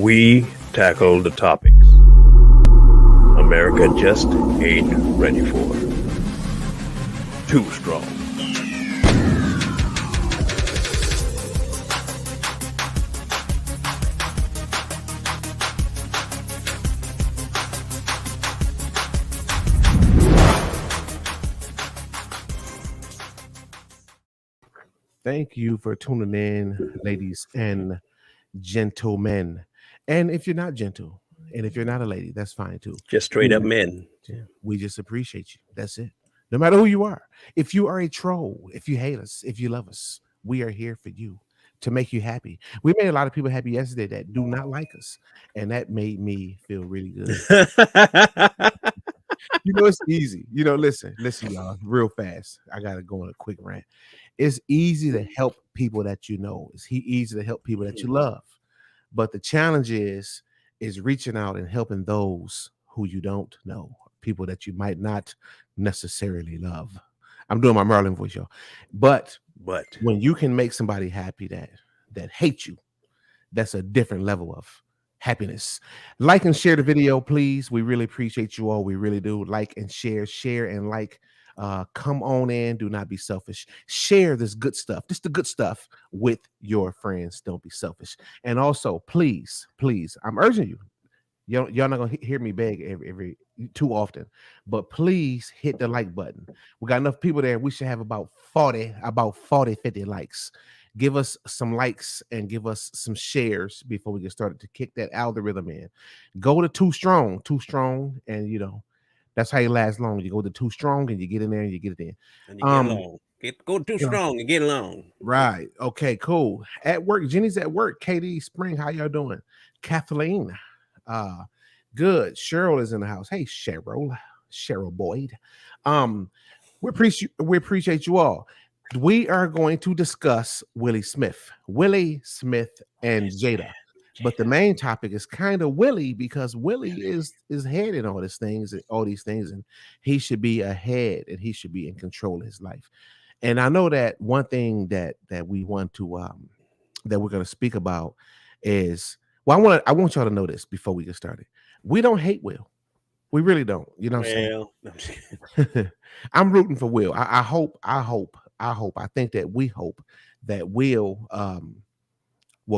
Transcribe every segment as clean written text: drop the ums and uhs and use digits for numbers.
We tackle the topics America just ain't ready for. Too strong. Thank you for tuning in, ladies and gentlemen. And if you're not gentle, and if you're not a lady, that's fine too. Just straight up men. We just appreciate you. That's it. No matter who you are. If you are a troll, if you hate us, if you love us, we are here for you to make you happy. We made a lot of people happy yesterday that do not like us, and that made me feel really good. It's easy. Listen, y'all, real fast. I gotta go on a quick rant. It's easy to help people that you know. It's easy to help people that you love. But the challenge is reaching out and helping those who you don't know, people that you might not necessarily love. I'm doing my Merlin voice, y'all. But when you can make somebody happy that hates you, that's a different level of happiness. Like and share the video, please. We really appreciate you all. We really do. Like and share and like. Come on in. Do not be selfish. Share this good stuff. Just the good stuff with your friends. Don't be selfish. And also, please, I'm urging you. Y'all not gonna hear me beg every too often, but please hit the like button. We got enough people there. We should have about 40, 50 likes. Give us some likes and give us some shares before we get started to kick that algorithm in. Go to too strong, and that's how you last long. You go to too strong and you get in there and you get it in. And you get along. Go too strong and get along. Right. Okay, cool. At work, Jenny's at work. Katie, Spring, how y'all doing? Kathleen. Good. Cheryl is in the house. Hey, Cheryl Boyd. We appreciate you all. We are going to discuss Willie Smith and Jada. But the main topic is kind of Willie, because Willie is head in all these things, and he should be ahead and he should be in control of his life. And I know that one thing that we want to that we're going to speak about is, well, I want y'all to know this before we get started. We don't hate Will. We really don't. You know what I'm saying? I'm rooting for Will. I hope. I think that we hope that Will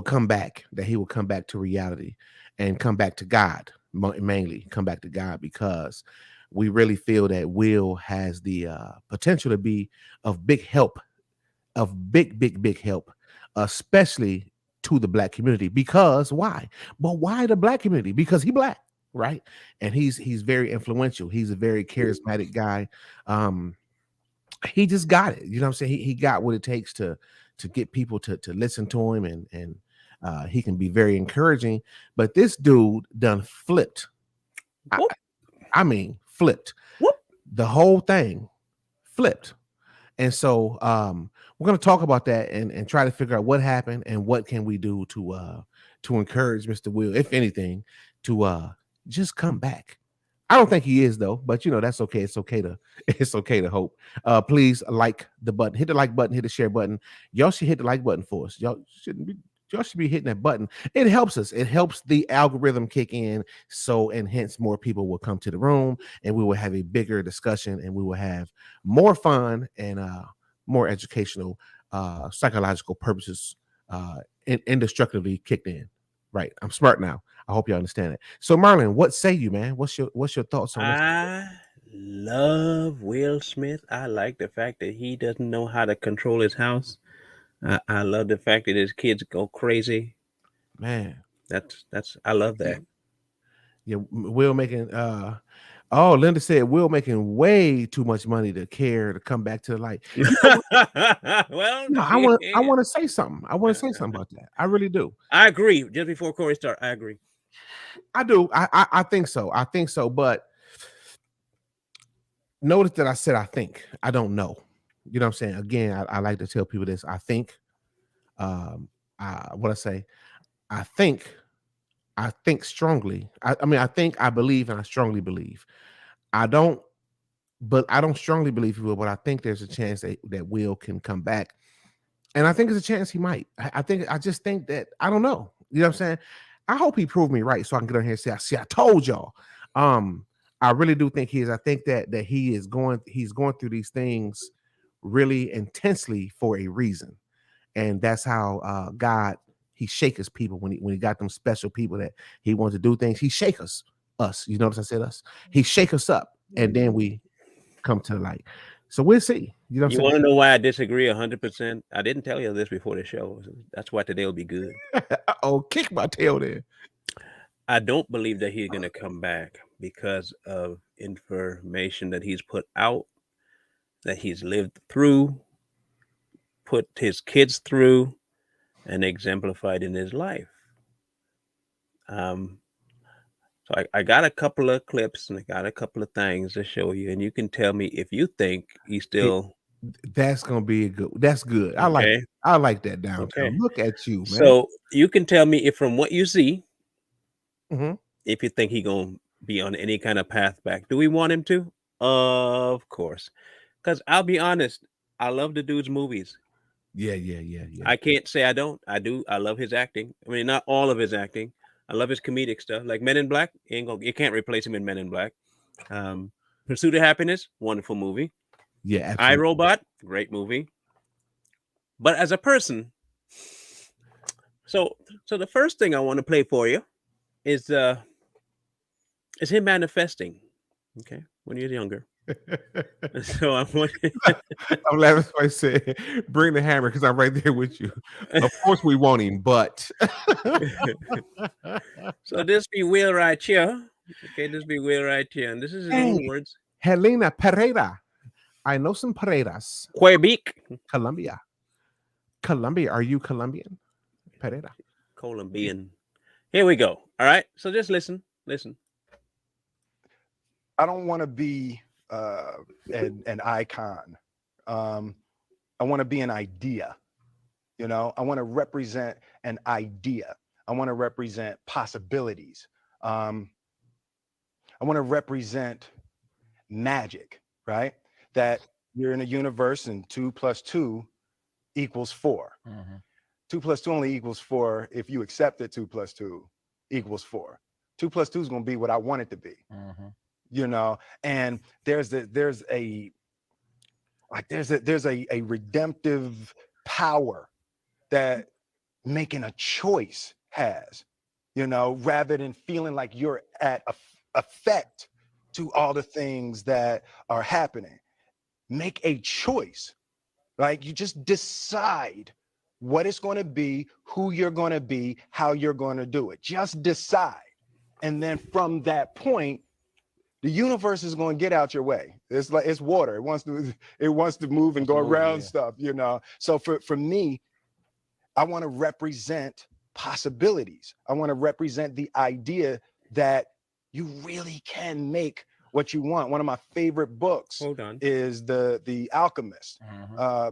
come back, that he will come back to reality and come back to God, mainly come back to God, because we really feel that Will has the potential to be of big help, of big help, especially to the Black community. Because why? But why the Black community? Because he Black, right? And he's very influential. He's a very charismatic guy. He just got it. You know what I'm saying? He got what it takes to get people to listen to him, and he can be very encouraging. But this dude done flipped. I mean, flipped. Whoop. The whole thing flipped. And so we're going to talk about that and try to figure out what happened and what can we do to encourage Mr. Will, if anything, to just come back. I don't think he is, though, but that's okay. It's okay to hope. Please like the button, hit the like button, hit the share button. Y'all should hit the like button for us. Y'all should be hitting that button. It helps us. It helps the algorithm kick in. And hence more people will come to the room, and we will have a bigger discussion, and we will have more fun and more educational, psychological purposes, indestructively kicked in. Right. I'm smart now. I hope you understand it. So, Marlon, what say you, man? What's your thoughts on this? I love Will Smith. I like the fact that he doesn't know how to control his house. I love the fact that his kids go crazy. Man, I love that. Yeah, Will making Linda said Will making way too much money to care to come back to the light. Well, no, I want to say something. I want to say something about that. I really do. I agree. Just before Corey starts, I agree. I do. I think so. I think so. But notice that I said I think. I don't know. You know what I'm saying? Again, I like to tell people this. I think. What I say? I think strongly. I believe, and I strongly believe. I don't strongly believe he will, but I think there's a chance that Will can come back. And I think there's a chance he might. I just think that, I don't know. You know what I'm saying? I hope he proved me right, so I can get on here and say, "See, I told y'all." I really do think he is. I think that he's going through these things really intensely for a reason, and that's how God he shake his people when he got them special people that he wants to do things. He shake us. You notice I said us. He shake us up, and then we come to the light. So we'll see. You know what You I'm want to know why I disagree 100%? I didn't tell you this before the show. That's why today will be good. saying? Oh, kick my tail there. I don't believe that he's going to come back because of information that he's put out, that he's lived through, put his kids through, and exemplified in his life. Um, so I got a couple of clips and I got a couple of things to show you, and you can tell me if you think he's It, still that's gonna be a good. That's good. okay. I like that downtown. Okay. Look at you, man. So you can tell me if from what you see, Mm-hmm. if you think he gonna be on any kind of path back. Do we want him to? Of course. Because I'll be honest, I love the dude's movies. Yeah. I can't say I don't. I do. I love his acting. I mean, not all of his acting. I love his comedic stuff. Like Men in Black, you can't replace him in Men in Black. Um, Pursuit of Happiness, wonderful movie. Yeah, I absolutely. Robot, great movie. But as a person, so so the first thing I want to play for you is him manifesting. Okay, when you're younger. So I want. I'm laughing. I said, "Bring the hammer," because I'm right there with you. Of course, we want him, but So this be Will right here. Okay, this be Will right here, and this is his own hey, words. Helena Pereira. I know some Pereiras. Quebec, Colombia. Colombia. Are you Colombian? Pereira. Colombian. Here we go. All right. So just listen. Listen. I don't want to be an icon. I want to be an idea. You know, I want to represent an idea. I want to represent possibilities. I want to represent magic, right? That you're in a universe and 2 + 2 = 4. 2 + 2 only equals 4 if you accept that 2 + 2 = 4. 2 + 2 is going to be what I want it to be. You know, and there's a redemptive power that making a choice has, you know, rather than feeling like you're at effect to all the things that are happening. Make a choice. Like you just decide what it's going to be, who you're going to be, how you're going to do it. Just decide. And then from that point, the universe is going to get out your way. It's like it's water. It wants to move and go around stuff, you know. So for me, I want to represent possibilities. I want to represent the idea that you really can make what you want. One of my favorite books is the Alchemist,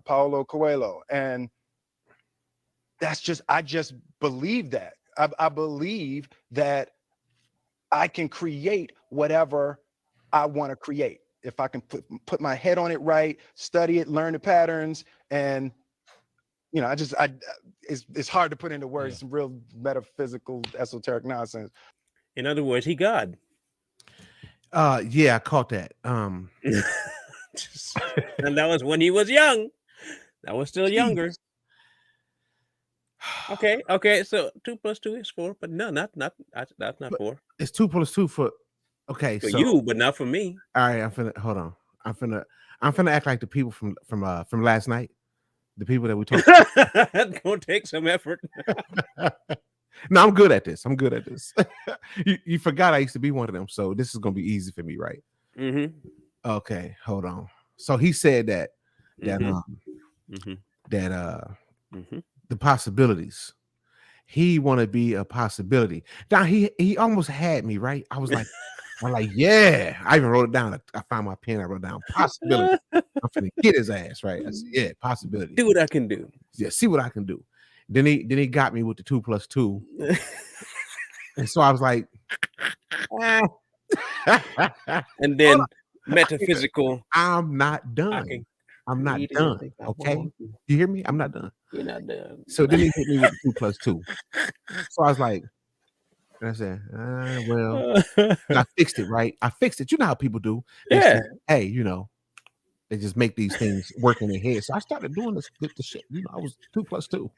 Paulo Coelho, and I just believe that. I believe that I can create whatever I want to create. If I can put my head on it right, study it, learn the patterns, and you know, it's hard to put into words. Some real metaphysical, esoteric nonsense. In other words, he God. Yeah, I caught that. And that was when he was young. That was still younger. Okay. So 2 + 2 is 4, but no, that's not 4. It's 2 + 2 for. Okay, for so you, but not for me. All right, hold on. I'm finna act like the people from last night. The people that we talked about. That's gonna take some effort. No, I'm good at this. You forgot I used to be one of them, so this is gonna be easy for me, right? Okay, hold on. So he said that the possibilities. He want to be a possibility. Now he almost had me, right? I'm like, yeah. I even wrote it down. I found my pen. I wrote down possibility. I'm finna get his ass, right? I said, yeah, possibility. Do what I can do. Yeah, see what I can do. Then he got me with the 2 + 2. And so I was like, and then metaphysical. I'm not done. I'm not done. Okay. You hear me? I'm not done. You're not done. So then he hit me with the 2 + 2. So I was like, And I said, well, I fixed it, right? I fixed it. You know how people do. They Yeah. say, hey, you know, they just make these things work in their head. So I started doing this, the shit. You know, I was 2 + 2.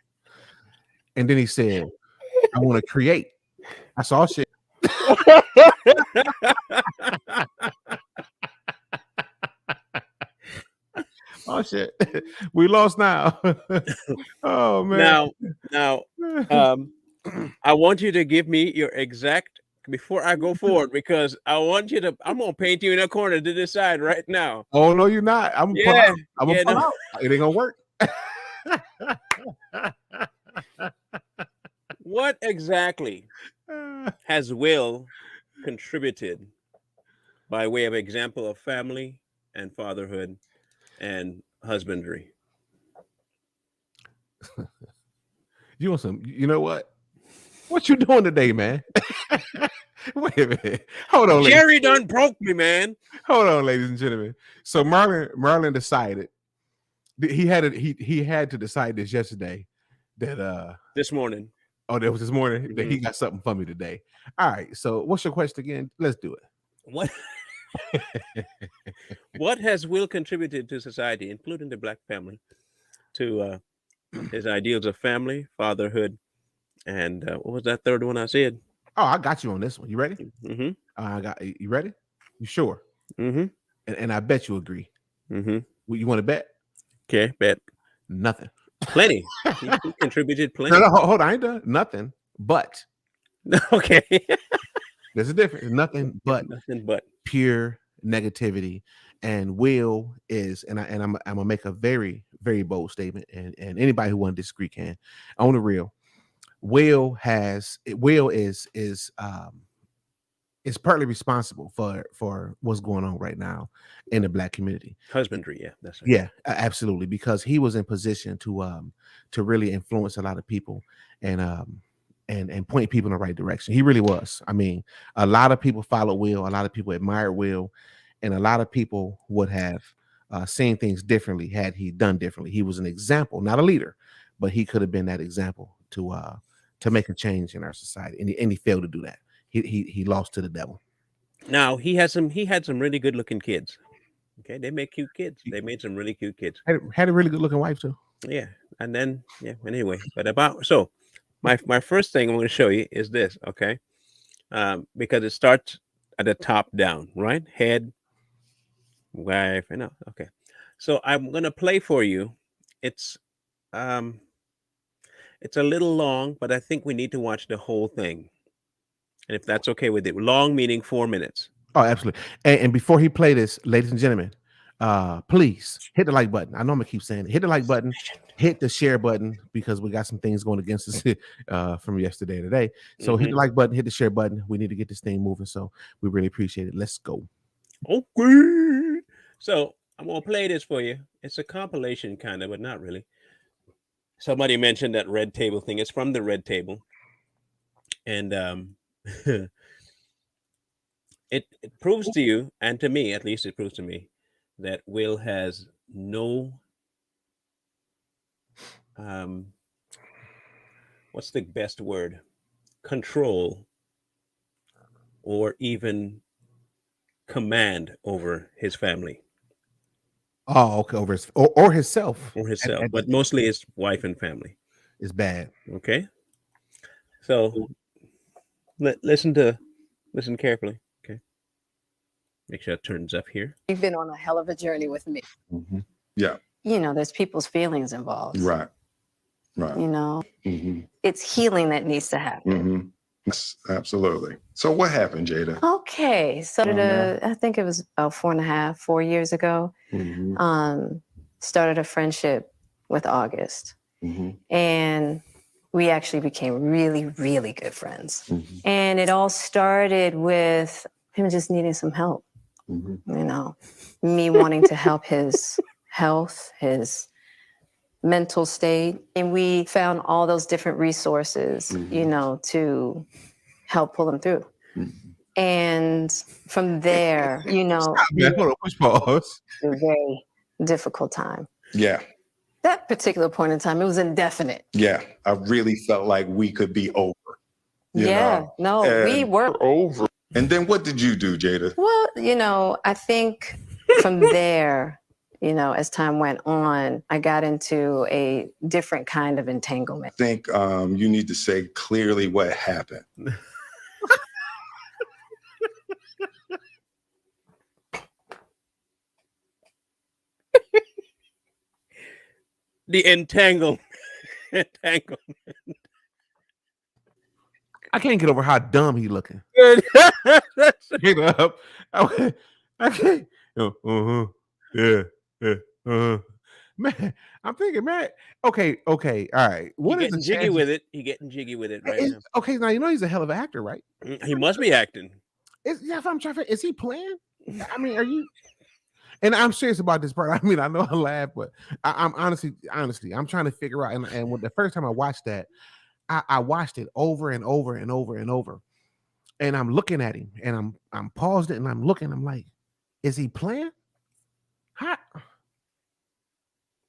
And then he said, I want to create. I saw shit. Oh shit. We lost now. Oh man. Now, um, I want you to give me your exact before I go forward because I want you to. I'm gonna paint you in a corner to decide right now. Oh no, you're not. I'm gonna pull Yeah, out. I'm gonna yeah. pull No. out. It ain't gonna work. What exactly has Will contributed by way of example of family and fatherhood and husbandry? You want some? You know what? What you doing today, man? Wait a minute. Hold on, ladies. Jerry done broke me, man. Hold on, ladies and gentlemen. So Marlon decided he had to decide this yesterday that This morning. oh, that was this morning that he got something for me today. All right. So what's your question again? Let's do it. What what has Will contributed to society, including the black family, to his ideals of family, fatherhood, and what was that third one I said? Oh, I got you on this one. You ready? Mm-hmm. I got you ready? You sure? Mm-hmm. And I bet you agree. Mm-hmm. You want to bet? Okay, bet. Nothing. Plenty. He contributed No, plenty. hold on. I ain't done nothing. But Okay. there's a difference. Nothing but Nothing but pure negativity. And Will is, and I'm gonna make a very, very bold statement. And anybody who want to disagree can. On the real, Will is partly responsible for what's going on right now in the black community. husbandry. Yeah, that's right. Yeah, absolutely, because he was in position to really influence a lot of people and point people in the right direction. He really was. I mean, a lot of people followed Will, a lot of people admired Will, and a lot of people would have seen things differently had he done differently. He was an example, not a leader, but he could have been that example to make a change in our society, and he failed to do that. He lost to the devil. Now he had some really good looking kids. Okay, they make cute kids. They made some really cute kids. Had a really good looking wife too. Yeah, and then anyway, but so my first thing I'm going to show you is this. Okay, because it starts at the top down, right? Head, wife, and okay. So I'm going to play for you. It's um it's a little long, but I think we need to watch the whole thing. And if that's okay with it, long meaning 4 minutes. Oh, absolutely. And before he play this, ladies and gentlemen, please hit the like button. I know I'm gonna keep saying it. Hit the like button, hit the share button because we got some things going against us from yesterday and today. So hit the like button, hit the share button. We need to get this thing moving. So we really appreciate it. Let's go. Okay. So I'm gonna play this for you. It's a compilation kind of, but not really. Somebody mentioned that red table thing. It's from the red table. And it proves to you, and to me, at least it proves to me, that Will has no what's the best word? Control or even command over his family. Oh, okay. Over his or himself. Or himself, but mostly his wife and family. It's bad. Okay. So listen carefully. Okay. Make sure it turns up here. You've been on a hell of a journey with me. Mm-hmm. Yeah. You know, there's people's feelings involved. Right. Right. You know, Mm-hmm. it's healing that needs to happen. Mm-hmm. Yes, absolutely. So what happened, Jada? Okay. So I think it was about 4 years ago. Mm-hmm. Started a friendship with August. Mm-hmm. And we actually became really, really good friends. Mm-hmm. And it all started with him just needing some help. Mm-hmm. You know, me wanting to help his health, his mental state. And we found all those different resources, you know, to help pull him through. Mm-hmm. And from there, you know, Hold on, push pause. a very difficult time. Yeah. That particular point in time, it was indefinite. Yeah. I really felt like we could be over. You Yeah, know, no, we and were over. And then what did you do, Jada? Well, I think from there, as time went on, I got into a different kind of entanglement. I think you need to say clearly what happened. The entanglement. I can't get over how dumb he looking. Good. Get up. I can't. Yeah. Man, I'm thinking, man. Okay. All right. What is the getting jiggy chance? with it? He getting jiggy with it right now. Okay, now he's a hell of an actor, right? He must be acting. Yeah, if I'm trying to, is he playing? I mean, are you? And I'm serious about this part. I mean, I know I laugh, but I'm honestly, I'm trying to figure out. And when the first time I watched that, I watched it over and over and over and over. And I'm looking at him, and I'm paused it, and I'm looking. I'm like, is he playing? How?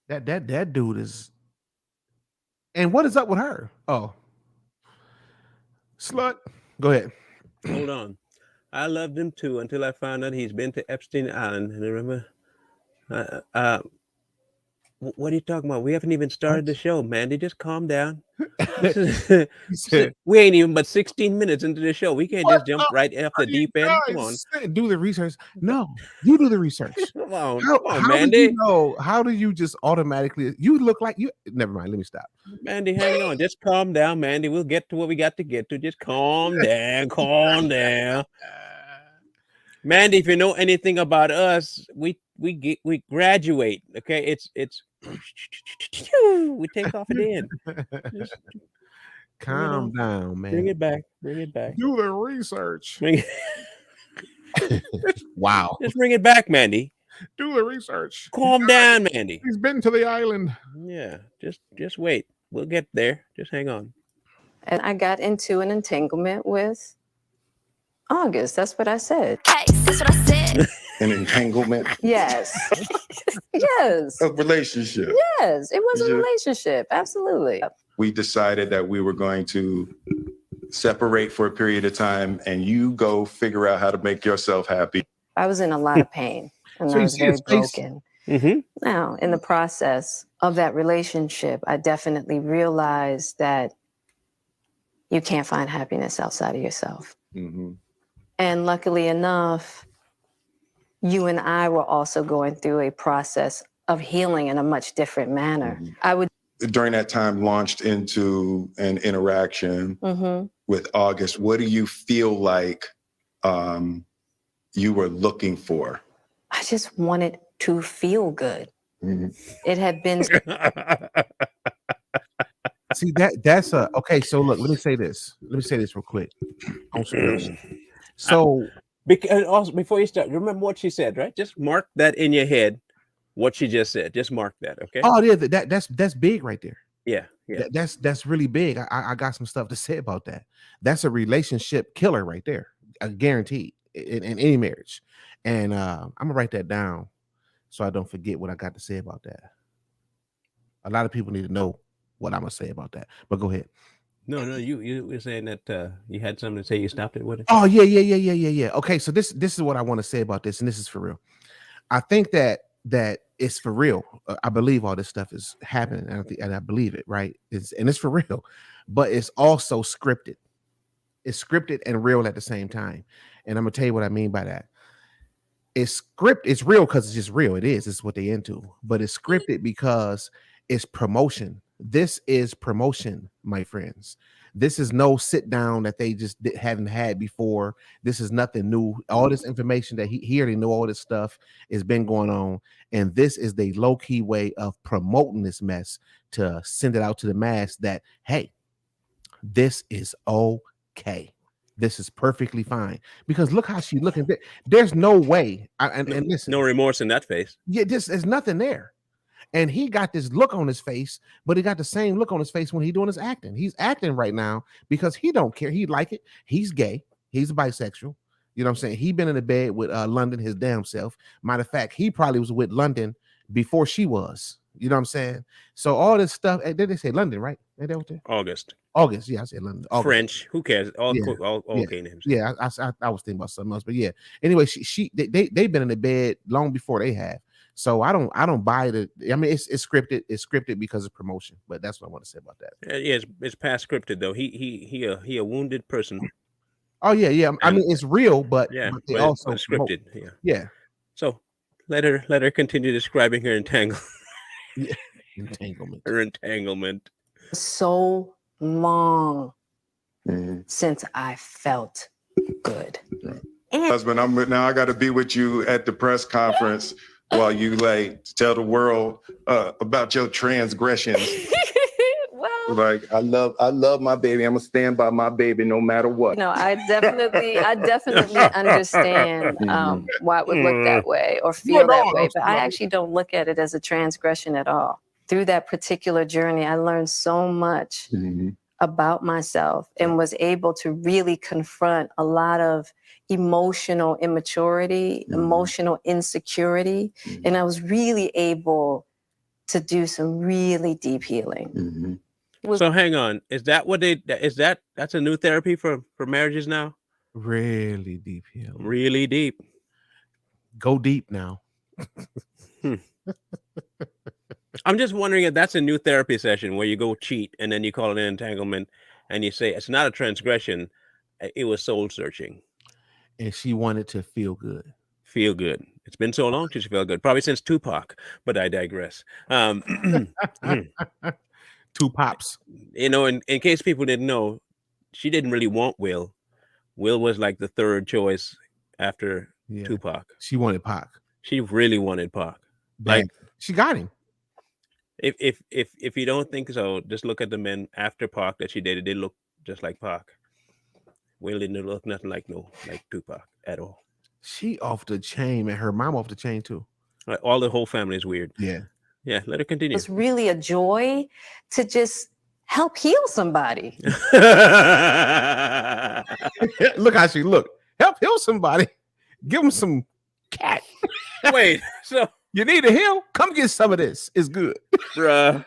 That dude is. And what is up with her? Oh, slut. Go ahead. Hold on. I loved him too until I found out he's been to Epstein Island. And remember, what are you talking about? We haven't even started the show, Mandy. Just calm down. We ain't even but 16 minutes into the show. We can't just jump right off the deep end. Come on. Do the research. No, you do the research. Come on, how Mandy. Do you know? How do you just automatically? You look like you. Never mind. Let me stop. Mandy, hang on. Just calm down, Mandy. We'll get to what we got to get to. Just calm down. Calm down. Mandy, if you know anything about us, we graduate. Okay, it's we take off at the end. Just, calm down, man. Bring it back. Do the research. Just Wow. bring it back, Mandy. Do the research. Calm down, Mandy. He's been to the island. Yeah, just wait. We'll get there. Just hang on. And I got into an entanglement with August. That's what I said. Hey, that's what I said. An entanglement, Yes. Yes. a relationship. Yes. It was a Yeah. relationship. Absolutely. We decided that we were going to separate for a period of time, and you go figure out how to make yourself happy. I was in a lot of pain and So I you was see very his face? broken. Mm-hmm. Now, in the process of that relationship, I definitely realized that you can't find happiness outside of yourself. Mhm. And luckily enough, you and I were also going through a process of healing in a much different manner. Mhm. I would. During that time, launched into an interaction Mhm. with August. What do you feel like you were looking for? I just wanted to feel good. Mhm. It had been. See that's okay. So look, let me say this real quick. On some real shit. So Because also before you start, remember what she said, right? Just mark that in your head. What she just said. Just mark that, okay? oh yeah, that's big right there. Yeah. That's really big. I got some stuff to say about that. That's a relationship killer right there. Guaranteed in any marriage. And I'm gonna write that down so I don't forget what I got to say about that. A lot of people need to know what I'm gonna say about that. But go ahead. No, you were saying that you had something to say. You stopped it with it. Oh yeah. Okay, so this is what I want to say about this, and this is for real. I think that it's for real. I believe all this stuff is happening, and I believe it, right? It's for real, but it's also scripted. It's scripted and real at the same time. And I'm gonna tell you what I mean by that. It's real because it's just real. It's what they into, but it's scripted because it's promotion. This is promotion, my friends. This is no sit down that they just haven't had before. This is nothing new. All this information that he already know, all this stuff has been going on, and this is the low key way of promoting this mess to send it out to the mass that hey, this is okay. This is perfectly fine because look how she's looking. There's no way. And listen, No remorse in that face. yeah, there's nothing there. And he got this look on his face, but he got the same look on his face when he's doing his acting. He's acting right now because he don't care. He like it. He's gay. He's bisexual. You know what I'm saying? He been in the bed with London his damn self. Matter of fact, he probably was with London before she was. You know what I'm saying? So all this stuff. Did they say London, right? Ain't that what they? August. August. Yeah, I said London. August. French. Who cares? All Yeah. all Yeah. okay names. Yeah, I was thinking about something else, but yeah. Anyway, they've been in the bed long before they have. So I don't buy it. I mean, it's scripted. It's scripted because of promotion. But that's what I want to say about that. Yeah, it's past scripted though. He a wounded person. Oh yeah, yeah. I mean, it's real, but Yeah, they but also it's promote. scripted. Yeah. Yeah. So let her continue describing her Yeah. Entanglement. her entanglement. So long Mhm. since I felt good. And Husband, I got to be with you at the press conference while you like tell the world about your transgressions. well, Like I love my baby. I'm gonna stand by my baby no matter what. I definitely understand why it would look that way or feel that way, but I actually don't look at it as a transgression at all. Through that particular journey, I learned so much Mhm. about myself and was able to really confront a lot of emotional immaturity, emotional insecurity, and I was really able to do some really deep healing. Mhm. So hang on. Is that what that's a new therapy for marriages now? Really deep healing. Really deep. Go deep now. I'm just wondering if that's a new therapy session where you go cheat and then you call it an entanglement and you say it's not a transgression. It was soul searching. And she wanted to feel good. Feel good. It's been so long since she felt good. Probably since Tupac, but I digress. Two pops. In case people didn't know, she didn't really want Will. Will was like the third choice after Tupac. She wanted Pac. She really wanted Pac. Like Like she got him. if you don't think so, just look at the men after Pac that she dated. They look just like Pac. Will didn't look nothing like Tupac at all. She off the chain, and her mom off the chain too. Like, all the whole family is weird. Yeah. Yeah, let her continue. It's really a joy to just help heal somebody. Look how she look. Help heal somebody. Give them some cat. Wait, so You need a heal? Come get some of this. It's good. bruh.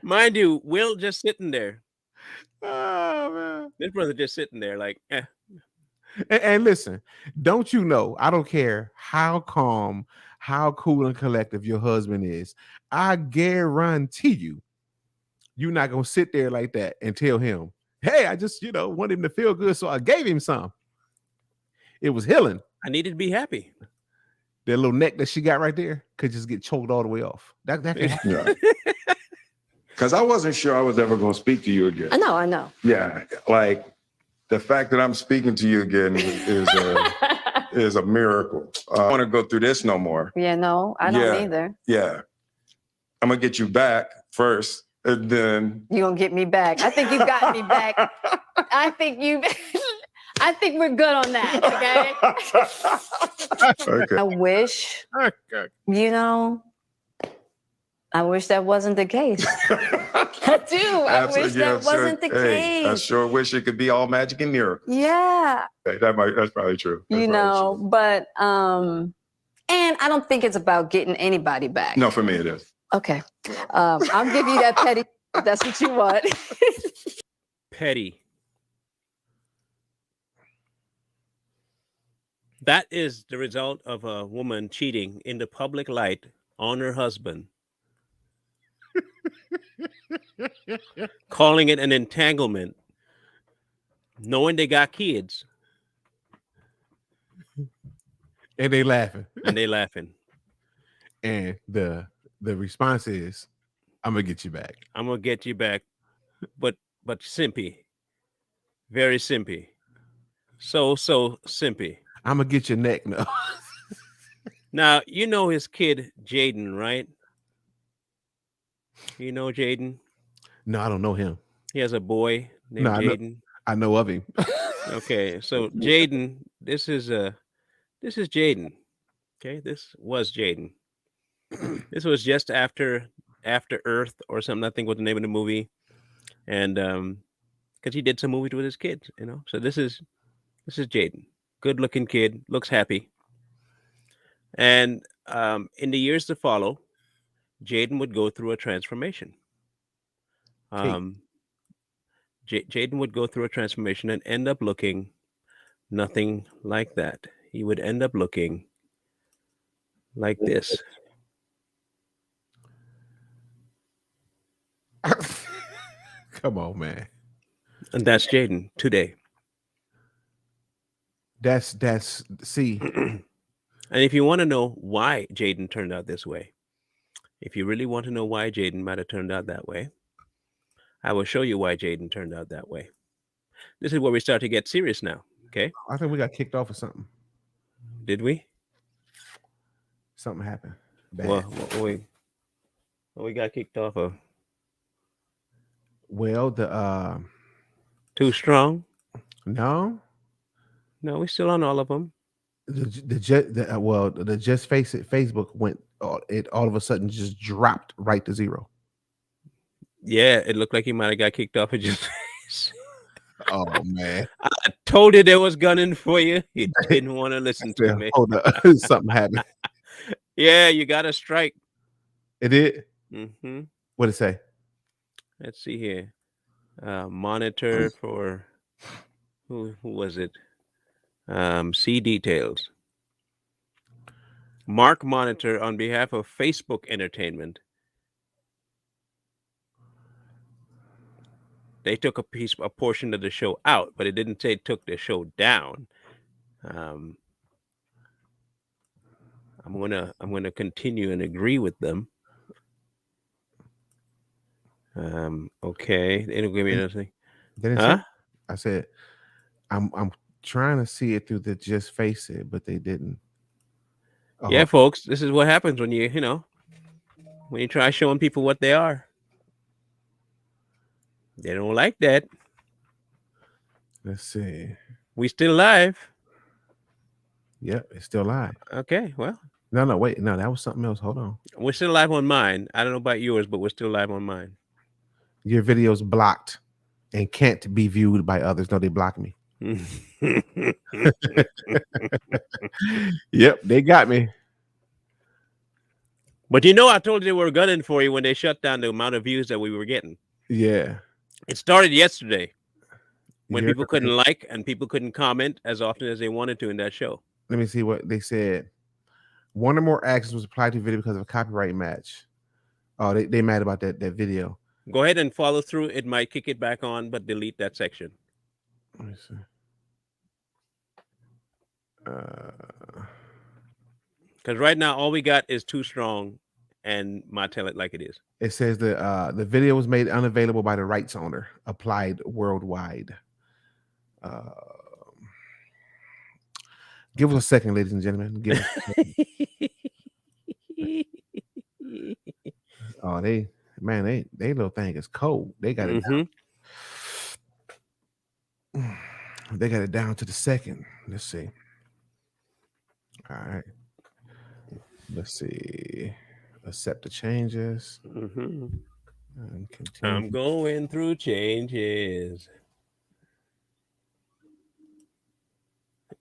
Mind you, Will just sitting there. Oh man. This brother just sitting there like, And listen, don't you know? I don't care how calm, how cool and collective your husband is. I guarantee you're not gonna sit there like that and tell him, "Hey, I just want him to feel good, so I gave him some." It was healing. I needed to be happy. That little neck that she got right there could just get choked all the way off. That can happen. Yeah. Because I wasn't sure I was ever going to speak to you again. I know. Yeah, like the fact that I'm speaking to you again is a miracle. I don't want to go through this no more. Yeah, no, I don't Yeah. either. Yeah, I'm gonna get you back first, and then You gonna get me back? I think you got me back. I think we're good on that. Okay. Okay. I wish, I wish that wasn't the case. I do. I wish Absolutely, that wasn't the Hey, I case. sure wish it could be all magic and miracle. Yeah, That's probably true. That's probably true. but and I don't think it's about getting anybody back. No, for me it is. Okay. I'll give you that petty if that's what you want. Petty. That is the result of a woman cheating in the public light on her husband, calling it an entanglement, knowing they got kids, And they laughing. and they laughing. And the response is, "I'm gonna get you back." I'm gonna get you back, but simpy, very simpy, so simpy. I'm gonna get your neck now. Now you know his kid Jaden, right? You know Jaden. No, I don't know him. He has a boy named No, I know- Jaden. I know of him. Okay, so Jaden, this is Jaden. Okay, this was Jaden. This was just after Earth or something, I think was the name of the movie. And because he did some movies with his kids, So this is Jaden. Good looking kid, looks happy. And in the years to follow, Jaden would go through a transformation. Jaden would go through a transformation and end up looking nothing like that. He would end up looking like this. Come on, man. And that's Jaden today. That's see. And if you want to know why Jaden turned out this way, if you really want to know why Jaden might have turned out that way, I will show you why Jaden turned out that way. This is where we start to get serious now. Okay. I think we got kicked off or something. Did we? Something happened. Bad. Well, we got kicked off of Well, the Too Strong. no, No, we're still on all of them. the Just Face It Facebook went. It all of a sudden just dropped right to 0. Yeah, it looked like he might have got kicked off of just. Oh man! I told you there was gunning for you. You didn't want to listen to Yeah, me. hold up. Something happened. Yeah, you got a strike. It did. Mm-hmm. What did it say? Let's see here. Monitor for who was it? See details. Mark Monitor on behalf of Facebook Entertainment. They took a portion of the show out, but it didn't say it took the show down. I'm gonna continue and agree with them. Okay, they don't give me anything. Didn't Huh? say. I said, I'm trying to see it through the Just Face It, but they didn't. Oh, Yeah, folks, this is what happens when you try showing people what they are. They don't like that. let's see. We still live. Yep, it's still live. Okay, well, No, wait, no, that was something else. Hold on. we're still live on mine. I don't know about yours, but we're still live on mine. Your video's blocked and can't be viewed by others. No, they blocked me. Yep, they got me. But I told you they were gunning for you when they shut down the amount of views that we were getting. Yeah. It started yesterday when Yeah. people couldn't like and people couldn't comment as often as they wanted to in that show. Let me see what they said. One or more actions was applied to video because of a copyright match. Oh, they mad about that video. Go ahead and follow through. It might kick it back on, but delete that section. Let me see. Because right now all we got is Too Strong and my Tell It Like It Is. It says the video was made unavailable by the rights owner, applied worldwide. Give us a second, ladies and gentlemen. Give us a second. Oh, they little thing is cold. They got it down. They got it down to the second. Let's see. All right. Let's see. Accept the changes. And continue. I'm going through changes.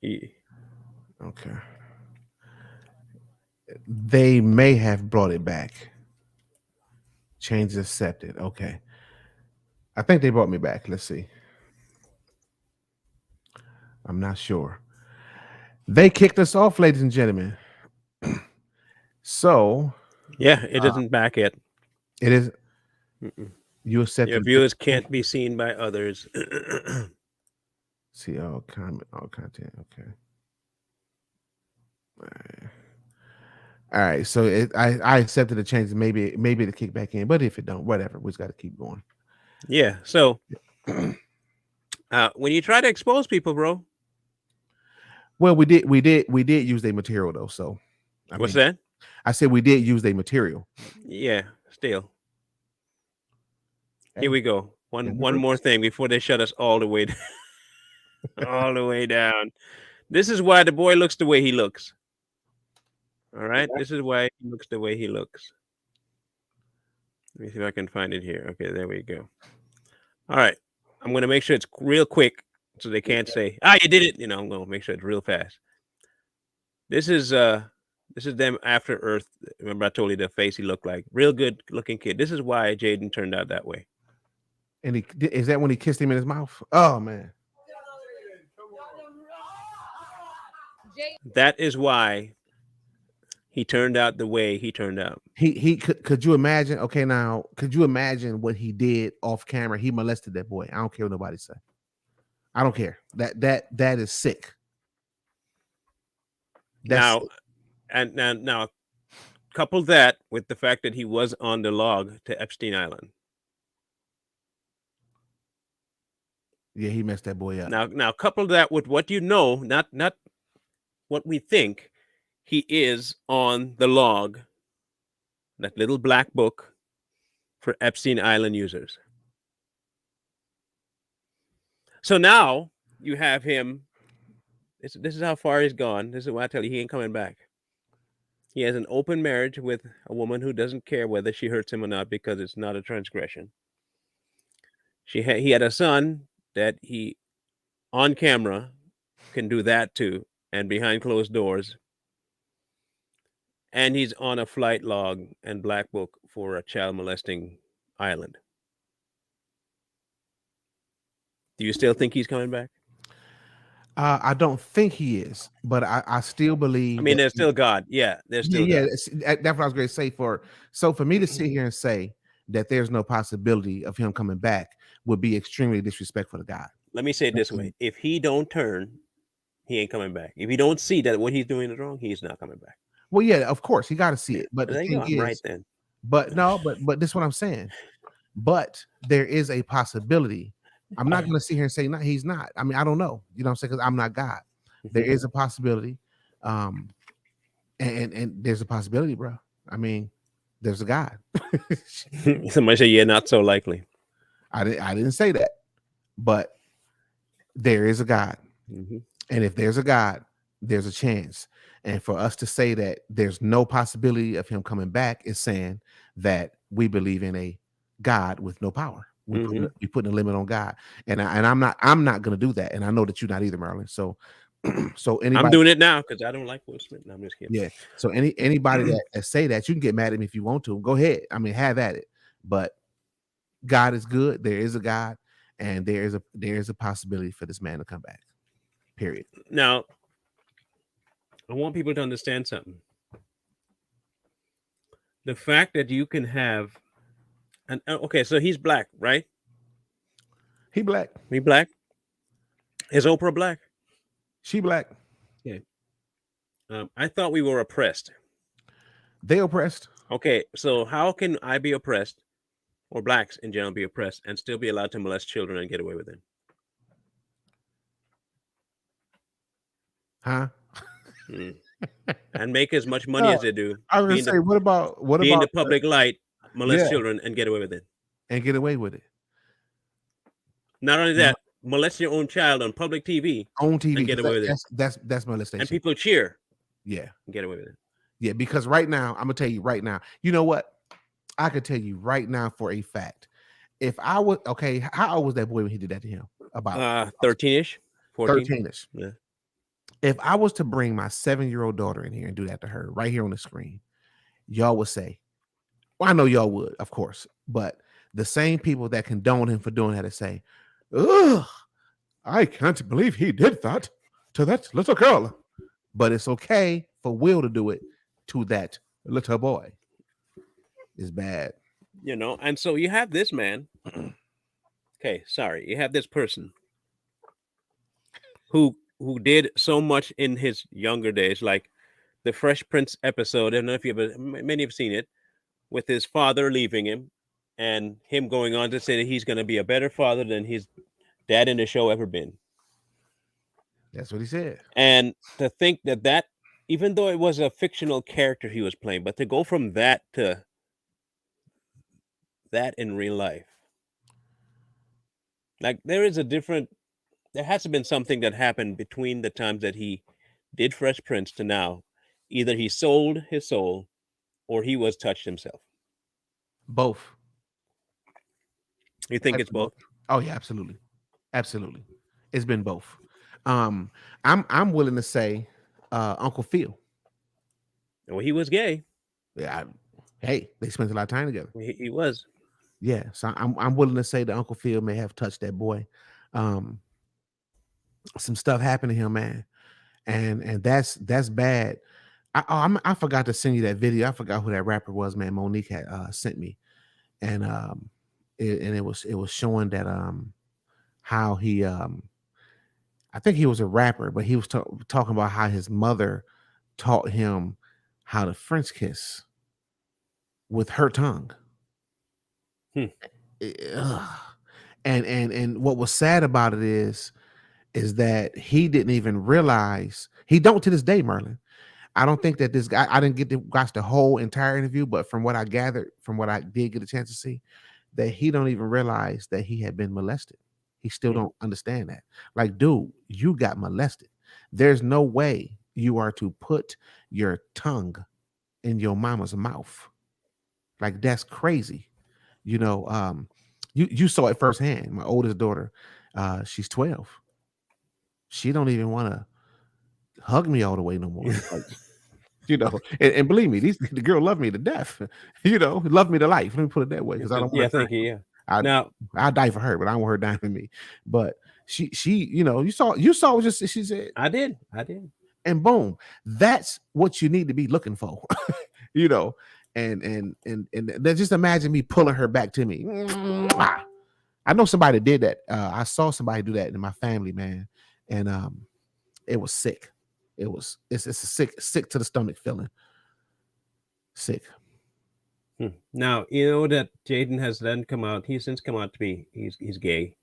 Okay. They may have brought it back. Changes accepted. Okay. I think they brought me back. Let's see. I'm not sure. They kicked us off, ladies and gentlemen. So yeah, it isn't back yet. It is. Mm-mm. You accept Your viewers can't be seen by others. See all comment, all content. Okay. All right. So I accepted the changes. Maybe to kick back in, but if it don't, whatever. We just got to keep going. Yeah. So when you try to expose people, bro. Well, we did use their material though. So what's that? I said we did use their material. Yeah. Still. Here we go. One more thing before they shut us all the way down. All the way down. This is why the boy looks the way he looks. All right. This is why he looks the way he looks. Let me see if I can find it here. Okay, there we go. All right. I'm going to make sure it's real quick so they can't say, you did it. I'm going to make sure it's real fast. This is them after Earth. Remember I told you the face he looked like. Real good looking kid. This is why Jaden turned out that way. And is that when he kissed him in his mouth? Oh man. That is why he turned out the way he turned out. He could you imagine? Okay, now could you imagine what he did off camera? He molested that boy. I don't care what nobody say. I don't care. That is sick. Now, and now, couple that with the fact that he was on the log to Epstein Island. Yeah, he messed that boy up. Now, couple that with what you know, not what we think. He is on the log, that little black book for Epstein Island users. So now you have him. This is how far he's gone. This is why I tell you he ain't coming back. He has an open marriage with a woman who doesn't care whether she hurts him or not because it's not a transgression. He had a son that he, on camera, can do that too, and behind closed doors. And he's on a flight log and black book for a child molesting island. Do you still think he's coming back? I don't think he is, but I still believe. I mean, there's still God. Yeah, there's still God. That's what I was going to say. For me to sit here and say that there's no possibility of him coming back would be extremely disrespectful to God. Let me say it this way: if he don't turn, he ain't coming back. If he don't see that what he's doing is wrong, he's not coming back. Well, yeah, of course, he got to see it. But the there you thing go. I'm is, right then. But no, but this is what I'm saying. But there is a possibility. I'm not going to sit here and say no, he's not. I mean, I don't know. You know what I'm saying? Because I'm not God. There is a possibility. And there's a possibility, bro. I mean, there's a God. Somebody say, yeah, not so likely. I didn't say that. But there is a God. Mm-hmm. And if there's a God, there's a chance. And for us to say that there's no possibility of him coming back is saying that we believe in a God with no power. We putting a limit on God, and I'm not going to do that, and I know that you're not either, Marilyn. So anybody, I'm doing it now because I don't like Will Smith. No, I'm just kidding. Yeah. So anybody that say that, you can get mad at me if you want to. Go ahead. I mean, have at it. But God is good. There is a God, and there is a possibility for this man to come back. Period. Now, I want people to understand something. The fact that you can have okay, so he's black, right? He black. He black. Is Oprah black? She black. Yeah. I thought we were oppressed. They oppressed. Okay, so how can I be oppressed, or blacks in general be oppressed, and still be allowed to molest children and get away with it? Huh? And make as much money as they do. I was gonna say, what about in the public light, molest children and get away with it? And get away with it. Not only that, molest your own child on public TV. On TV. And get away with it. That's molestation. And people cheer. Yeah. And get away with it. Yeah, because right now, I'm gonna tell you right now, you know what? I could tell you right now for a fact. If I was how old was that boy when he did that to him? About 13-ish, 14. 13-ish. Yeah. If I was to bring my 7-year-old daughter in here and do that to her right here on the screen, y'all would say, well, I know y'all would, of course, but the same people that condone him for doing that to say, ugh, I can't believe he did that to that little girl. But it's okay for Will to do it to that little boy. It's bad. You know, and so you have this man. You have this person who did so much in his younger days, like the Fresh Prince episode. I don't know if many have seen it, with his father leaving him and him going on to say that he's going to be a better father than his dad in the show ever been. That's what he said. And to think that even though it was a fictional character he was playing, but to go from that to that in real life, like there has to been something that happened between the times that he did Fresh Prince to now. Either he sold his soul or he was touched himself. Both. You think it's both? Oh yeah, absolutely. Absolutely. It's been both. I'm willing to say Uncle Phil. Well, he was gay. Yeah. Hey, they spent a lot of time together. He was. Yeah, so I'm willing to say that Uncle Phil may have touched that boy. Some stuff happened to him, man, and that's bad. I forgot to send you that video. I forgot who that rapper was, man. Monique had sent me, and it was showing that how he I think he was a rapper, but he was talking about how his mother taught him how to French kiss with her tongue. Hmm. Ugh. And what was sad about it is that he didn't even realize, he don't to this day, Merlin. I don't think that this guy, I didn't get to watch the whole entire interview, but from what I gathered, from what I did get a chance to see, that he don't even realize that he had been molested. He still Hmm. don't understand that. Like, dude, you got molested. There's no way you are to put your tongue in your mama's mouth. Like, that's crazy. You know, you saw it firsthand. My oldest daughter, she's 12. She don't even want to hug me all the way no more. Like, you know, and believe me, the girl loved me to death. You know, loved me to life. Let me put it that way, because I don't want Yeah, her thank dying. you. Yeah. I Now, I die for her, but I don't want her dying for me. But she, you know, you saw what just she said, I did. and boom, that's what you need to be looking for. You know, and then just imagine me pulling her back to me. I know somebody did that. I saw somebody do that in my family, man, and it was sick. It's a sick to the stomach feeling. Sick. Now you know that Jaden has then come out. He's since come out to be he's gay.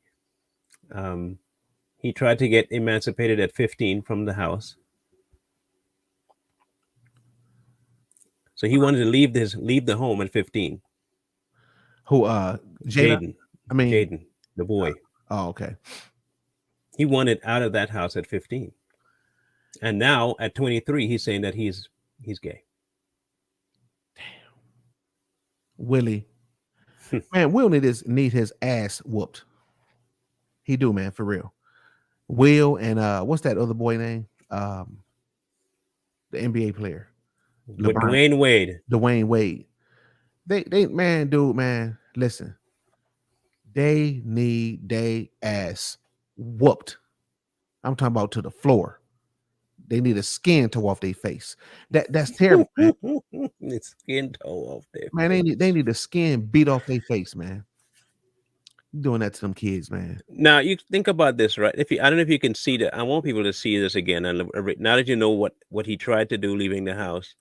He tried to get emancipated at 15 from the house. So he wanted to leave the home at 15. Who Jada? Jaden, I mean, Jaden, the boy. oh, okay. He wanted out of that house at 15. And now at 23, he's saying that he's gay. Willie. Man, Will need his ass whooped. He do, man, for real. Will and what's that other boy name? The NBA player. With LeBron. Dwayne Wade. Dwayne Wade. They man, dude, man, listen. They need they ass whooped. I'm talking about to the floor. They need a skin toe off their face. That's terrible, man. It's skin toe off there. Man, they need the skin beat off their face, man. You doing that to them kids, man. Now you think about this, right? I don't know if you can see that. I want people to see this again. And now that you know what he tried to do leaving the house,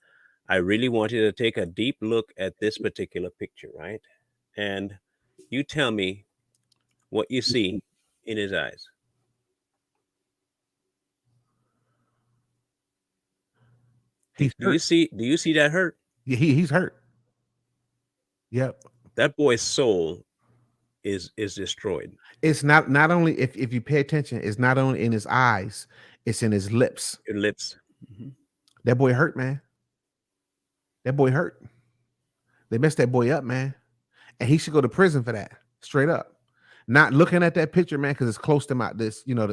I really want you to take a deep look at this particular picture, right? And you tell me what you see in his eyes. He's Do you see that hurt? Yeah, he's hurt. Yep. That boy's soul is destroyed. It's not only, if you pay attention, it's not only in his eyes, it's in his lips. Your lips. Mm-hmm. That boy hurt, man. That boy hurt. They messed that boy up, man. And he should go to prison for that. Straight up. Not looking at that picture, man, because it's close to my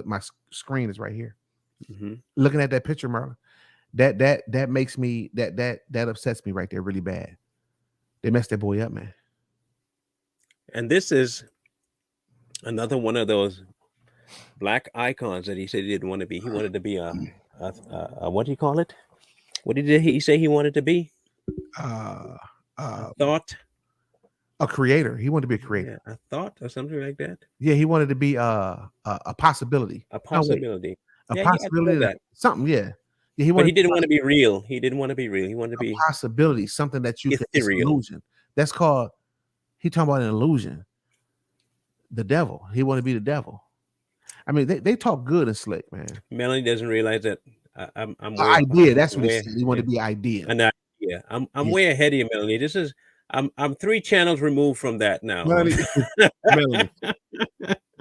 my screen is right here. Mm-hmm. Looking at that picture, Marlon, that makes me that upsets me right there really bad. They messed that boy up, man. And this is another one of those black icons that he said he didn't want to be. He wanted to be a what do you call it? What did he say he wanted to be? Thought. A creator. He wanted to be a creator. Yeah, a thought or something like that. Yeah, he wanted to be a possibility. A possibility. A possibility. That. Something, yeah. Yeah, but he didn't want to be real. He didn't want to be real. He wanted to be possibility, something that you ethereal. It's an illusion. That's called, he talking about an illusion. The devil. He wanted to be the devil. I mean, they talk good and slick, man. Melanie doesn't realize that I'm idea. That's what he said. He wanted to be idea. An idea. I'm way ahead of you, Melanie. This is I'm 3 channels removed from that now.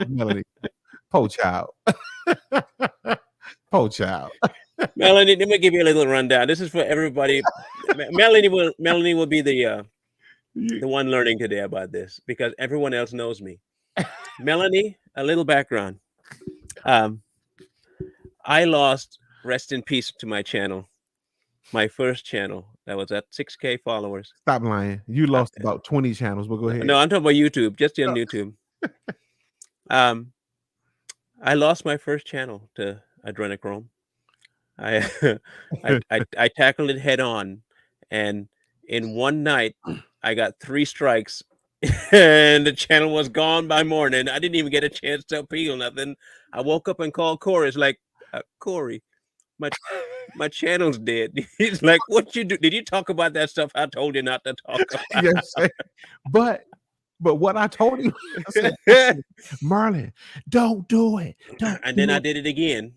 Melanie. Po child. Po child. Melanie, let me give you a little rundown. This is for everybody. Melanie will be the one learning today about this because everyone else knows me. Melanie, a little background. I lost, rest in peace to my channel, my first channel, That was at 6K followers. Stop lying. You lost about 20 channels, but go ahead. No, I'm talking about YouTube, just on YouTube. I lost my first channel to adrenochrome. I, I tackled it head on, and in one night, I got 3 strikes, and the channel was gone by morning. I didn't even get a chance to appeal nothing. I woke up and called Corey. It's like, Corey, my channel's dead. He's like, what you do? Did you talk about that stuff I told you not to talk about? Yes, but what I told you, I said, Marlon, don't do it. Don't. And then I did it again.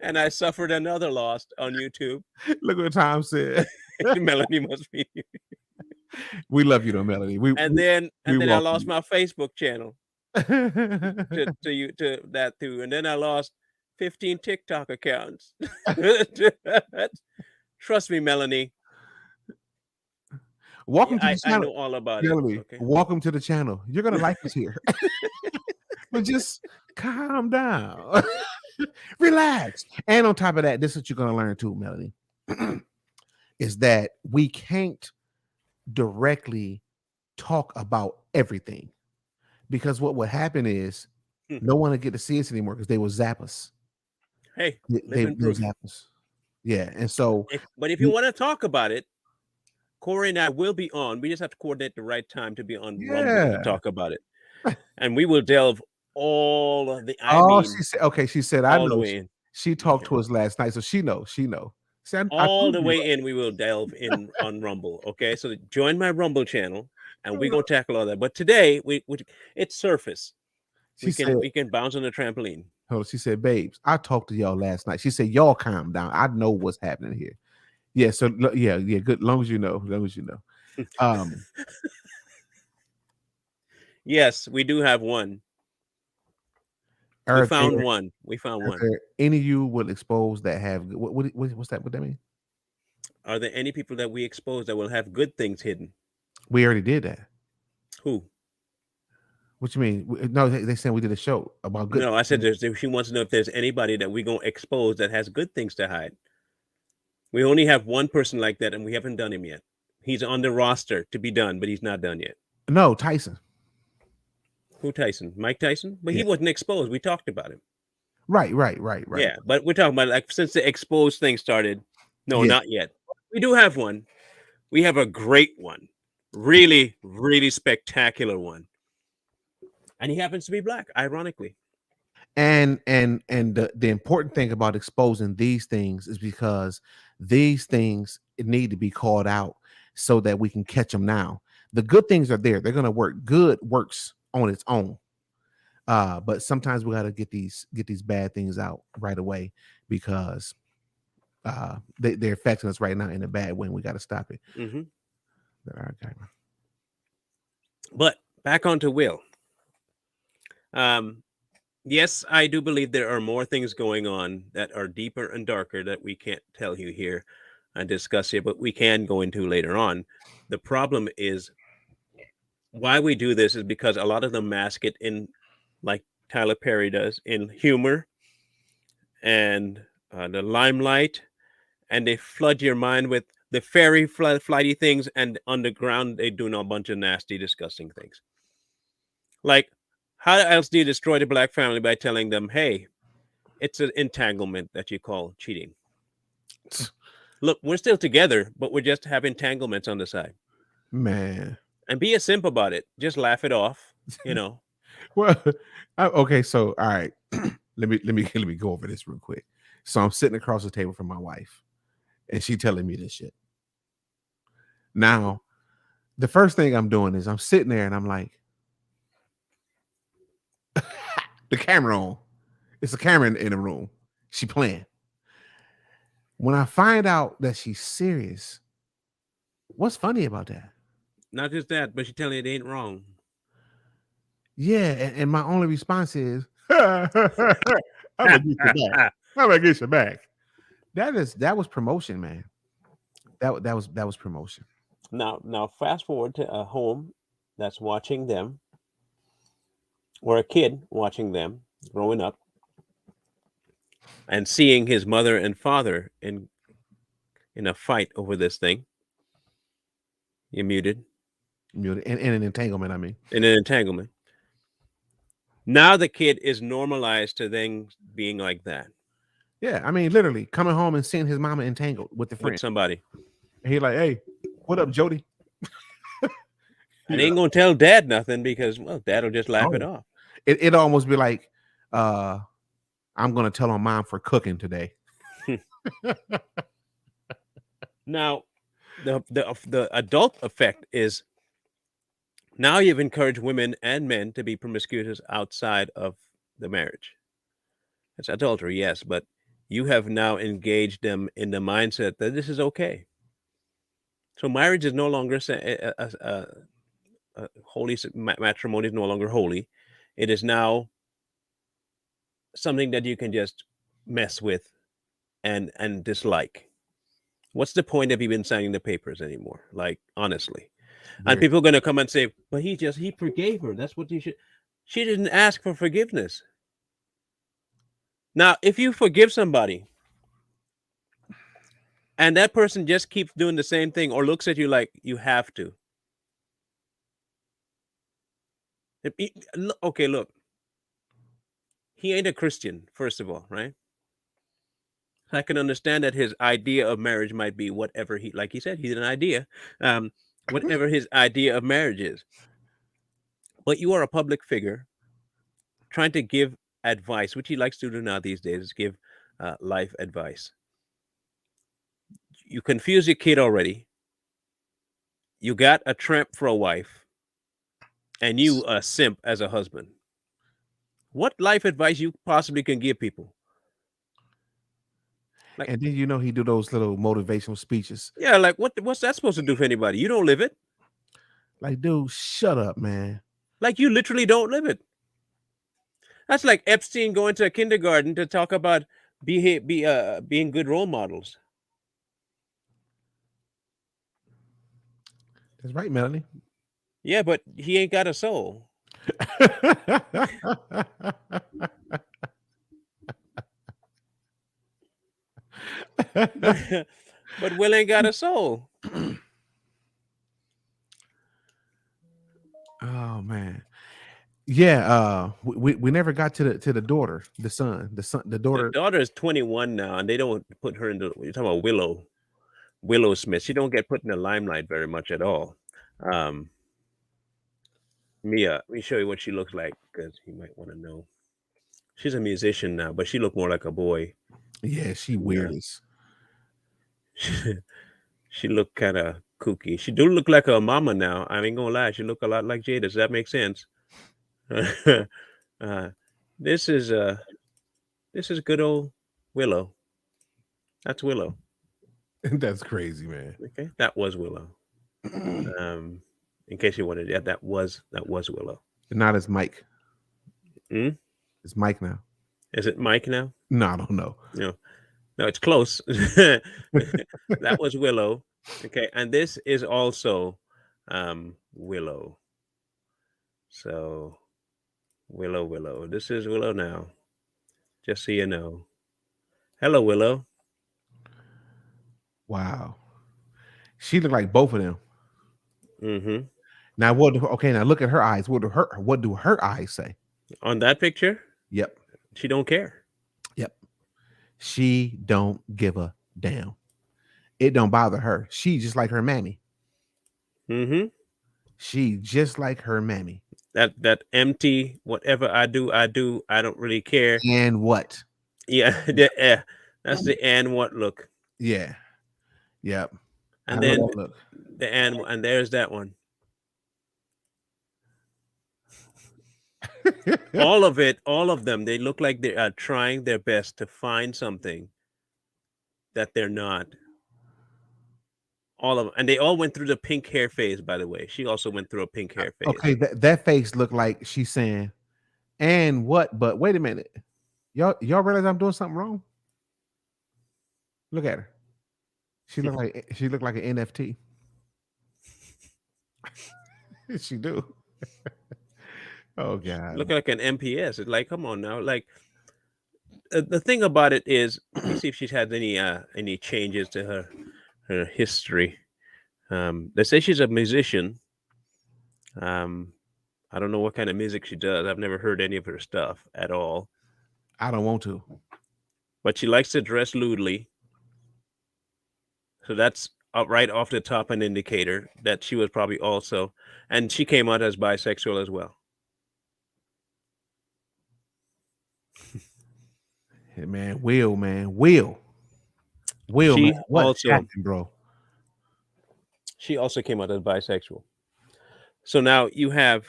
And I suffered another loss on YouTube. Look what Tom said. Melanie must be. We love you though, Melanie. Then I lost you. my Facebook channel to that too. And then I lost 15 TikTok accounts. Trust me, Melanie. Welcome to the channel. I know all about Melanie, it. Okay. welcome to the channel. You're gonna like us here. But just calm down. Relax. And on top of that, this is what you're gonna learn too, Melanie. Is that we can't directly talk about everything, because what would happen is no one would get to see us anymore because they will zap us. Hey, they will zap us. Yeah, and so but if you want to talk about it, Corey and I will be on. We just have to coordinate the right time to be on Rumble to talk about it, and we will delve all of the. She said, okay. She said, I know. She talked to us last night, so she knows. She knows. All the way in, we will delve in on Rumble. Okay, so join my Rumble channel, and we're gonna tackle all that. But today, it's surface. We can bounce on the trampoline. She said, babes, I talked to y'all last night. She said, y'all calm down. I know what's happening here. Yeah. So yeah. Good. Long as you know. Yes, we do have one. We found one. Any of you will expose that have what's that? What that mean? Are there any people that we expose that will have good things hidden? We already did that. Who? What you mean? No, they said we did a show about good. No, I said she wants to know if there's anybody that we're gonna expose that has good things to hide. We only have one person like that, and we haven't done him yet. He's on the roster to be done, but he's not done yet. No, Tyson. Who Tyson? Mike Tyson? But he wasn't exposed. We talked about him. Right. Yeah, but we're talking about like since the exposed thing started. No, not yet. We do have one. We have a great one. Really, really spectacular one. And he happens to be black, ironically. And the important thing about exposing these things is because these things need to be called out so that we can catch them now. The good things are there. They're going to work. Good works on its own. But sometimes we got to get these bad things out right away because they're affecting us right now in a bad way. We got to stop it. Mm-hmm. But back onto Will. Yes, I do believe there are more things going on that are deeper and darker that we can't tell you here and discuss here, but we can go into later on. The problem is why we do this is because a lot of them mask it in, like Tyler Perry does, in humor and the limelight, and they flood your mind with the fairy flighty things, and underground they do a bunch of nasty, disgusting things. Like, how else do you destroy the black family by telling them, hey, it's an entanglement that you call cheating? Look, we're still together, but we just have entanglements on the side. Man. And be a simp about it. Just laugh it off, Well, okay, so all right. let me go over this real quick. So I'm sitting across the table from my wife, and she telling me this shit. Now, the first thing I'm doing is I'm sitting there and I'm like, the camera on. It's a camera in the room. She playing. When I find out that she's serious, what's funny about that? Not just that, but she's telling you it ain't wrong. Yeah, and my only response is, I'm gonna get you back. I'm gonna get you back. That was promotion, man. That was promotion. Now fast forward to a home that's watching them, or a kid watching them growing up and seeing his mother and father in in a fight over this thing. You're muted. In an entanglement, I mean. In an entanglement. Now the kid is normalized to things being like that Yeah, I mean, literally coming home and seeing his mama entangled with the friend. with somebody. And he like, hey, what up, Jody? And ain't gonna tell dad nothing because, well, dad'll just laugh it Oh. off. It almost be like, I'm gonna tell on mom for cooking today. Now, the adult effect is now you've encouraged women and men to be promiscuous outside of the marriage. It's adultery, yes, but you have now engaged them in the mindset that this is okay. So marriage is no longer holy. Matrimony is no longer holy. It is now something that you can just mess with and dislike. What's the point of even signing the papers anymore? Like, honestly. And people are going to come and say, but he forgave her. That's what you should. She didn't ask for forgiveness. Now, if you forgive somebody and that person just keeps doing the same thing or looks at you like you have to. Okay, look. He ain't a Christian, first of all, right? I can understand that his idea of marriage might be whatever like he said, he's an idea, whatever his idea of marriage is. But you are a public figure trying to give advice, which he likes to do now these days, is give life advice. You confuse your kid already. You got a tramp for a wife, and you a simp as a husband. What life advice you possibly can give people? Like, and then he do those little motivational speeches. Yeah, like what's that supposed to do for anybody? You don't live it. Like, dude, shut up, man. Like, you literally don't live it. That's like Epstein going to a kindergarten to talk about being good role models. That's right, Melanie. Yeah, but he ain't got a soul. But Will ain't got a soul. Oh man. Yeah, we never got to the daughter, the daughter. The daughter is 21 now, and they don't put her into. You're talking about Willow Smith. She don't get put in the limelight very much at all. Mia, let me show you what she looks like because you might want to know. She's a musician now, but she looked more like a boy. Yeah, she weird. She looked kind of kooky. She do look like her mama now. I ain't gonna lie. She look a lot like Jada. Does that make sense? This is good old Willow. That's Willow. That's crazy, man. Okay, that was Willow. In case you wanted, yeah, that was Willow. Not as Mike. It's Mike now. Is it Mike now? No, I don't know. No, it's close. That was Willow. Okay, and this is also Willow. So Willow. This is Willow now. Just so you know. Hello, Willow. Wow. She looked like both of them. Mm-hmm. Now now look at her eyes. What do her eyes say? On that picture? Yep. She don't care. Yep. She don't give a damn. It don't bother her. She just like her mammy. Mm-hmm. She just like her mammy. That empty, whatever I do, I don't really care. And what? Yeah, that's the and what look. Yeah. Yep. And then the and there's that one. All of them, they look like they are trying their best to find something that they're not. All of them, and they all went through the pink hair phase. By the way, she also went through a pink hair phase. Okay, that face looked like she's saying, "And what?" But wait a minute, y'all realize I'm doing something wrong? Look at her. She looked like an NFT. She do. Oh God! Look like an MPS. It's like, come on now. Like the thing about it is, let me see if she's had any changes to her her history. They say she's a musician. Um, I don't know what kind of music she does. I've never heard any of her stuff at all. I don't want to. But she likes to dress lewdly. So that's right off the top an indicator that she was probably also, and she came out as bisexual as well. Hey, man, Will, man, She man, what also happened, bro? she also came out as bisexual. So now you have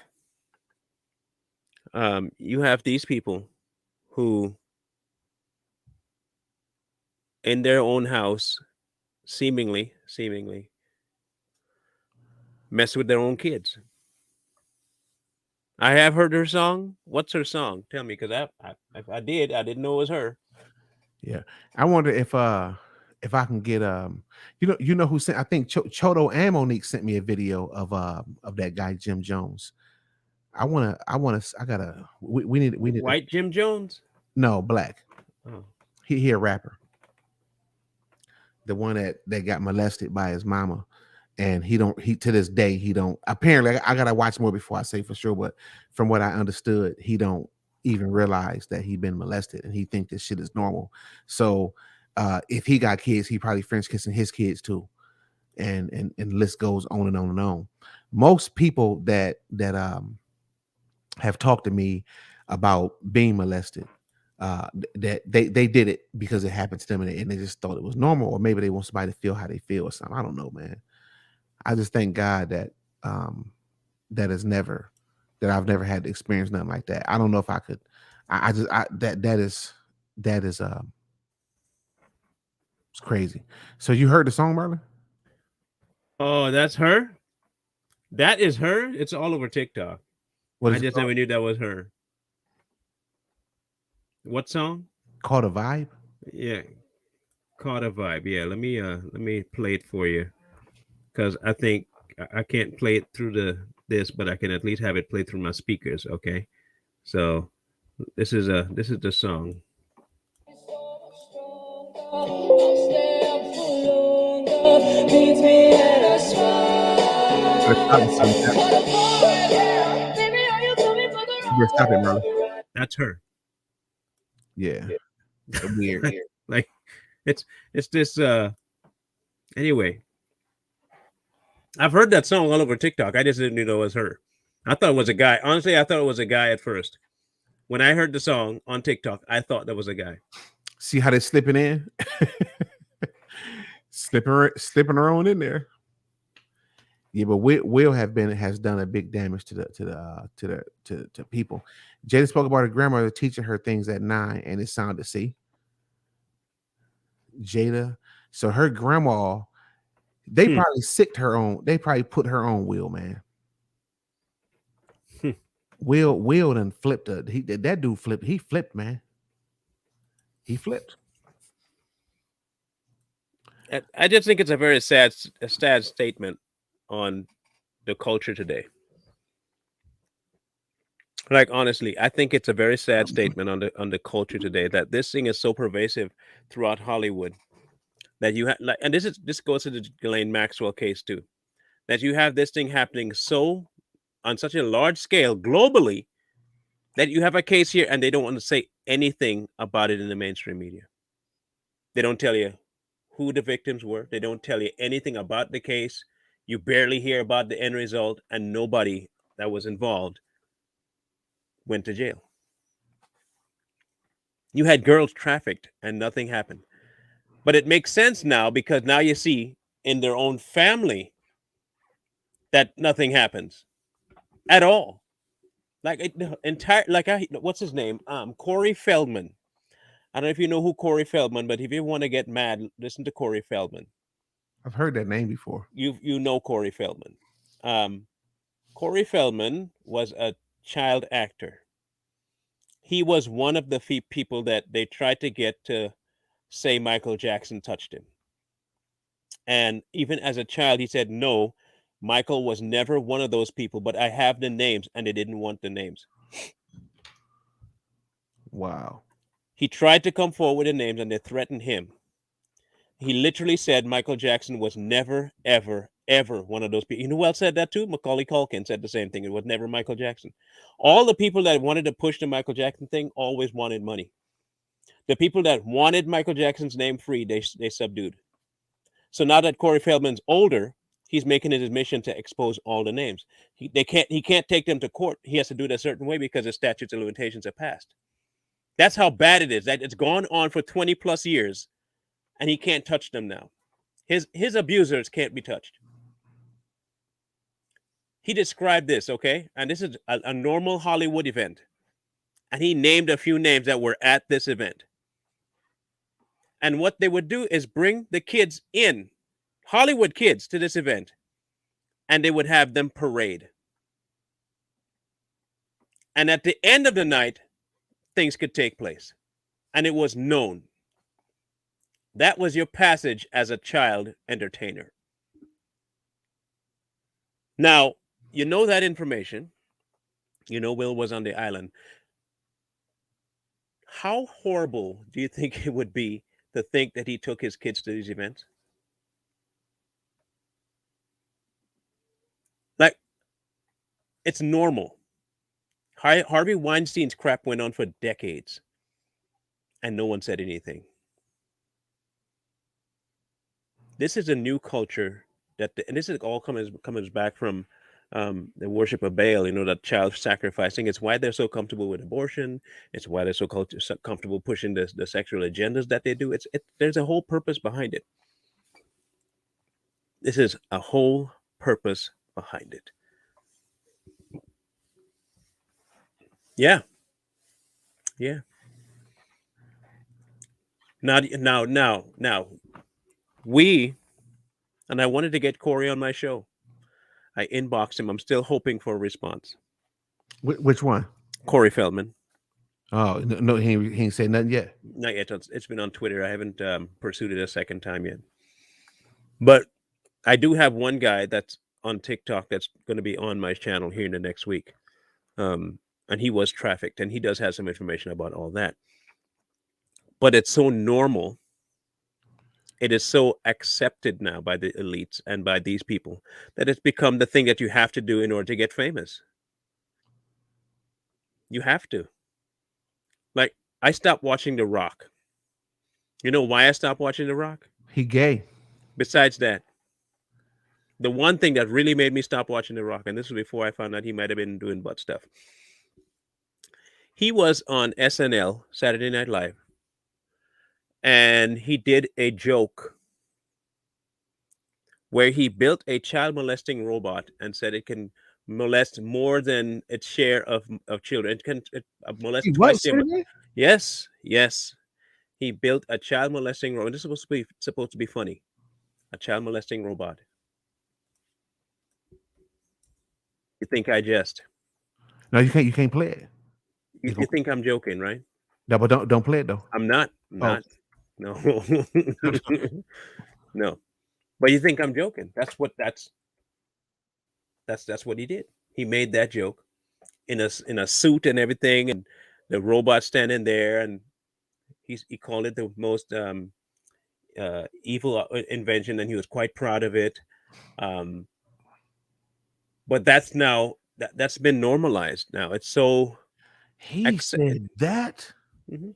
these people who in their own house seemingly mess with their own kids. I have heard her song. What's her song? Tell me, because I didn't know it was her. Yeah, I wonder if I can get you know who sent, I think Chodo and Monique sent me a video of that guy Jim Jones. I gotta we need to, White Jim Jones. no, black. Oh. He a rapper, the one that got molested by his mama, and he to this day he don't, apparently I gotta watch more before I say for sure, but from what I understood, he don't even realize that he been molested, and he think this shit is normal. So if he got kids, he probably French kissing his kids too, and list goes on and on and on. Most people that have talked to me about being molested, that they did it because it happened to them, and they just thought it was normal, or maybe they want somebody to feel how they feel or something. I don't know, man. I just thank God that that I've never had to experience nothing like that. I don't know if I could. That is it's crazy. So you heard the song, Marlon? Oh, that's her. That is her. It's all over TikTok. What I is it just called? never knew that was her. What song? Called a vibe? Yeah, caught a vibe. Yeah, let me play it for you, because I think I can't play it through this, but I can at least have it played through my speakers. Okay, so this is the song. Let's stop it, son. Yeah, stop it, Marlon. That's her. Yeah, weird. Like it's this anyway. I've heard that song all over TikTok. I just didn't know it was her. I thought it was a guy. Honestly, I thought it was a guy at first. When I heard the song on TikTok, I thought that was a guy. See how they slipping in? slipping her on in there. Yeah, but Will has done a big damage to people. Jada spoke about her grandmother teaching her things at 9, and it sounded, see, Jada. So her grandma, they probably sicked her on. They probably put her on Will, man. Will done flipped. That dude flipped. He flipped, man. He flipped. I just think it's a very sad statement on the culture today. Like honestly, I think it's a very sad statement on the culture today that this thing is so pervasive throughout Hollywood that you have like, and this goes to the Ghislaine Maxwell case too, that you have this thing happening so on such a large scale globally that you have a case here and they don't want to say anything about it in the mainstream media. They don't tell you who the victims were. They don't tell you anything about the case. You barely hear about the end result, and nobody that was involved went to jail. You had girls trafficked and nothing happened. But it makes sense now because now you see in their own family that nothing happens at all. Like entire like what's his name? Corey Feldman. I don't know if you know who Corey Feldman, but if you want to get mad, listen to Corey Feldman. I've heard that name before. You know Corey Feldman. Corey Feldman was a child actor. He was one of the people that they tried to get to say Michael Jackson touched him. And even as a child, he said, no, Michael was never one of those people, but I have the names, and they didn't want the names. Wow. He tried to come forward with the names, and they threatened him. He literally said Michael Jackson was never, ever, ever one of those people. You know who else said that too? Macaulay Culkin said the same thing. It was never Michael Jackson. All the people that wanted to push the Michael Jackson thing always wanted money. The people that wanted Michael Jackson's name free, they subdued. So now that Corey Feldman's older, he's making it his mission to expose all the names. He can't take them to court. He has to do it a certain way because the statutes of limitations are passed. That's how bad it is. That it's gone on for 20 plus years, and he can't touch them now. His abusers can't be touched. He described this, okay? And this is a normal Hollywood event. And he named a few names that were at this event. And what they would do is bring the kids in, Hollywood kids, to this event, and they would have them parade. And at the end of the night, things could take place. And it was known. That was your passage as a child entertainer. Now, you know that information. You know Will was on the island. How horrible do you think it would be to think that he took his kids to these events? Like, it's normal. Harvey Weinstein's crap went on for decades, and no one said anything. This is a new culture and this is all comes back from the worship of Baal. You know, that child sacrificing. It's why they're so comfortable with abortion. It's why they're so comfortable pushing the sexual agendas that they do. There's a whole purpose behind it. This is a whole purpose behind it. Yeah. Now, and I wanted to get Corey on my show. I inboxed him. I'm still hoping for a response. Which one? Corey Feldman. Oh no, he ain't said nothing yet. Not yet. It's been on Twitter. I haven't pursued it a second time yet. But I do have one guy that's on TikTok that's going to be on my channel here in the next week. And he was trafficked, and he does have some information about all that. But it's so normal. It is so accepted now by the elites and by these people that it's become the thing that you have to do in order to get famous. You have to. Like, I stopped watching The Rock. You know why I stopped watching The Rock? He gay. Besides that, the one thing that really made me stop watching The Rock, and this was before I found out he might have been doing butt stuff. He was on SNL, Saturday Night Live, and he did a joke where he built a child molesting robot and said it can molest more than its share of children. It can molest twice the amount. Yes. He built a child molesting robot. This is supposed to be funny. A child molesting robot. You think I jest? No, you can't play it. You think I'm joking, right? No, but don't play it though. I'm not. No. No. But you think I'm joking? That's what he did. He made that joke in a suit and everything, and the robot standing there, and he called it the most evil invention, and he was quite proud of it. But that's been normalized now. It's so. He said that. Mm-hmm.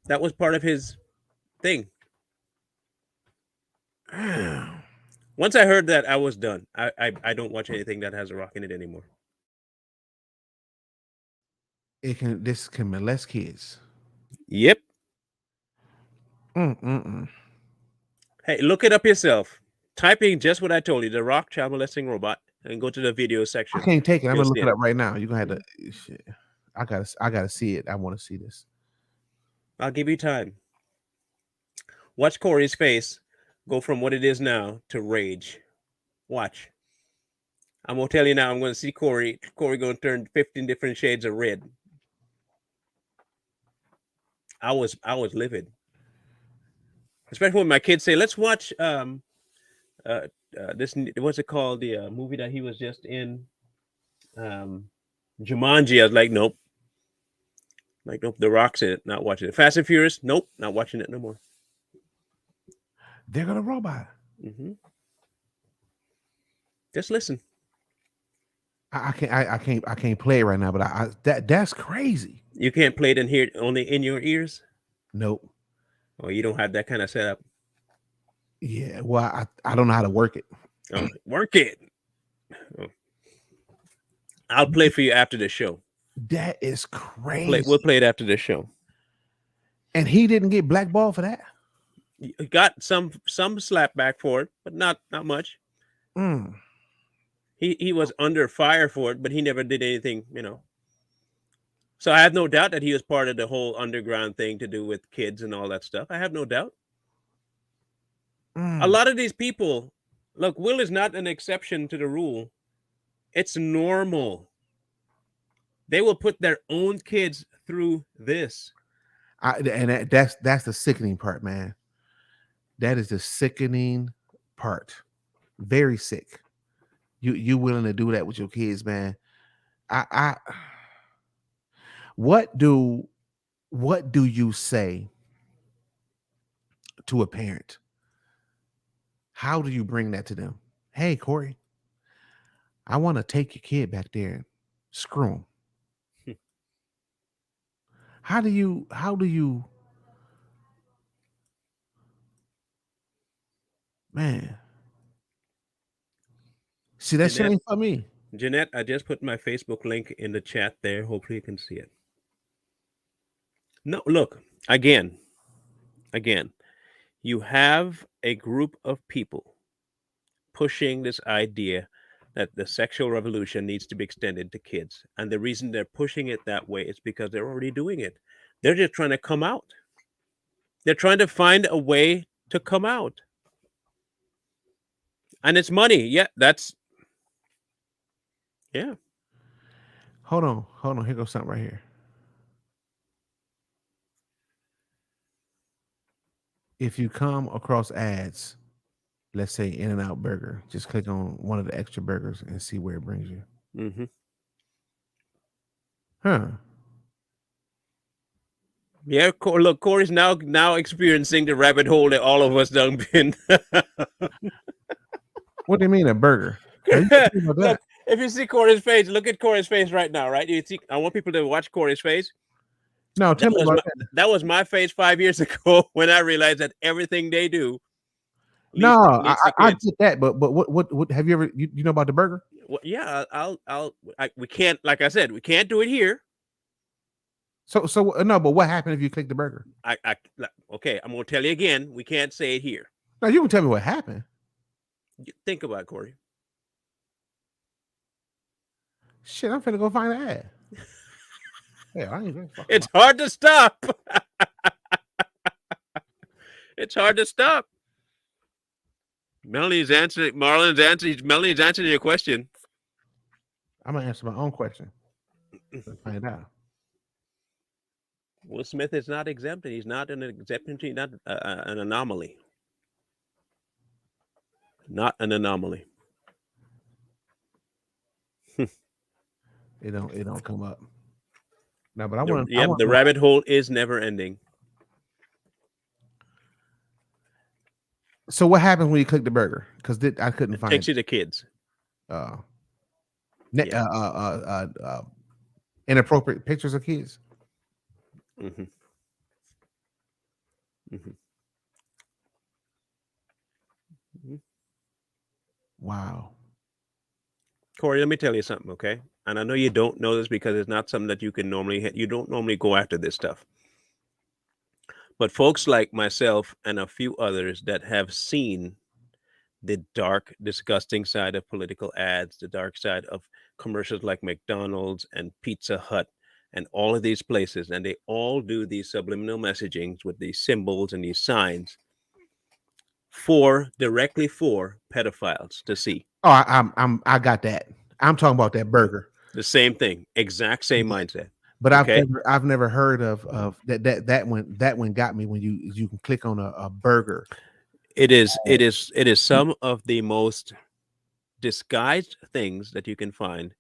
That was part of his thing. Once I heard that, I was done. I don't watch anything that has a rock in it anymore. This can molest kids. Yep. Hey, look it up yourself. Type in just what I told you, The Rock child molesting robot, and go to the video section. I can't take it. I'm gonna look it up right now. You're gonna have to. Shit. I gotta see it. I want to see this. I'll give you time. Watch Corey's face go from what it is now to rage. Watch. I'm gonna tell you now. I'm gonna see Corey. Corey gonna turn 15 different shades of red. I was livid, especially when my kids say, "Let's watch this. What's it called? The movie that he was just in, Jumanji." I was like, "Nope." Like, nope. The Rock's in it. Not watching it. Fast and Furious. Nope. Not watching it no more. They're gonna robot. Hmm. Just listen. I can't play it right now, but that's crazy. You can't play it and hear it only in your ears. Nope. Or you don't have that kind of setup. Yeah. Well, I don't know how to work it. Oh, work it. Oh. I'll play for you after the show. That is crazy. We'll play it after the show. And he didn't get blackballed for that. You got some slap back for it, but not much. Mm. He was under fire for it, but he never did anything, So I have no doubt that he was part of the whole underground thing to do with kids and all that stuff. I have no doubt. A lot of these people, look, Will is not an exception to the rule. It's normal. They will put their own kids through this. That's the sickening part, man. That is the sickening part. Very sick. You willing to do that with your kids, man? What do you say to a parent? How do you bring that to them? Hey, Corey, I want to take your kid back there and screw him. How do you man? See, that shit ain't for me. Jeanette, I just put my Facebook link in the chat there. Hopefully you can see it. No, look, again, you have a group of people pushing this idea that the sexual revolution needs to be extended to kids. And the reason they're pushing it that way is because they're already doing it. They're just trying to come out. They're trying to find a way to come out. And it's money. Yeah, yeah. Hold on. Here goes something right here. If you come across ads, let's say In-N-Out Burger, just click on one of the extra burgers and see where it brings you. Mm-hmm. Huh. Yeah, look, Corey's now experiencing the rabbit hole that all of us done been. What do you mean a burger? Look, if you see Corey's face, look at Corey's face right now, right? You see, I want people to watch Corey's face. No, tell me about that. That was my face 5 years ago when I realized that everything they do. I did that, but what have you ever you know about the burger? Well, yeah, we can't, like I said, we can't do it here. So no, but what happened if you click the burger? Okay, I'm gonna tell you again. We can't say it here. Now you can tell me what happened. Think about it, Corey. Shit, I'm finna go find the ad. Yeah, I ain't it's hard to stop. It's hard to stop. Melanie's answering your question. I'm gonna answer my own question. Find out. Will Smith is not exempted. He's not an exemption. He's not an anomaly. Not an anomaly. It don't come up. No, but I want. The rabbit hole is never ending. So what happens when you click the burger? Because I couldn't find. Takes you to kids. Inappropriate pictures of kids. Mm-hmm. Mm-hmm. Mm-hmm. Wow. Corey, let me tell you something, okay? And I know you don't know this because it's not something that you can normally. You don't normally go after this stuff. But folks like myself and a few others that have seen the dark, disgusting side of political ads, the dark side of commercials like McDonald's and Pizza Hut and all of these places, and they all do these subliminal messagings with these symbols and these signs directly for pedophiles to see. Oh, I got that. I'm talking about that burger. The same thing, exact same mindset. But I've never heard of that one got me when you can click on a burger. It is some of the most disguised things that you can find,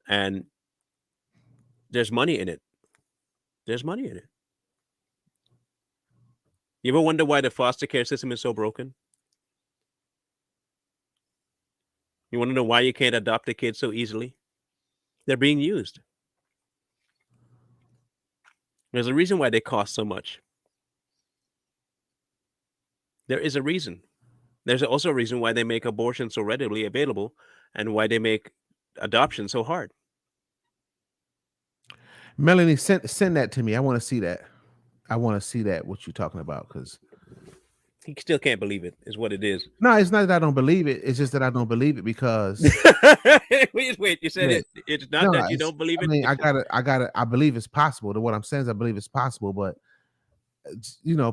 and there's money in it. You ever wonder why the foster care system is so broken? You want to know why you can't adopt a kid so easily? They're being used. There's a reason why they cost so much. There is a reason. There's also a reason why they make abortion so readily available and why they make adoption so hard. Melanie, send that to me. I want to see that. I want to see that, what you're talking about, because He still can't believe it, is what it is. no, it's not that I don't believe it. It's just that I don't believe it because Wait, you said yeah, it's not no, that you don't believe I it? mean, I believe it's possible. To what I'm saying is I believe it's possible, but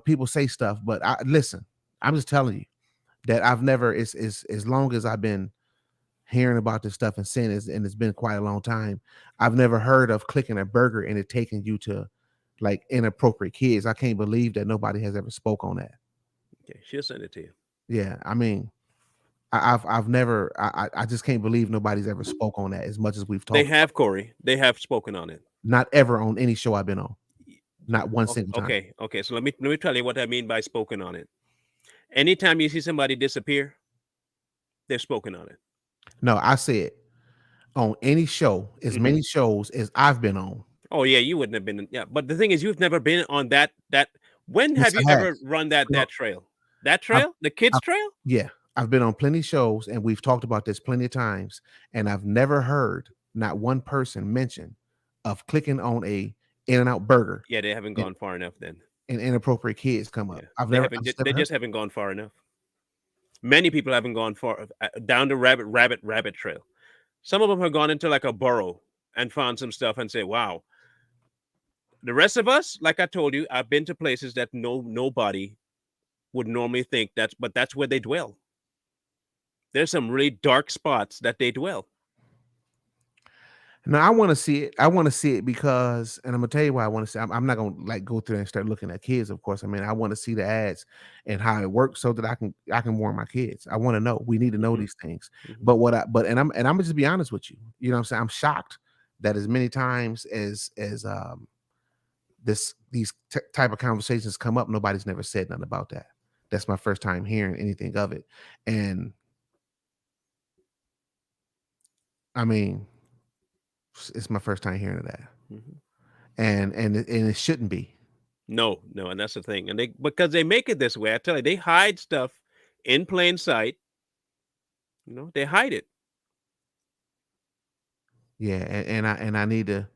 people say stuff, but listen, I'm just telling you that I've never, as long as I've been hearing about this stuff and seeing it, and it's been quite a long time, I've never heard of clicking a burger and it taking you to like inappropriate kids. I can't believe that nobody has ever spoke on that. Okay, she'll send it to you. Yeah, I mean, I've never, I just can't believe nobody's ever spoke on that as much as we've talked. They have, Corey. They have spoken on it. Not ever on any show I've been on. Not one single time. Okay. So let me tell you what I mean by spoken on it. Anytime you see somebody disappear, they've spoken on it. No, I said on any show, as many shows as I've been on. Oh yeah, you wouldn't have been. Yeah, but the thing is, you've never been on that. When Yes, have you I ever have. run that No. trail? That trail, the kids' trail. Yeah, I've been on plenty of shows and we've talked about this plenty of times, and I've never heard not one person mention of clicking on a In-N-Out burger Yeah, they haven't gone far enough then. and inappropriate kids come up. Yeah. They just haven't gone far enough. Many people haven't gone far down the rabbit trail. Some of them have gone into like a burrow and found some stuff and say, "Wow." The rest of us, like I told you, I've been to places that nobody would normally think but that's where they dwell. There's some really dark spots that they dwell. Now I want to see it. I want to see it because, and I'm gonna tell you why I want to see. I'm not gonna like go through and start looking at kids. Of course, I mean I want to see the ads and how it works so that I can warn my kids. I want to know. We need to know these things. But I'm gonna just be honest with you. You know what I'm saying? I'm shocked that as many times as these type of conversations come up, nobody's never said nothing about that. That's my first time hearing anything of it, and I mean. It's my first time hearing of that, and it shouldn't be. No, and that's the thing. And because they make it this way, I tell you, they hide stuff in plain sight. They hide it. Yeah, and I need to,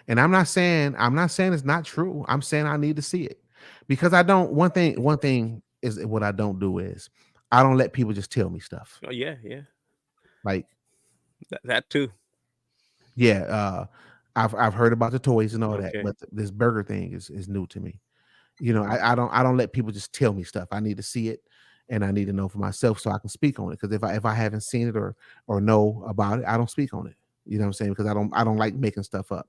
and I'm not saying it's not true. I'm saying I need to see it because I don't. One thing is what I don't do is I don't let people just tell me stuff. Oh yeah, like that too. Yeah, I've heard about the toys and all that, but this burger thing is new to me. I don't let people just tell me stuff. I need to see it, and I need to know for myself so I can speak on it. Because if I haven't seen it or know about it, I don't speak on it. You know what I'm saying? Because I don't like making stuff up.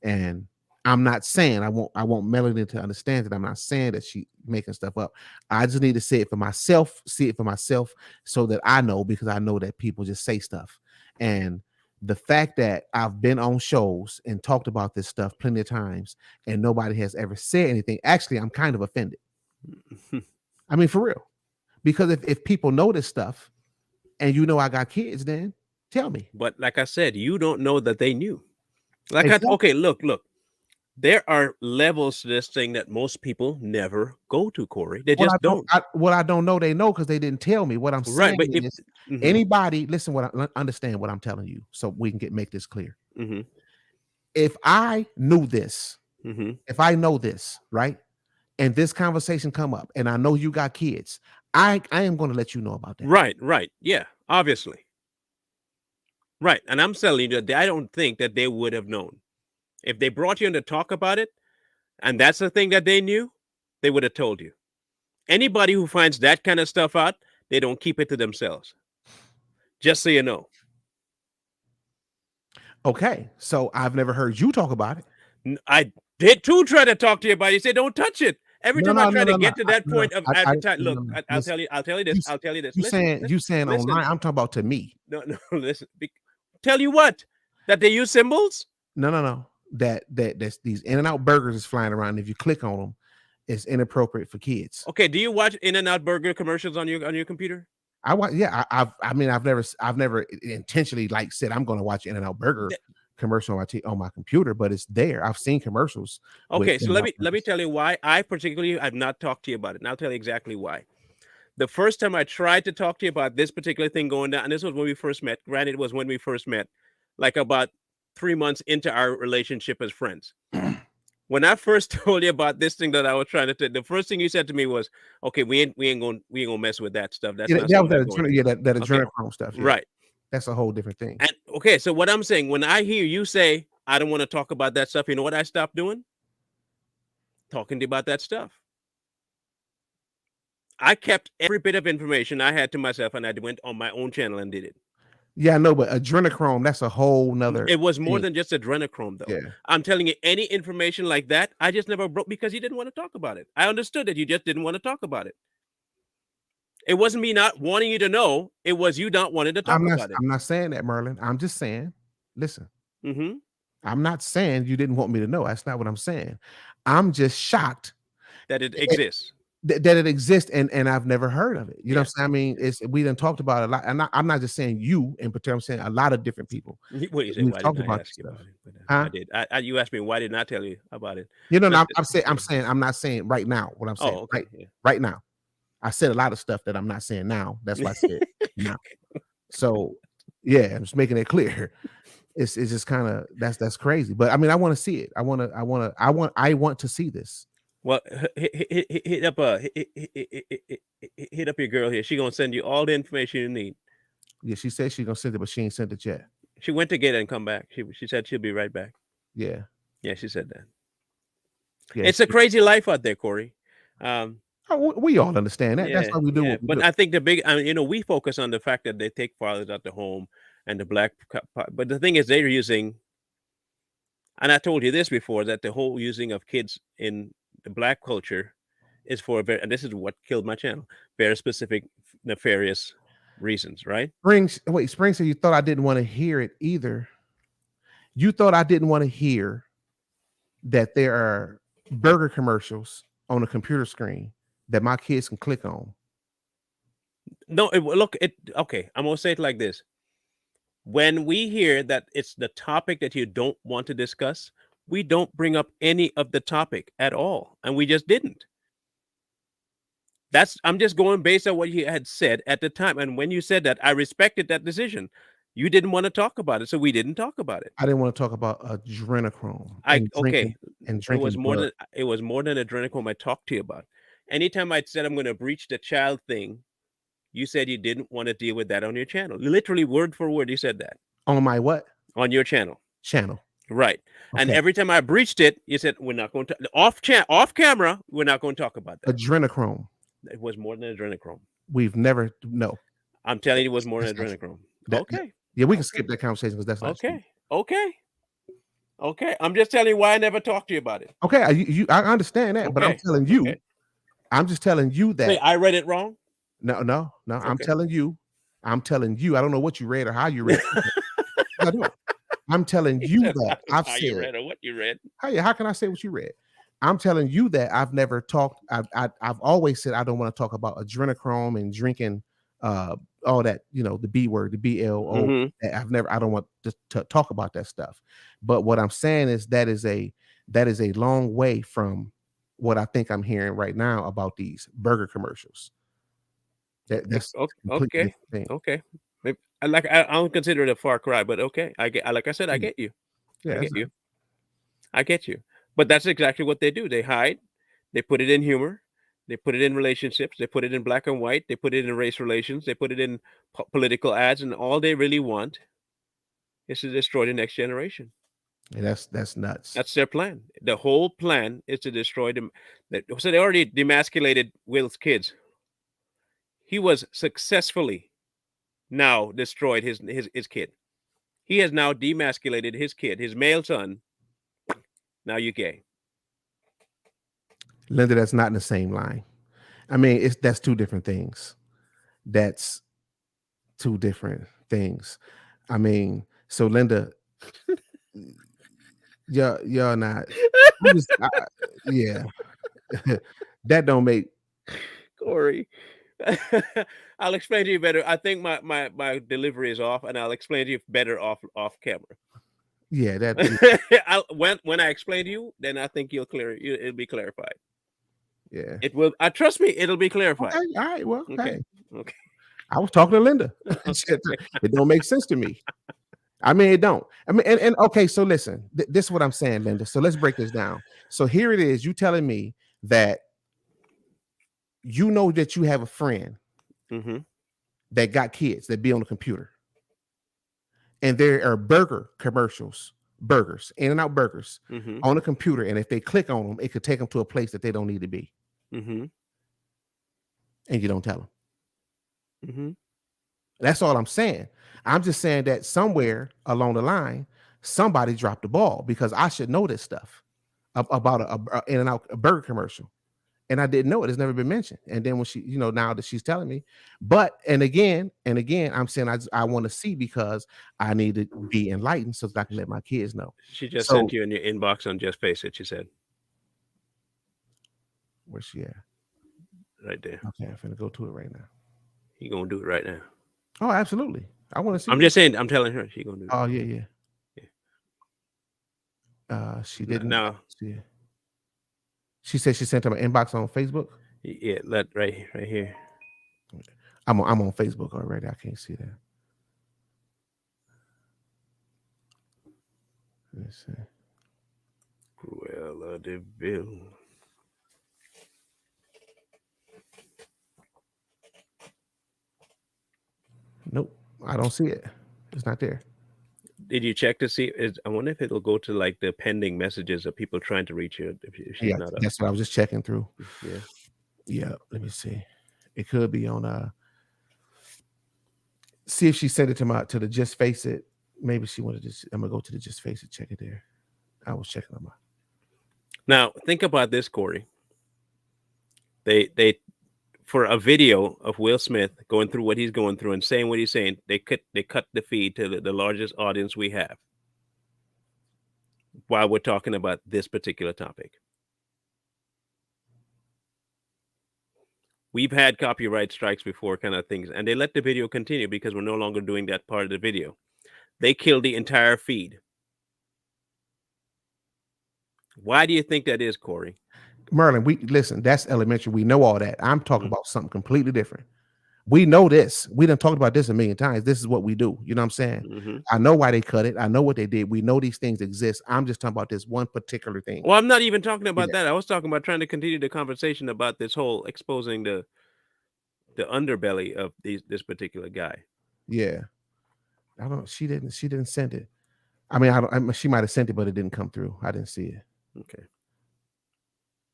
And I'm not saying I want Melanie to understand that I'm not saying that she making stuff up. I just need to see it for myself, so that I know, because I know that people just say stuff. And the fact that I've been on shows and talked about this stuff plenty of times and nobody has ever said anything, actually, I'm kind of offended. I mean, for real. Because if people know this stuff and I got kids, then tell me. But like I said, you don't know that they knew. Exactly. Okay, look. There are levels to this thing that most people never go to, Corey. They just don't. What I don't know, they know because they didn't tell me. What I'm saying is, anybody, listen, understand what I'm telling you, so we can make this clear. If I knew this, if I know this, right, and this conversation come up, and I know you got kids, I am going to let you know about that. Right. Yeah, obviously. Right, and I'm telling you that I don't think that they would have known. If they brought you in to talk about it, and that's the thing that they knew, they would have told you. Anybody who finds that kind of stuff out, they don't keep it to themselves. Just so you know. Okay, so I've never heard you talk about it. I did too try to talk to you about it. You said, don't touch it. Every time I try to get to that point of advertising, look, I'll tell you this. You saying listen. online, I'm talking about to me. No, listen. Tell you what? That they use symbols? No. That's these In-N-Out burgers is flying around. If you click on them, is inappropriate for kids. Okay, do you watch In-N-Out Burger commercials on your computer? I watch. Yeah, I mean, I've never intentionally like said I'm going to watch In-N-Out Burger Th- commercial on my computer, but it's there. I've seen commercials. with Okay, so let In-N-Out me burgers. tell you why I particularly have not talked to you about it. And I'll tell you exactly why. The first time I tried to talk to you about this particular thing going down, and this was when we first met. Granted, it was when we first met, like about 3 months into our relationship as friends. When I first told you about this thing that I was trying to do, the first thing you said to me was, "Okay, we ain't gonna mess with that stuff. That's Yeah, not that was something that that's going." yeah, that Okay, adrenochrome stuff. Yeah. right. That's a whole different thing. And okay, so what I'm saying, when I hear you say, "I don't want to talk about that stuff," you know what I stopped doing? Talking to you about that stuff. I kept every bit of information I had to myself, and I went on my own channel and did it. Yeah, I know, but adrenochrome, that's a whole nother. It was more thing. than just adrenochrome, though. Yeah. I'm telling you, any information like that, I just never broke because you didn't want to talk about it. I understood that you just didn't want to talk about it. It wasn't me not wanting you to know. It was you not wanting to talk about it. I'm not saying that, Merlin. I'm just saying, listen, Mm-hmm. I'm not saying you didn't want me to know. That's not what I'm saying. I'm just shocked That it exists. that it exists and I've never heard of it. You know what I'm saying? I mean, we done talked about it a lot. And I'm not just saying you in particular, I'm saying a lot of different people. What you say? We've Why talked didn't I about ask this you stuff. about it? But, Huh? I did. You asked me why didn't I tell you about it? You know, But- I'm saying I'm not saying right now what I'm saying. Oh, okay. Right, Yeah. right now. I said a lot of stuff that I'm not saying now. That's why I said now. So yeah, I'm just making it clear. It's just kind of that's crazy. But I mean, I want to see it. I want to see this. Well, hit up hit up your girl here. She gonna send you all the information you need. Yeah, she said she's gonna send it, but she ain't sent it yet. She went to get it and come back. She said she'll be right back. Yeah. Yeah, she said that. Yeah. It's a crazy life out there, Corey. We all understand that. That's why we do yeah. what we But do. I think the big, we focus on the fact that they take fathers out the home and the black. But the thing is, they're using, and I told you this before, that the whole using of kids in the black culture is for a very, and this is what killed my channel, very specific, nefarious reasons, right? Spring said you thought I didn't want to hear it either. You thought I didn't want to hear that there are burger commercials on a computer screen that my kids can click on. No, okay. I'm gonna say it like this. When we hear that it's the topic that you don't want to discuss, we don't bring up any of the topic at all, and we just didn't. I'm just going based on what you had said at the time, and when you said that, I respected that decision. You didn't want to talk about it, so we didn't talk about it. I didn't want to talk about adrenochrome. Okay. And It was drinking more blood. than adrenochrome I talked to you about. Anytime I said I'm going to breach the child thing, you said you didn't want to deal with that on your channel. Literally word for word, you said that On my what? on your channel. Right. And Okay. every time I breached it, you said we're not going to off camera, we're not going to talk about that. Adrenochrome. It was more than adrenochrome. We've never no. I'm telling you, it was more than That's not adrenochrome. That- Okay. Yeah, we can skip that conversation because that's not true. Okay. I'm just telling you why I never talked to you about it. Okay, I understand that, but I'm Okay, telling you, okay. I'm just telling you Say that I read it wrong. no. I'm Okay. telling you, I don't know what you read or how you read it. I don't. I'm telling you that I've how you said read or what you read. how can I say what you read? I'm telling you that I've never talked. I've always said I don't want to talk about adrenochrome and drinking all that, the B word, the BLO. Mhm. I don't want to talk about that stuff. But what I'm saying is that is a long way from what I think I'm hearing right now about these burger commercials. That's a completely Okay. different thing. Okay. Maybe, I don't consider it a far cry, but okay. I get, like I said, I get you. Yeah, I get you. But that's exactly what they do. They hide. They put it in humor. They put it in relationships. They put it in black and white. They put it in race relations. They put it in political ads, and all they really want is to destroy the next generation. and that's nuts. That's their plan. The whole plan is to destroy them. So they already demasculated Will's kids. He was successfully now destroyed his kid. He has now demasculated his kid, his male son. Now you're gay. Linda, that's not in the same line. I mean, that's two different things. That's two different things. I mean, so Linda, you're not. Yeah. That don't make. Corey. I'll explain to you better. I think my delivery is off, and I'll explain to you better off camera. Yeah, that. When I explain to you, then I think it'll be clarified. Yeah. It will. Trust me, it'll be clarified. Okay. All right. Well. Okay. Hey, Okay. I was talking to Linda. It don't make sense to me. I mean, it don't. I mean, and okay. So listen, this is what I'm saying, Linda. So let's break this down. So here it is. You telling me that you know that you have a friend Mm-hmm. that got kids that be on the computer, and there are burgers, In-N-Out burgers Mm-hmm. on the computer, and if they click on them, it could take them to a place that they don't need to be, Mm-hmm. and you don't tell them. Mm-hmm. That's all I'm saying. I'm just saying that somewhere along the line, somebody dropped the ball because I should know this stuff about a In-N-Out burger commercial. And I didn't know it. It's never been mentioned. And then when she, now that she's telling me, and again, I'm saying I want to see because I need to be enlightened so that I can let my kids know. She just sent you in your inbox on Just Face It. She said, "Where's she at?" Right there. Okay, I'm finna go to it right now. You gonna do it right now? Oh, absolutely. I want to see. I'm just saying. I'm telling her she gonna do it. Oh yeah. She didn't. No. She said she sent him an inbox on Facebook. Yeah, right here. I'm on Facebook already. I can't see that. Let's see. Cruella de Vil. Nope, I don't see it. It's not there. Did you check to see? I wonder if it'll go to like the pending messages of people trying to reach you. If she's not up. That's what I was just checking through. Yeah. Let me see. It could be on. See if she sent it to the Just Face It. Maybe she wanted to. I'm gonna go to the Just Face It. Check it there. I was checking them out. Now think about this, Corey. They for a video of Will Smith going through what he's going through and saying what he's saying, they cut the feed to the largest audience we have while we're talking about this particular topic. We've had copyright strikes before, kind of things, and they let the video continue because we're no longer doing that part of the video. They killed the entire feed. Why do you think that is, Corey? Merlin, listen, that's elementary. We know all that. I'm talking about something completely different. We know this. We done talked about this a million times. This is what we do. You know what I'm saying? Mm-hmm. I know why they cut it. I know what they did. We know these things exist. I'm just talking about this one particular thing. Well, I'm not even talking about that. I was talking about trying to continue the conversation about this whole exposing the underbelly of this particular guy. Yeah. I don't. She didn't send it. I mean, she might have sent it, but it didn't come through. I didn't see it. Okay.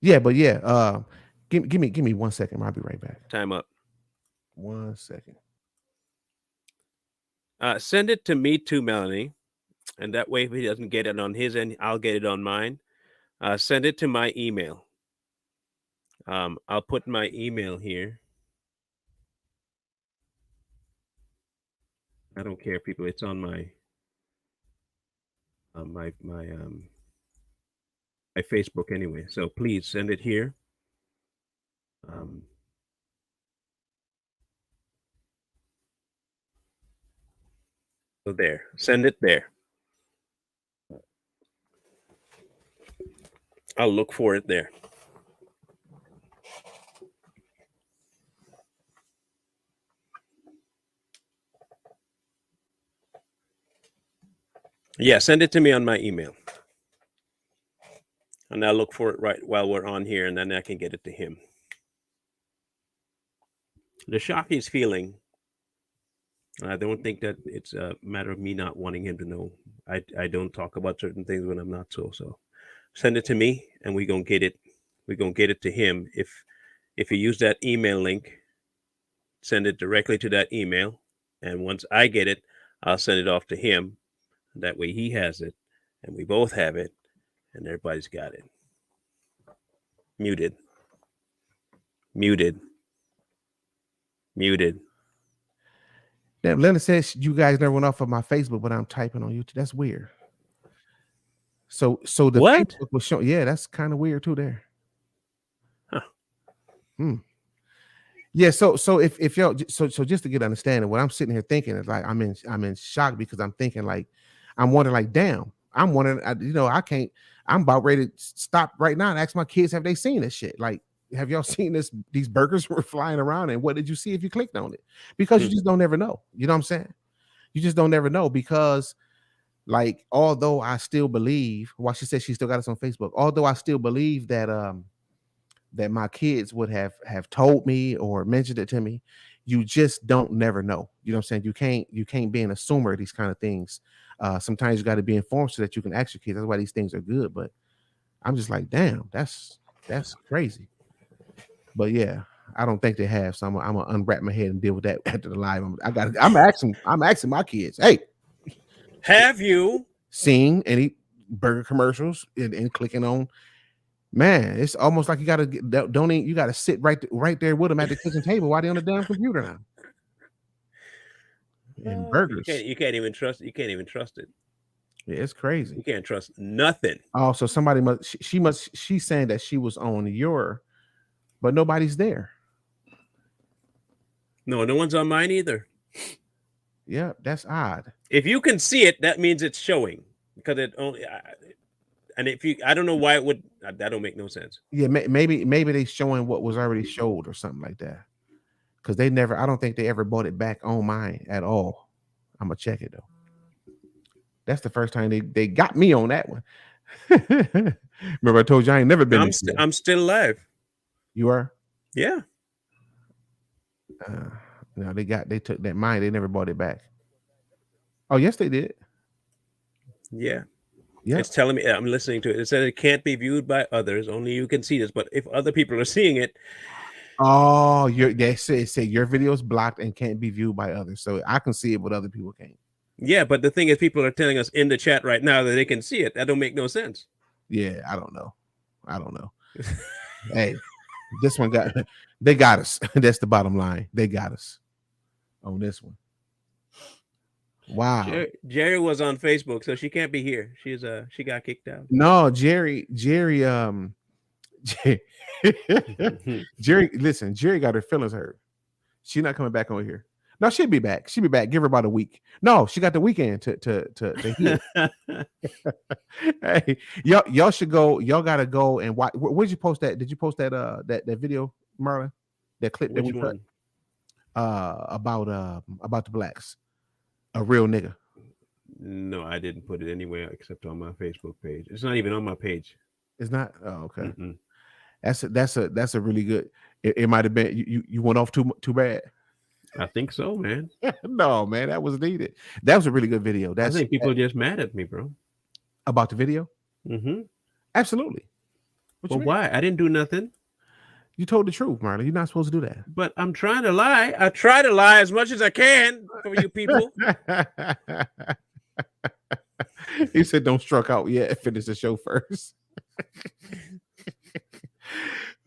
Yeah, but yeah. Give me 1 second. I'll be right back. Time up. 1 second. Send it to me too, Melanie, and that way if he doesn't get it on his end, I'll get it on mine. Send it to my email. I'll put my email here. I don't care, people. It's on my my Facebook anyway. So please send it here. So there, send it there. I'll look for it there. Yeah, send it to me on my email. And I'll look for it right while we're on here, and then I can get it to him. The shock he's feeling, I don't think that it's a matter of me not wanting him to know. I don't talk about certain things when I'm not so. Send it to me, and we're gonna get it. We're gonna get it to him. If you use that email link, send it directly to that email, and once I get it, I'll send it off to him. That way he has it, and we both have it, and everybody's got it. Muted. Damn, Leonard says you guys never went off of my Facebook, but I'm typing on YouTube. That's weird. So the what? Facebook was showing. Yeah, that's kind of weird too. There. Yeah, so if y'all so just to get understanding, what I'm sitting here thinking is like I'm in shock because I'm thinking like I'm wondering like damn, I'm wondering I can't, I'm about ready to stop right now and ask my kids, have they seen this shit? Like, have y'all seen these burgers were flying around, and what did you see if you clicked on it? Because you just don't ever know. You know what I'm saying? You just don't ever know because like although I still believe, well, she said she still got us on Facebook, although I still believe that my kids would have told me or mentioned it to me, you just don't never know. You know what I'm saying? You can't be an assumer of these kind of things. Sometimes you got to be informed so that you can ask your kids. That's why these things are good. But I'm just like, damn, that's crazy. But yeah, I don't think they have. So I'm gonna unwrap my head and deal with that after the live. I'm asking my kids, hey, Have you? seen any burger commercials and clicking on? Man, it's almost like you gotta don't even, you gotta sit right there with them at the kitchen table while they on the damn computer now. And burgers, You can't even trust. You can't even trust it. yeah, it's You crazy. can't trust nothing. Oh, so somebody she's saying that she was on your, but nobody's there. No one's on mine either. Yeah, that's odd. If you can see it, that means it's showing because it only. And if you, I don't know why it would. That don't make no sense. Yeah, maybe they showing what was already showed or something like that. Because they never, I don't think they ever bought it back on mine at all. I'm gonna check it though. That's the first time they got me on that one. Remember I told you I ain't never been. I'm still alive. You are? Yeah. No, they took that mine. They never bought it back. Oh yes, they did. Yeah. Yeah. It's telling me, I'm listening to it. It said it can't be viewed by others. Only you can see this. But if other people are seeing it, oh, they say your video is blocked and can't be viewed by others. So I can see it, but other people can't. yeah. But the thing is, people are telling us in the chat right now that they can see it. That don't make no sense. Yeah, I don't know. Hey, this one they got us. That's the bottom line. They got us on this one. Wow. Jerry was on Facebook, so she can't be here. She got kicked out. No, Jerry, listen, Jerry got her feelings hurt. She's not coming back over here. No, she'll be back. She'll be back. Give her about a week. No, she got the weekend to heal. Hey, y'all should go. Y'all gotta go and watch. Where'd you post that? Did you post that that video, Marlon? That clip that we cut about the blacks, a real nigga. No, I didn't put it anywhere except on my Facebook page. It's not even on my page. It's not. Oh, okay. Mm-mm. That's a really good. It might have been you went off too bad. I think so, man. No, man, that was needed. That was a really good video. I think people are just mad at me, bro. About the video. Mm-hmm. Absolutely. Well, why? I didn't do nothing. You told the truth, Marlon. You're not supposed to do that. But I'm trying to lie. I try to lie as much as I can for you people. He said, "Don't struck out yet. Finish the show first."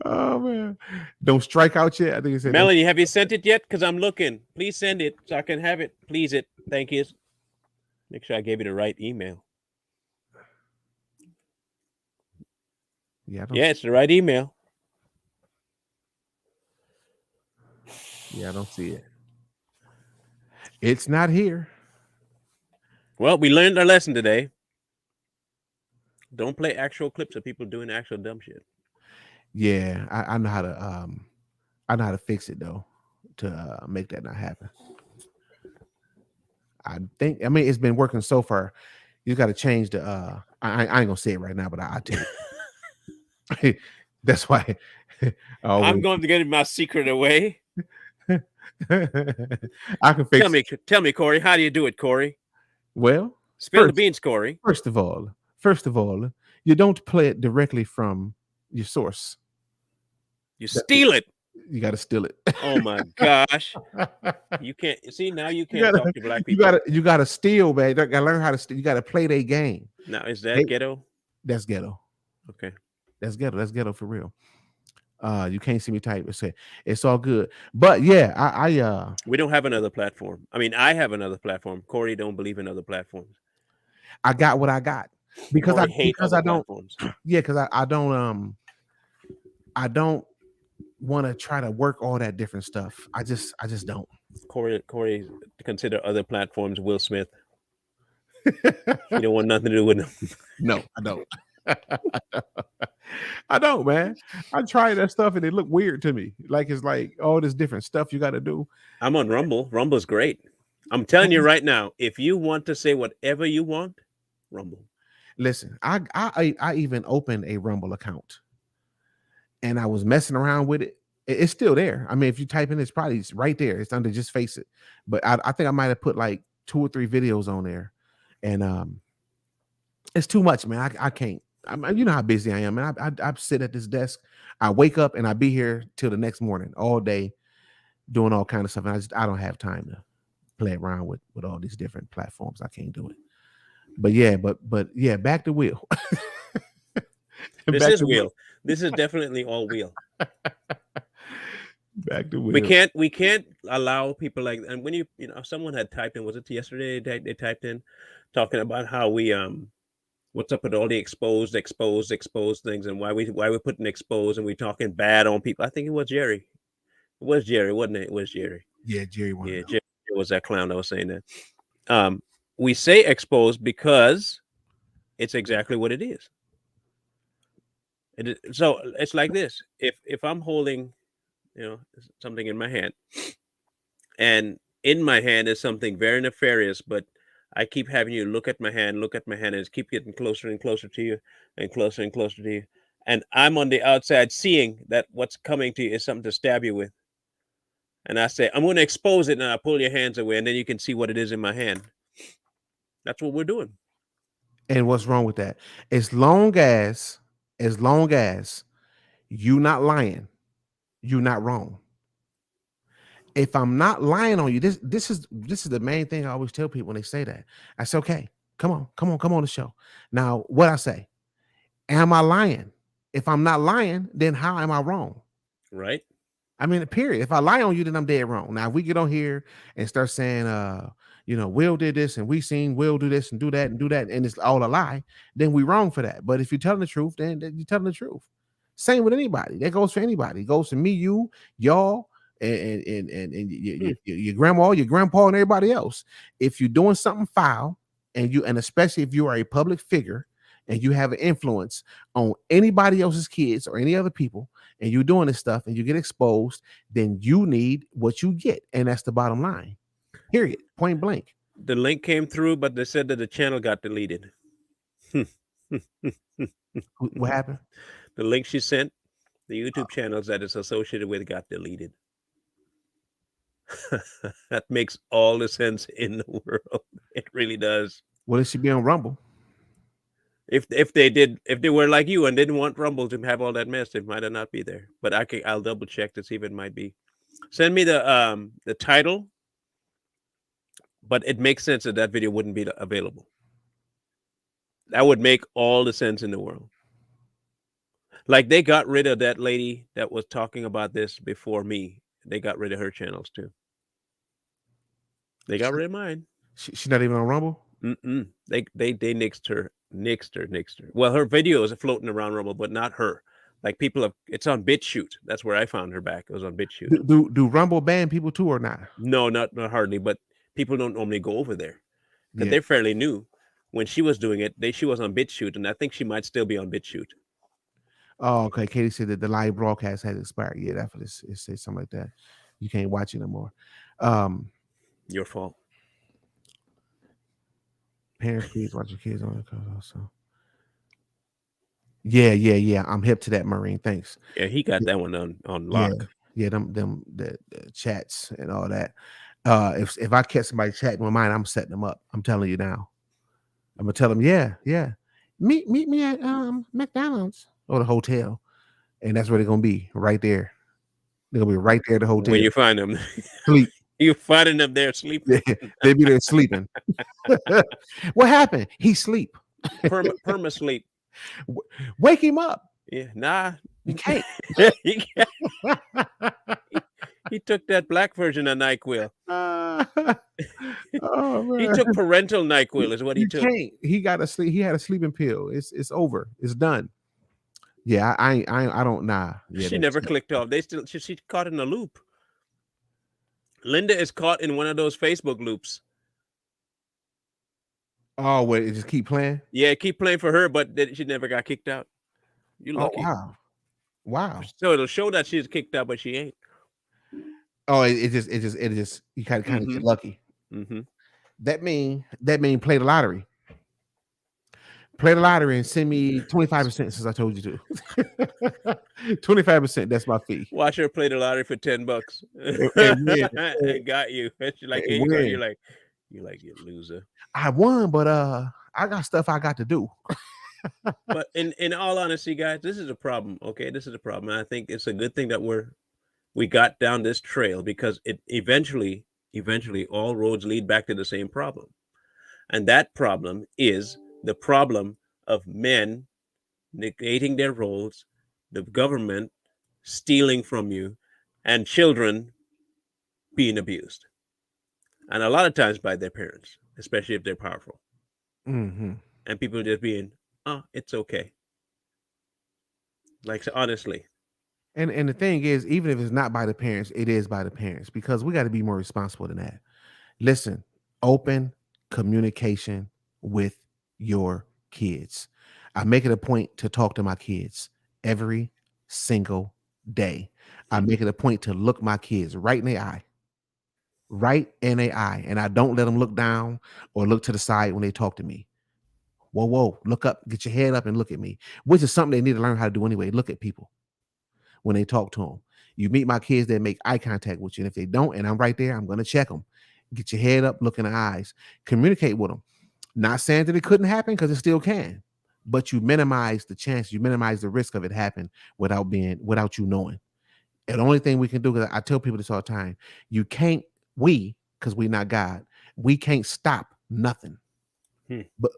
Oh man, don't strike out yet. I think he said. Melanie, have you sent it yet? Because I'm looking. Please send it so I can have it. Please it. Thank you. Make sure I gave you the right email. Yeah, it's the right email. Yeah, I don't see it. It's not here. Well, we learned our lesson today. Don't play actual clips of people doing actual dumb shit. Yeah, I know how to fix it though to make that not happen. I mean it's been working so far. You got to change the I ain't gonna say it right now, but I tell you. That's why I'm going to get my secret away. I can fix Tell me, Corey, how do you do it, Corey? Well, spill the beans, Corey. First of all, you don't play it directly from your source. You steal it. You got to steal it. Oh my gosh! You can't see now. You can't talk to black people. You got to steal, man. You got to learn how to steal. You got to play their game. Now is that ghetto? That's ghetto. Okay, that's ghetto. That's ghetto for real. You can't see me type. It's all good. But yeah, I we don't have another platform. I mean, I have another platform. Corey don't believe in other platforms. I got what I got because I don't. Platforms. Yeah, because I don't want to try to work all that different stuff. I just don't. Corey, consider other platforms Will Smith. You don't want nothing to do with them. No, I don't. I don't, man. I try that stuff and it look weird to me. Like it's like all this different stuff you got to do. I'm on Rumble. Rumble's great. I'm telling you right now, if you want to say whatever you want, Rumble. Listen, I even opened a Rumble account, and I was messing around with it. It's still there. I mean, if you type in, it's probably right there. It's under Just Face It. But I think I might have put like 2 or 3 videos on there, and it's too much, man. I can't. You know how busy I am, and I sit at this desk. I wake up and I be here till the next morning, all day, doing all kind of stuff. And I don't have time to play around with all these different platforms. I can't do it. But yeah, back to Will. This is Will. This is definitely all Will. Back to Will. We can't allow people like, and when you know, someone had typed in, was it yesterday? They typed in talking about how we what's up with all the exposed things, and why we're putting exposed, and we talking bad on people. I think it was Jerry. It was Jerry, wasn't it? It was Jerry. Yeah, Jerry. Yeah, Jerry was that clown that was saying that. We say exposed because it's exactly what it is. So it's like this. If I'm holding, something in my hand, and in my hand is something very nefarious, but I keep having you look at my hand, and it's keep getting closer and closer to you, and closer and closer to you. And I'm on the outside seeing that what's coming to you is something to stab you with. And I say, I'm going to expose it, and I pull your hands away, and then you can see what it is in my hand. That's what we're doing. And what's wrong with that? As long as you not lying, you're not wrong. If I'm not lying on you, this is the main thing I always tell people when they say that. I say, okay, come on the show. Now, what I say, am I lying? If I'm not lying, then how am I wrong? Right. I mean, period. If I lie on you, then I'm dead wrong. Now, if we get on here and start saying, Will did this and we seen Will do this and do that, and it's all a lie, then we wrong for that. But if you're telling the truth, then you're telling the truth. Same with anybody. That goes for anybody. It goes to me, you, y'all, and your grandma, your grandpa, and everybody else. If you're doing something foul, and especially if you are a public figure and you have an influence on anybody else's kids or any other people, and you're doing this stuff and you get exposed, then you need what you get. And that's the bottom line. Period. Point blank. The link came through, but they said that the channel got deleted. What happened? The link she sent, the YouTube channels that it's associated with got deleted. That makes all the sense in the world. It really does. Well, it should be on Rumble. If they were like you and didn't want Rumble to have all that mess, it might not be there. But I'll double check to see if it might be. Send me the title. But it makes sense that video wouldn't be available. That would make all the sense in the world. Like they got rid of that lady that was talking about this before me. They got rid of her channels too. They got rid of mine. She's not even on Rumble. They nixed her. Well, her videos are floating around Rumble, but not her. Like it's on BitChute. That's where I found her back. It was on BitChute. Do Rumble ban people too or not? No, not hardly. But people don't normally go over there because they're fairly new. When she was doing it, she was on BitChute, and I think she might still be on BitChute. Oh, okay. Katie said that the live broadcast has expired. Yeah, that's what it says, something like that. You can't watch it no more. Your fault. Parents, please watch your kids on it also. Yeah. I'm hip to that, Marine. Thanks. Yeah, he got that one on lock. Yeah, them the chats and all that. If I catch somebody chatting with mine, I'm setting them up. I'm telling you now. I'm gonna tell them, yeah. Meet me at McDonald's or the hotel, and that's where they're gonna be, right there. They're gonna be right there at the hotel. When you find them, sleep. You're finding them there sleeping. They be there sleeping. What happened? He sleep. Perma sleep. Wake him up. Yeah, nah, you can't. He took that black version of NyQuil. Oh, man. He took parental NyQuil is what he took. He got a sleep. He had a sleeping pill. It's over. It's done. Yeah, I don't nah. Yeah, She never clicked off. She caught in a loop. Linda is caught in one of those Facebook loops. oh, wait, it just keep playing. Yeah, keep playing for her, but she never got kicked out. You Oh lucky. wow, wow. So it'll show that she's kicked out, but she ain't. Oh, it just you kind of get Mm-hmm. lucky. Mm-hmm. That mean play the lottery. Play the lottery and send me 25% since I told you to. 25%. That's my fee. Watch her play the lottery for $10 And win. and got you. And she's like, And here you go. win. You're like, you loser. I won, but I got stuff I got to do. But in all honesty, guys, this is a problem. Okay, this is a problem. And I think it's a good thing that we got down this trail, because it eventually all roads lead back to the same problem. And that problem is the problem of men negating their roles, the government stealing from you, and children being abused. And a lot of times by their parents, especially if they're powerful. Mm-hmm. And people just being, oh, it's okay. Like, so honestly. And the thing is, even if it's not by the parents, it is by the parents, because we got to be more responsible than that. Listen, open communication with your kids. I make it a point to talk to my kids every single day. I make it a point to look my kids right in the eye. Right in the eye. And I don't let them look down or look to the side when they talk to me. Whoa, look up, get your head up and look at me, which is something they need to learn how to do anyway. Look at people when they talk to them. You meet my kids, they make eye contact with you. And if they don't, and I'm right there, I'm going to check them. Get your head up, look in the eyes, communicate with them. Not saying that it couldn't happen, because it still can, but you minimize the chance, you minimize the risk of it happen without you knowing. And the only thing we can do, because I tell people this all the time, because we're not God, we can't stop nothing,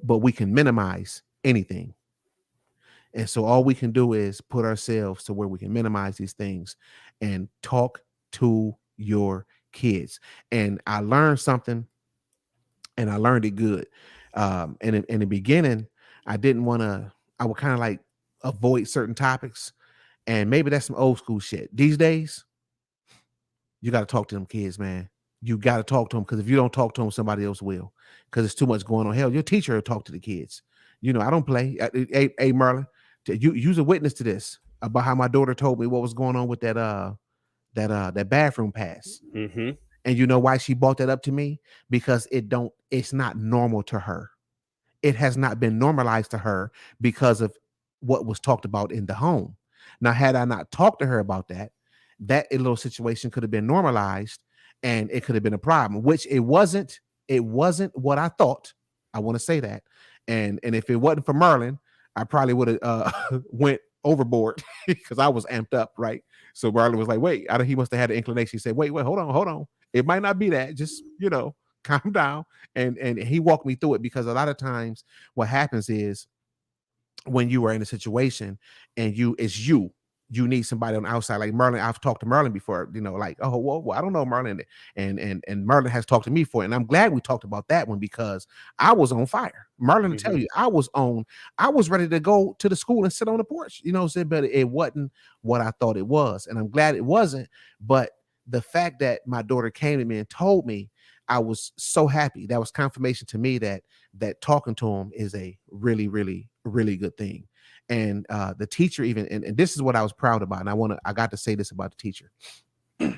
but we can minimize anything. And so all we can do is put ourselves to where we can minimize these things and talk to your kids. And I learned something, and I learned it good. And in the beginning, I would kind of like avoid certain topics. And maybe that's some old school shit. These days, you got to talk to them kids, man. You got to talk to them, because if you don't talk to them, somebody else will, because it's too much going on. Hell, your teacher will talk to the kids. I don't play. Hey, Merlin, you's a witness to this, about how my daughter told me what was going on with that bathroom pass. Mm-hmm. And you know why she brought that up to me? Because it's not normal to her. It has not been normalized to her because of what was talked about in the home. Now, had I not talked to her about that little situation could have been normalized, and it could have been a problem, which it wasn't. It wasn't what I thought. I want to say that. And if it wasn't for Merlin, I probably would have went overboard, because I was amped up, right? So Merlin was like, wait, he must have had an inclination. He said, wait, hold on. It might not be that. Just, calm down. And he walked me through it, because a lot of times what happens is, when you are in a situation and you need somebody on the outside, like Merlin. I've talked to Merlin before, like, oh, well, I don't know Merlin, and Merlin has talked to me for it. And I'm glad we talked about that one, because I was on fire. Merlin will tell you, I was ready to go to the school and sit on the porch, but it wasn't what I thought it was. And I'm glad it wasn't. But the fact that my daughter came to me and told me, I was so happy. That was confirmation to me that talking to him is a really, really, really good thing. And the teacher even, and this is what I was proud about. And I got to say this about the teacher.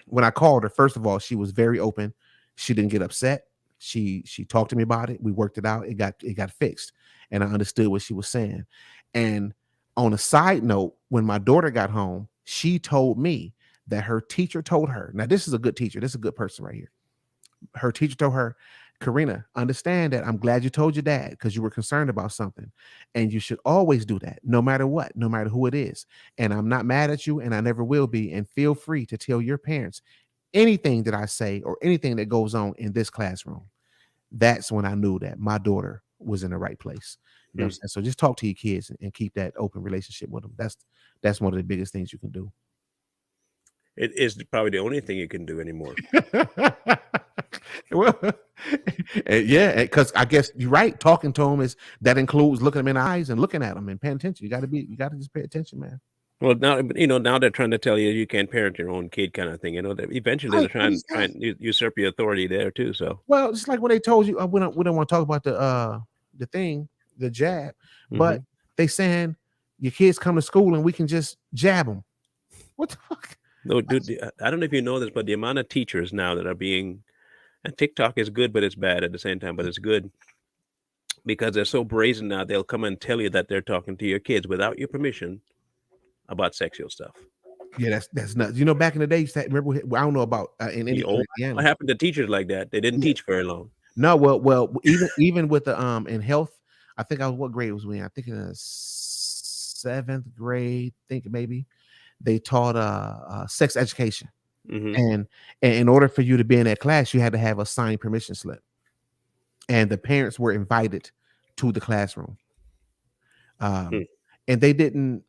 When I called her, first of all, she was very open. She didn't get upset. She talked to me about it. We worked it out. It got fixed. And I understood what she was saying. And on a side note, when my daughter got home, she told me that her teacher told her, now this is a good teacher. This is a good person right here. Her teacher told her, Karina, understand that I'm glad you told your dad, because you were concerned about something, and you should always do that, no matter what, no matter who it is. And I'm not mad at you, and I never will be. And feel free to tell your parents anything that I say or anything that goes on in this classroom. That's when I knew that my daughter was in the right place. You know what I'm saying? So just talk to your kids and keep that open relationship with them. That's one of the biggest things you can do. It is probably the only thing you can do anymore. Well, Yeah, because I guess you're right. Talking to them that includes looking them in the eyes and looking at them and paying attention. You got to just pay attention, man. Well, now now they're trying to tell you can't parent your own kid, kind of thing. That eventually they're What is trying that? to usurp your authority there too. So, Well, just like when they told you, we don't want to talk about the thing, the jab, but they saying your kids come to school and we can just jab them. What the fuck? no, dude, I don't know if you know this, but the amount of teachers now that are being, and TikTok is good, but it's bad at the same time. But it's good because they're so brazen now. They'll come and tell you that they're talking to your kids without your permission about sexual stuff. Yeah, that's nuts. You know, back in the day, remember? I don't know about in Indiana. What happened to teachers like that? They didn't teach very long. No, well, even with the in health, I think I was what grade was we in? I think in the 7th grade. Think maybe they taught sex education, and in order for you to be in that class, you had to have a signed permission slip, and the parents were invited to the classroom, and they didn't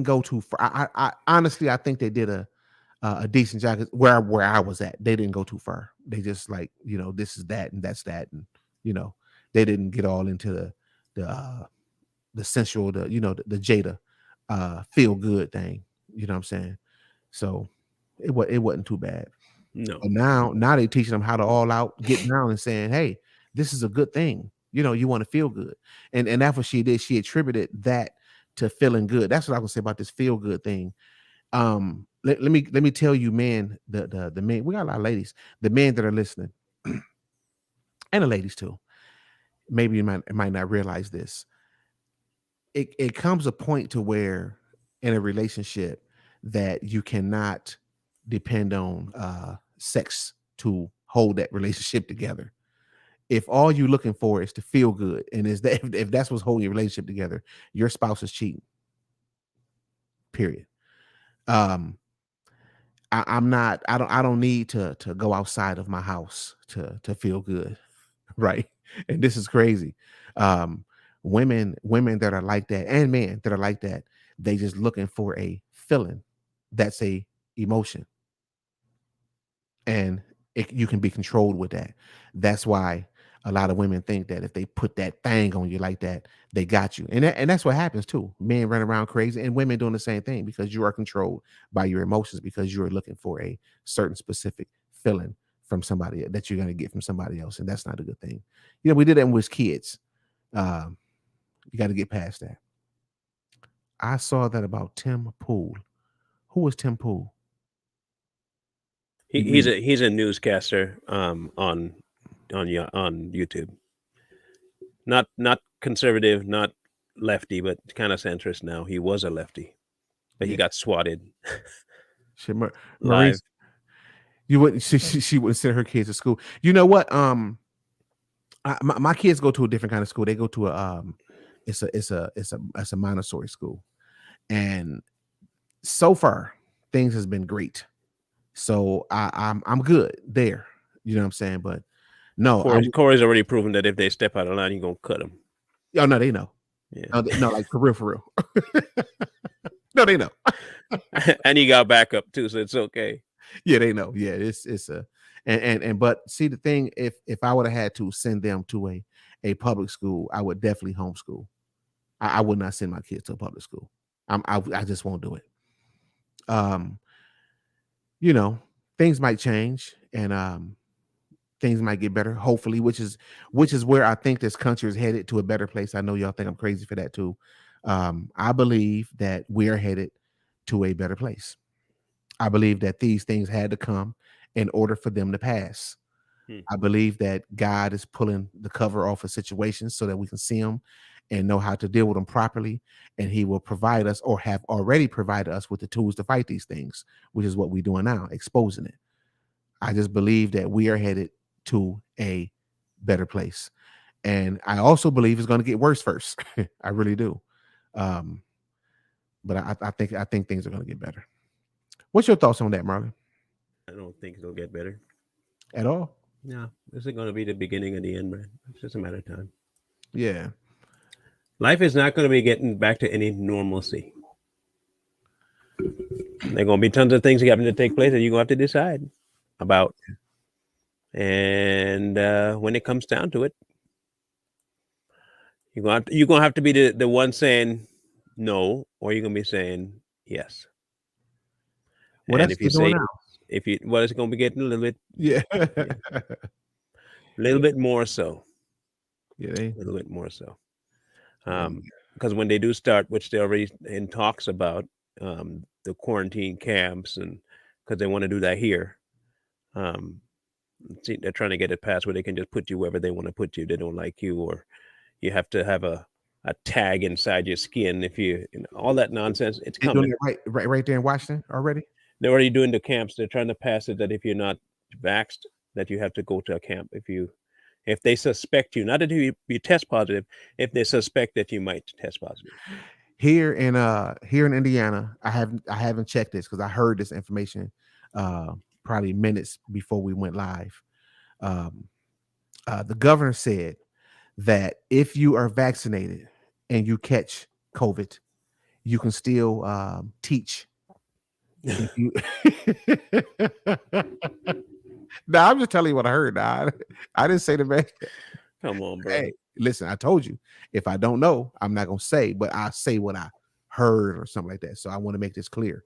go too far. I honestly, I think they did a decent job where I was at. They didn't go too far. They just like, this is that and that's that, and they didn't get all into the sensual, the Jada feel good thing. You know what I'm saying? So it wasn't too bad. No. But now they teaching them how to all out get down and saying, hey, this is a good thing. You want to feel good, and that's what she did. She attributed that to feeling good. That's what I can say about this feel good thing. Let me tell you, man, the men, we got a lot of ladies, the men that are listening, and the ladies too. Maybe you might not realize this. It comes a point to where in a relationship that you cannot depend on sex to hold that relationship together. If all you're looking for is to feel good, and is that if that's what's holding your relationship together, your spouse is cheating. Period. I don't need to go outside of my house to feel good, right? And this is crazy. Women that are like that, and men that are like that, they just looking for a feeling. That's a emotion, and you can be controlled with that. That's why a lot of women think that if they put that thing on you like that, they got you. And that's what happens too. Men run around crazy and women doing the same thing because you are controlled by your emotions, because you are looking for a certain specific feeling from somebody that you're going to get from somebody else. And that's not a good thing. We did that when we was kids. You got to get past that. I saw that about Tim Pool. Who was Tim Pool? He's a newscaster on YouTube. Not conservative, not lefty, but kind of centrist now. He was a lefty, but he got swatted. Maurice, you wouldn't. She wouldn't send her kids to school. You know what? My kids go to a different kind of school. They go to it's a Montessori school, and so far things has been great. So I'm good there. You know what I'm saying? But no, Corey's already proven that if they step out of line, you're gonna cut them. Oh no, they know. Yeah. No, like for real. No, they know. And he got backup too, so it's okay. Yeah, they know. Yeah, it's a but see, the thing, if I would have had to send them to a public school, I would definitely homeschool. I would not send my kids to a public school. I just won't do it. Things might change and things might get better, hopefully, which is where I think this country is headed, to a better place. I know y'all think I'm crazy for that too. I believe that we are headed to a better place. I believe that these things had to come in order for them to pass. I believe that God is pulling the cover off of situations so that we can see them and know how to deal with them properly. And he will provide us, or have already provided us, with the tools to fight these things, which is what we're doing now, exposing it. I just believe that we are headed to a better place. And I also believe it's going to get worse first. I really do. But I think things are going to get better. What's your thoughts on that, Marlon? I don't think it'll get better at all. No, this is going to be the beginning of the end, man. It's just a matter of time. Yeah. Life is not going to be getting back to any normalcy. There are going to be tons of things that happen to take place that you're going to have to decide about. And when it comes down to it, you're gonna have to be the one saying no, or you're gonna be saying yes. Well, And that's if what you they're doing say, now. if you, well, it's gonna be getting a Yeah. little bit more so, Yeah, a little bit more so. yeah. Because when they do start, which they're already in talks about, the quarantine camps, and because they want to do that here, um, see, they're trying to get it passed where they can just put you wherever they want to put you. They don't like you, or you have to have a tag inside your skin if you know, all that nonsense. It's They're doing coming. it right there in Washington already. They're already doing the camps. They're trying to pass it that if you're not vaxxed, that you have to go to a camp. If they suspect you, not that you test positive, if they suspect that you might test positive. Here in Indiana, I haven't checked this because I heard this information probably minutes before we went live. The governor said that if you are vaccinated and you catch COVID, you can still teach. If you Now I'm just telling you what I heard. Nah, I didn't say the man. Come on, bro. Hey, listen, I told you. If I don't know, I'm not gonna say, but I say what I heard or something like that. So I want to make this clear.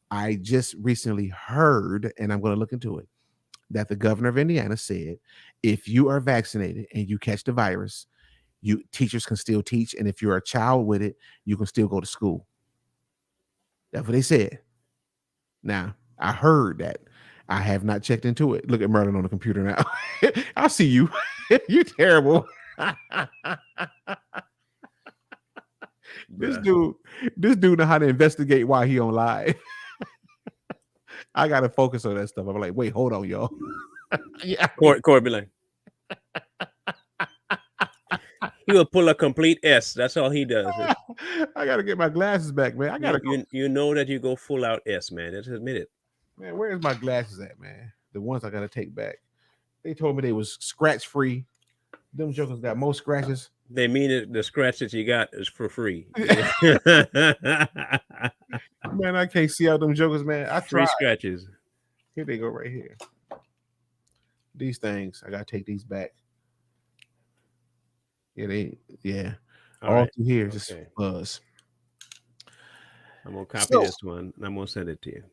I just recently heard, and I'm going to look into it, that the governor of Indiana said, if you are vaccinated and you catch the virus, teachers can still teach, and if you're a child with it, you can still go to school. That's what they said. Now, I heard that. I have not checked into it. Look at Merlin on the computer now. I see you. You terrible. This dude know how to investigate while he on live. I gotta focus on that stuff. I'm like, wait, hold on, y'all. Yeah. Corey be like, he will pull a complete S. That's all he does. I gotta get my glasses back, man. I gotta go. You know that you go full out S, man. Just admit it. Man, where's my glasses at, man? The ones I gotta take back. They told me they was scratch free. Them jokers got more scratches. They mean it. The scratch that you got is for free. Man, I can't see out them jokers, man. I Free tried. scratches. Here they go, right here. These things, I gotta take these back. Yeah. All through here, just buzz. I'm gonna copy this one and I'm gonna send it to you.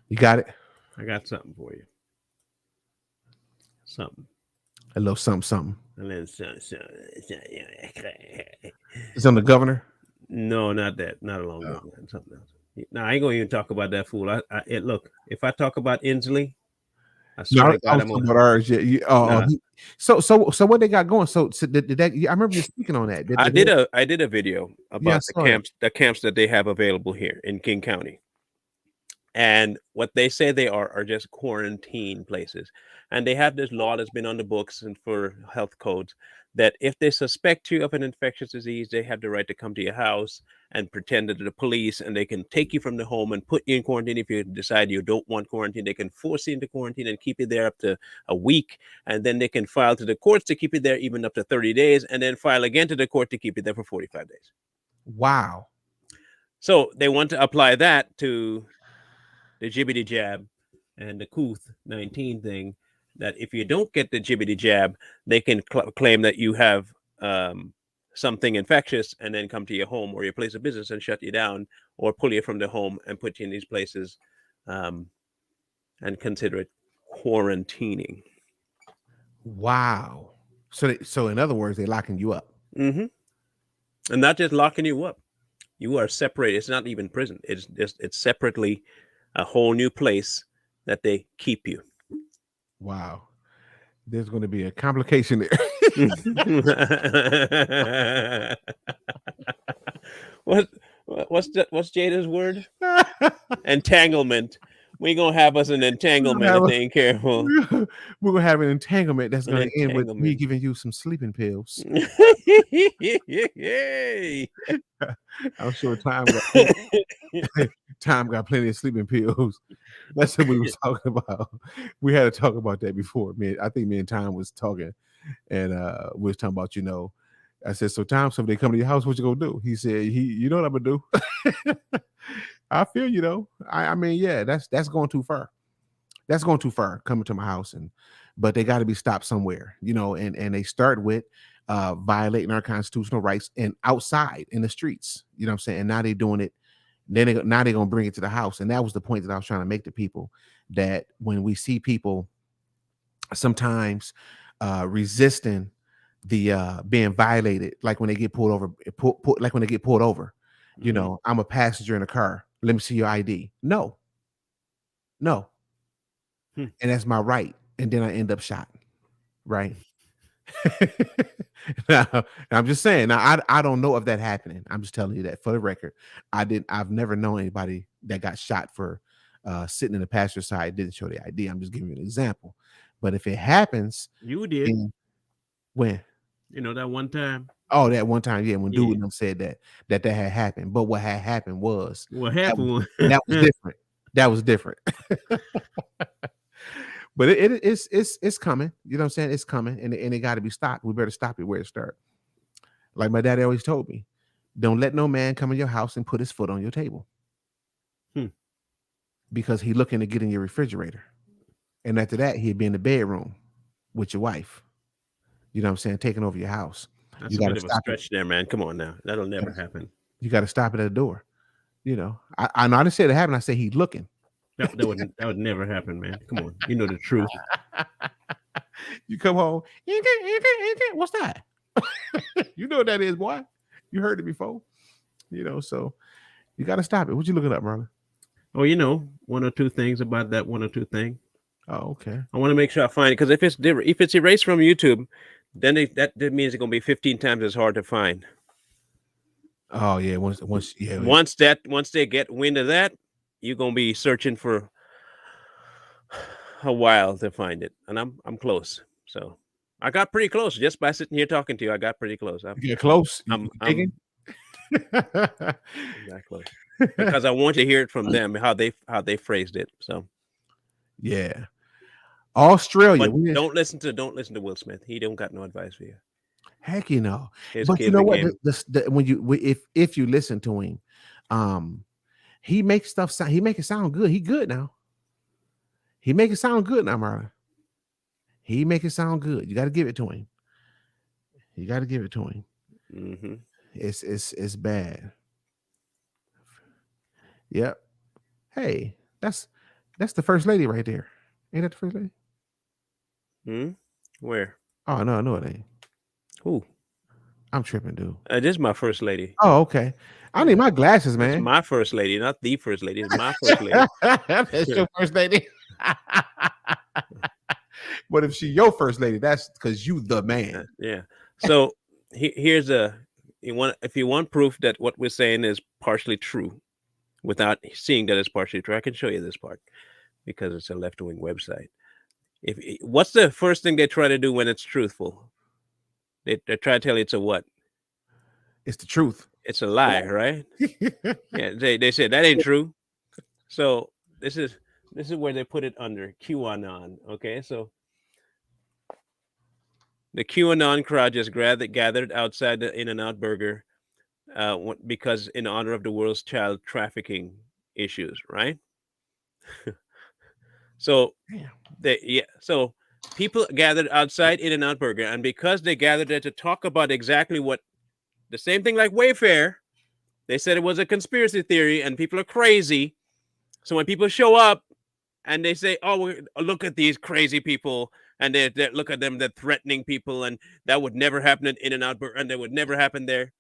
You got it? I got something for you. Something. A little something. And then It's on the governor. No, not that. Not along with that. Something else. No, I ain't gonna even talk about that fool. Look, if I talk about Inslee, I swear to God, I'm gonna. Ours. Yeah. So what they got going? So did that? I remember you speaking on that. I did a video about the camps that they have available here in King County. And what they say they are just quarantine places. And they have this law that's been on the books and for health codes that if they suspect you of an infectious disease, they have the right to come to your house and pretend that they're the police, and they can take you from the home and put you in quarantine. If you decide you don't want quarantine, they can force you into quarantine and keep you there up to a week. And then they can file to the courts to keep you there even up to 30 days, and then file again to the court to keep you there for 45 days. Wow. So they want to apply that to the jibbity jab and the COVID-19 thing, that if you don't get the jibbity jab, they can claim that you have something infectious and then come to your home or your place of business and shut you down or pull you from the home and put you in these places and consider it quarantining. Wow. So in other words, they're locking you up. Mm-hmm. And not just locking you up. You are separated. It's not even prison. It's separately a whole new place that they keep you. Wow. There's going to be a complication there. What's Jada's word? Entanglement. We're gonna have us an entanglement if they ain't careful. We're gonna have an entanglement that's gonna end with me giving you some sleeping pills. I'm sure Tom got plenty of sleeping pills. That's what we was talking about. We had to talk about that before. I think me and Tom was talking, and we was talking about, I said, so Tom, so if they come to your house, what you gonna do? He said, you know what I'm gonna do. I feel you though. I mean, yeah, that's going too far. That's going too far, coming to my house and but they got to be stopped somewhere, and they start with violating our constitutional rights and outside in the streets, you know what I'm saying? And now they're doing it. Now they're gonna bring it to the house. And that was the point that I was trying to make to people, that when we see people sometimes resisting the being violated, like when they get pulled over, like when they get pulled over, I'm a passenger in a car. Let me see your ID. No. Hmm. And that's my right. And then I end up shot. Right. Now, I'm just saying. Now, I don't know if that happening. I'm just telling you that for the record. I've never known anybody that got shot for sitting in the passenger side, didn't show the ID. I'm just giving you an example. But if it happens, You did. then when? That one time. Oh, that one time, yeah, when Yeah. dude and them said that had happened. But what had happened was What happened? that was different. That was different. But it's coming. You know what I'm saying? It's coming, and it got to be stopped. We better stop it where it starts. Like my daddy always told me, don't let no man come in your house and put his foot on your table. Because he looking to get in your refrigerator. And after that, he'd be in the bedroom with your wife. You know what I'm saying? Taking over your house. That's a bit of a stretch there, man. Come on now. That'll never happen. You got to stop it at the door. I know I didn't say it happened. I say he's looking. That would never happen, man. Come on. You know the truth. You come home. What's that? You know what that is, boy. You heard it before. So you got to stop it. What you looking up, Marlon? Oh, one or two things about that one or two thing. Oh, okay. I want to make sure I find it, because if it's erased from YouTube, then that means it's going to be 15 times as hard to find. Oh yeah, once they get wind of that, you're going to be searching for a while to find it, and I'm close. So I got pretty close just by sitting here talking to you. I got pretty close. You're close. I'm exactly, because I want to hear it from them how they phrased it. So yeah, Australia. But don't listen to Will Smith. He don't got no advice for you. Heck, His but you know what? again. When if you listen to him, he makes stuff sound. He make it sound good. He good now. He make it sound good now, Marlon. He make it sound good. You got to give it to him. You got to give it to him. Mm-hmm. It's bad. Yep. Hey, that's the first lady right there. Ain't that the first lady? Where? Oh no, it ain't. Who? I'm tripping, dude. This is my first lady. Oh, okay. I need my glasses, man. It's my first lady, not the first lady. It's my first lady. That's your first lady. But if she your first lady, that's because you the man. Yeah. So here's if you want proof that what we're saying is partially true, without seeing that it's partially true, I can show you this part, because it's a left-wing website. What's the first thing they try to do when it's truthful? They try to tell you it's a what? It's the truth. It's a lie, right? Yeah, they said that ain't true. So this is where they put it under QAnon. Okay, so the QAnon crowd just gathered outside the In-N-Out Burger because in honor of the world's child trafficking issues, right? So so people gathered outside In-N-Out Burger, and because they gathered there to talk about exactly what the same thing like Wayfair, they said it was a conspiracy theory and people are crazy. So when people show up and they say, "Oh, look at these crazy people," and they look at them, they're threatening people, and that would never happen at In-N-Out Burger, and that would never happen there.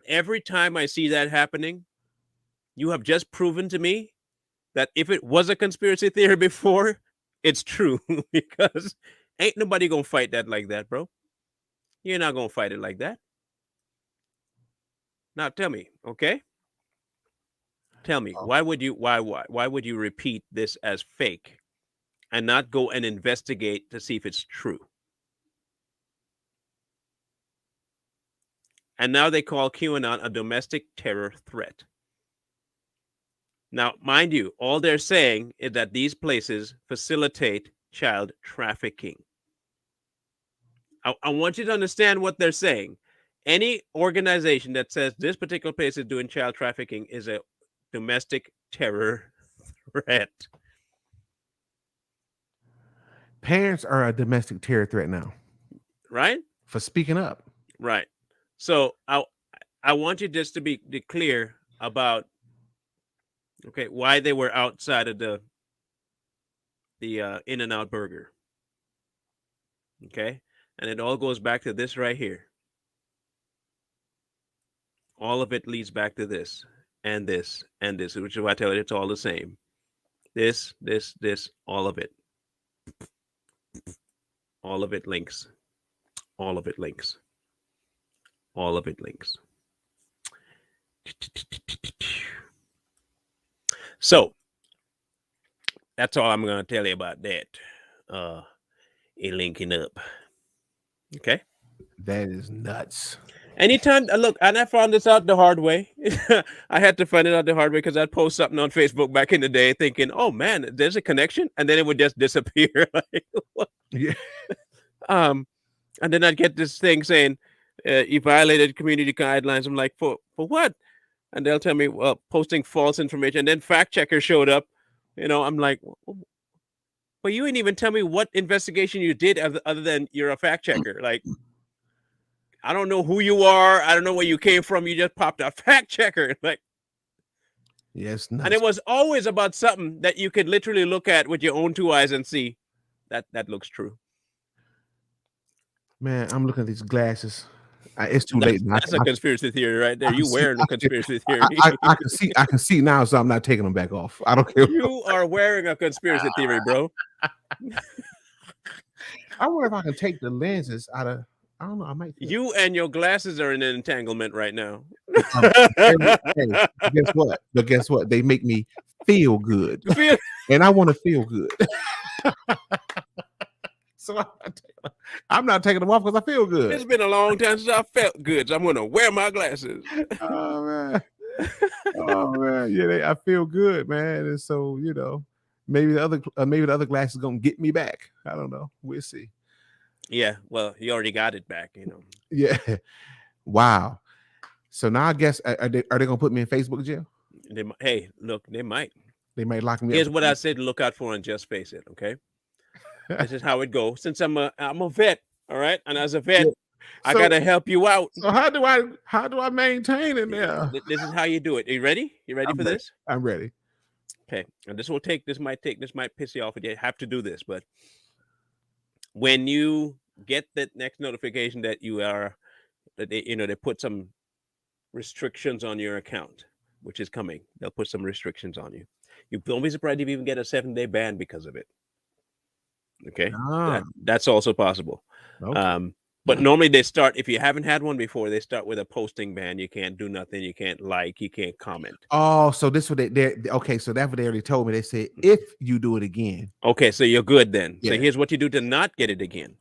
Every time I see that happening, you have just proven to me that if it was a conspiracy theory before, it's true, because ain't nobody gonna fight that like that, bro. You're not gonna fight it like that. Now tell me, okay? Tell me, why would you repeat this as fake and not go and investigate to see if it's true? And now they call QAnon a domestic terror threat. Now, mind you, all they're saying is that these places facilitate child trafficking. I want you to understand what they're saying. Any organization that says this particular place is doing child trafficking is a domestic terror threat. Parents are a domestic terror threat now right? for speaking up. Right. So I want you just to be clear about why they were outside of the In-N-Out burger. Okay, and it all goes back to this right here. All of it leads back to this and this and this, which is why I tell you it's all the same. This, all of it. All of it links. All of it links. All of it links. So that's all I'm going to tell you about that. It linking up. Okay. That is nuts. Anytime, look, and I found this out the hard way. I had to find it out the hard way because I'd post something on Facebook back in the day thinking, oh man, there's a connection. And then it would just disappear. Like, Yeah. and then I'd get this thing saying, you violated community guidelines. I'm like, for what? And they'll tell me, well, posting false information. And then fact checker showed up. I'm like, well, you ain't even tell me what investigation you did other than you're a fact checker. Like, I don't know who you are. I don't know where you came from. You just popped a fact checker. Like, yes, and it was always about something that you could literally look at with your own two eyes and see that looks true. Man, I'm looking at these glasses. It's too late. That's a conspiracy theory right there. You wearing a conspiracy theory. I can see now, so I'm not taking them back off. I don't care. You are wearing a conspiracy theory, bro. I wonder if I can take the lenses out of. I don't know. I might. You and your glasses are in an entanglement right now. Hey, guess what? But guess what? They make me feel good, and I want to feel good. So I'm not taking them off because I feel good. It's been a long time since I felt good, so I'm going to wear my glasses. Oh man, yeah, I feel good, man. And so maybe the other glasses gonna get me back. I don't know. We'll see. Yeah, well, you already got it back, Yeah. Wow. So now I guess are they gonna put me in Facebook jail? Hey, look, they might. They might lock me up. Here's what I said to look out for and just face it, okay? This is how it goes. Since I'm a vet, all right? And as a vet, I gotta help you out. So how do I maintain it now? This is how you do it. Are you ready? You ready for this? I'm ready. Okay. And this might piss you off if you have to do this, but when you get that next notification that they put some restrictions on your account, which is coming, they'll put some restrictions on you. You don't be surprised if you even get a 7-day ban because of it. Okay, that's also possible. Okay. But normally they start, if you haven't had one before, they start with a posting ban. You can't do nothing. You can't like. You can't comment. Oh, so this what they okay. So that's what they already told me. They said if you do it again. Okay, so you're good then. Yeah. So here's what you do to not get it again.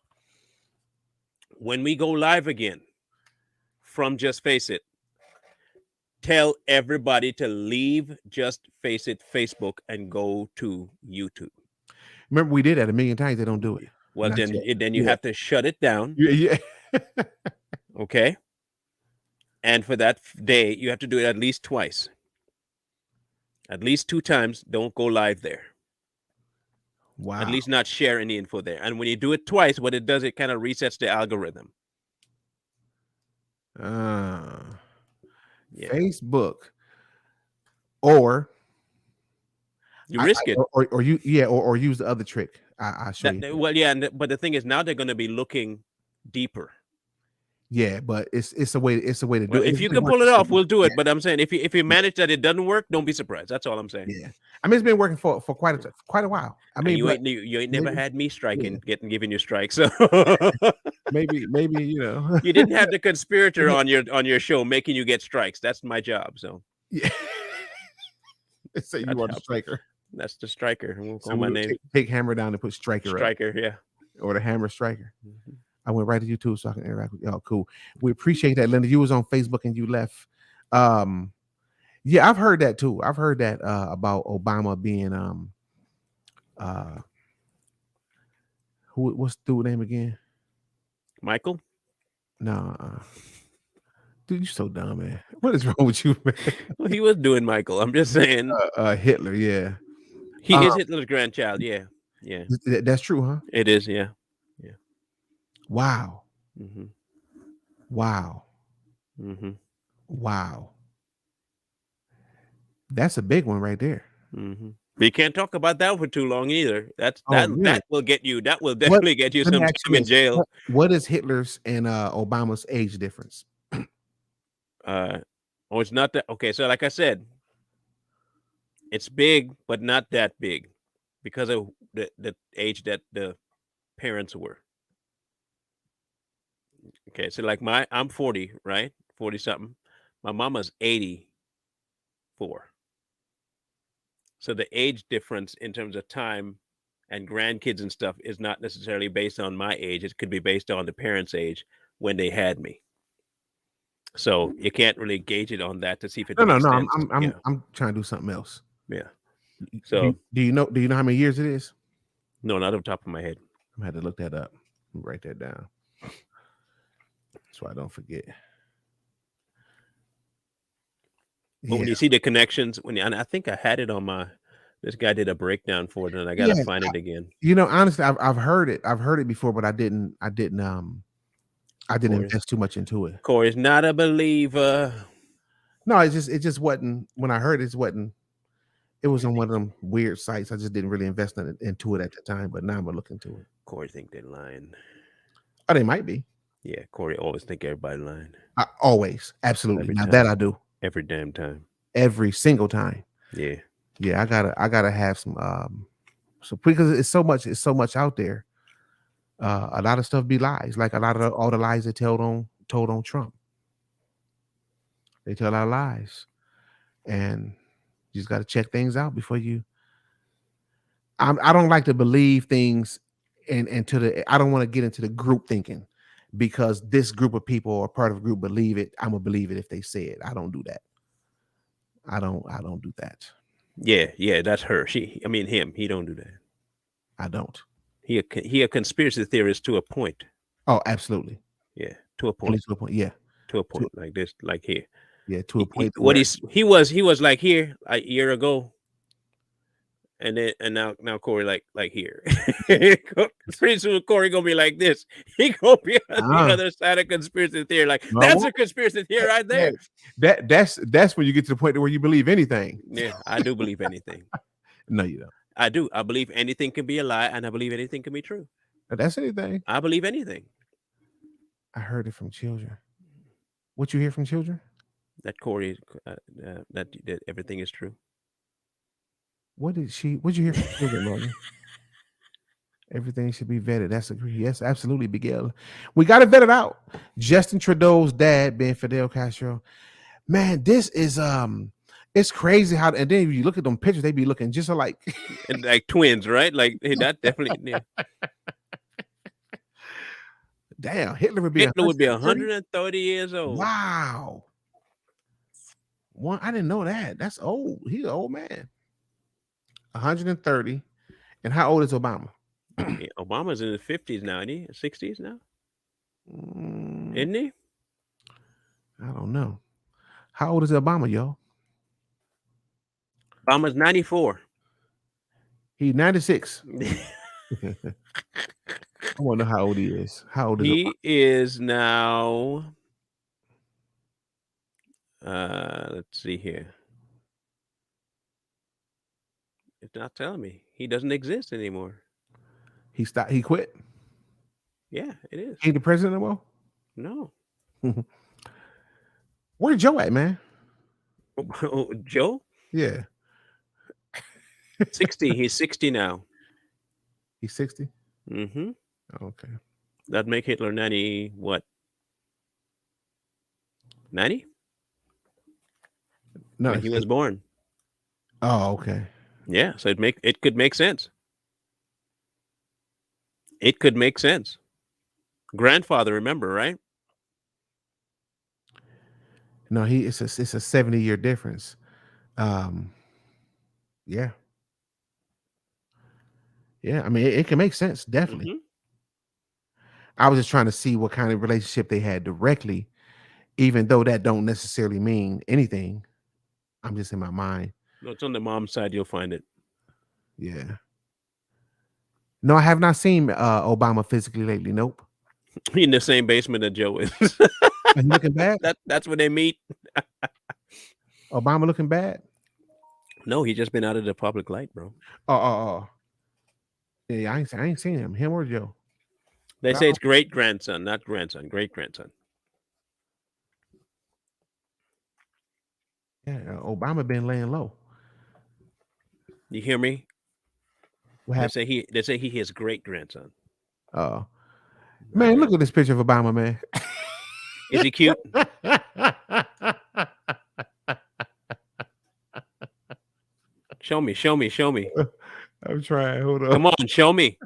When we go live again from Just Face It, tell everybody to leave Just Face It Facebook and go to YouTube. Remember, we did that a million times. They don't do it. Well, then you have to shut it down. Yeah. Okay. And for that day, you have to do it at least twice. At least 2 times. Don't go live there. Wow. At least not share any info there. And when you do it twice, what it does, it kind of resets the algorithm. Facebook. Or you risk it. Or use the other trick. I'll show you. Well, yeah, but the thing is now they're going to be looking deeper. Yeah, but it's a way to do it. If you can pull it off, we'll do it. But I'm saying if you manage that it doesn't work, don't be surprised. That's all I'm saying. Yeah, I mean it's been working for quite a while. I mean, you ain't never had me striking, giving you strikes. So maybe you didn't have the conspirator on your show making you get strikes. That's my job. So yeah, so you are the striker. That's the striker. We'll call my name. Take hammer down and put striker. Striker, yeah, or the hammer striker. Mm-hmm. I went right to YouTube so I can interact with y'all. Cool. We appreciate that, Linda. You was on Facebook and you left. Yeah, I've heard that too. I've heard that about Obama being what's the dude's name again? Michael? No. Dude, you're so dumb, man. What is wrong with you, man? Well, he was doing Michael. I'm just saying. Hitler, yeah. He is Hitler's grandchild, yeah. Yeah. That's true, huh? It is. Yeah. Wow. Mm-hmm. Wow. Mm-hmm. Wow. That's a big one right there. Mm-hmm. But you can't talk about that for too long either. Oh, really? That will get you. That will What? definitely get you Let me some ask time you in this. jail. What is Hitler's and Obama's age difference? Oh, it's not that. Okay, so like I said, it's big, but not that big, because of the age that the parents were. Okay, so like I'm 40, right? 40 something. My mama's 84. So the age difference in terms of time and grandkids and stuff is not necessarily based on my age. It could be based on the parents' age when they had me. So you can't really gauge it on that to see if it No, makes I'm sense. I'm I'm, Yeah, I'm trying to do something else. yeah. Do So you know how many years it is? no, not off the top of my head. I'm gonna have to look that up. Write that down so I don't forget. But when Yeah, you see the connections, and I think I had it on my. This guy did a breakdown for it, and I gotta yeah. find it again. Honestly, I've heard it. I've heard it before, but I didn't Corey. invest too much into it. Corey's not a believer. No, it just wasn't. When I heard it, it was on one of them weird sites. I just didn't really invest into it at the time, but now I'm gonna look into it. Corey think they're lying. Oh, they might be. Yeah, Corey always think everybody lying. Always, absolutely. Every Now time. that I do Every damn time. every single time. Yeah. Yeah, I gotta have some so because it's so much out there. A lot of stuff be lies, like a lot of all the lies they told on Trump. They tell a lot of lies, and you just got to check things out before you. I don't like to believe things, and to the I don't want to get into the group thinking because this group of people or part of a group believe it. I'm gonna believe it if they say it. I don't do that. I don't do that. Yeah, that's her. Him. He don't do that. I don't. He a conspiracy theorist to a point. Oh, absolutely. Yeah, to a Only point. to a point. Yeah. To a point like this, like here. Yeah, to a point. What he was like here a year ago, and now Corey like here. Pretty soon Corey gonna be like this. He gonna be on the other side of conspiracy theory. Like that's a conspiracy theory right there. That's when you get to the point where you believe anything. Yeah, I do believe anything. No, you don't. I do. I believe anything can be a lie, and I believe anything can be true. That's anything. I believe anything. I heard it from children. What you hear from children? That Corey, that everything is true. What'd you hear from children, Logan? Everything should be vetted. That's agree. Yes, absolutely, Miguel. We got to vet it out. Justin Trudeau's dad being Fidel Castro. Man, this is it's crazy how, and then if you look at them pictures, they be looking just alike. And like twins, right? Like that definitely. Yeah. Damn, Hitler would be 130 years old. Wow. I didn't know that. That's old. He's an old man. 130. And how old is Obama? Yeah, Obama's in his 50s now, isn't he? 60s now? Isn't he? I don't know. How old is Obama, yo? Obama's 94. He's 96. I want to know how old he is. How old is he? Is now. Let's see here. It's not telling me. He doesn't exist anymore. He stopped. He quit. Yeah, it is. He ain't the president anymore? No. Where's Joe at, man? Joe? Yeah. 60. He's 60 now. He's 60? Mm-hmm. Okay. That'd make Hitler 90, what? 90? No, when he was born. Oh, okay. Yeah, so it could make sense. It could make sense. Grandfather, remember, right? No, it's a 70-year difference. Yeah. Yeah, I mean it can make sense, definitely. Mm-hmm. I was just trying to see what kind of relationship they had directly, even though that don't necessarily mean anything. I'm just in my mind. No, it's on the mom's side. You'll find it. Yeah. No, I have not seen Obama physically lately. Nope. He in the same basement that Joe is. He looking bad? That's where they meet. Obama looking bad? No, he just been out of the public light, bro. Oh. Yeah, I ain't seen him or Joe. They say it's great grandson, not grandson, great grandson. Yeah, Obama been laying low. You hear me? What They happened? say he his great grandson. Oh, man, look at this picture of Obama, man. Is he cute? Show me. I'm trying. Hold on. Come on, show me.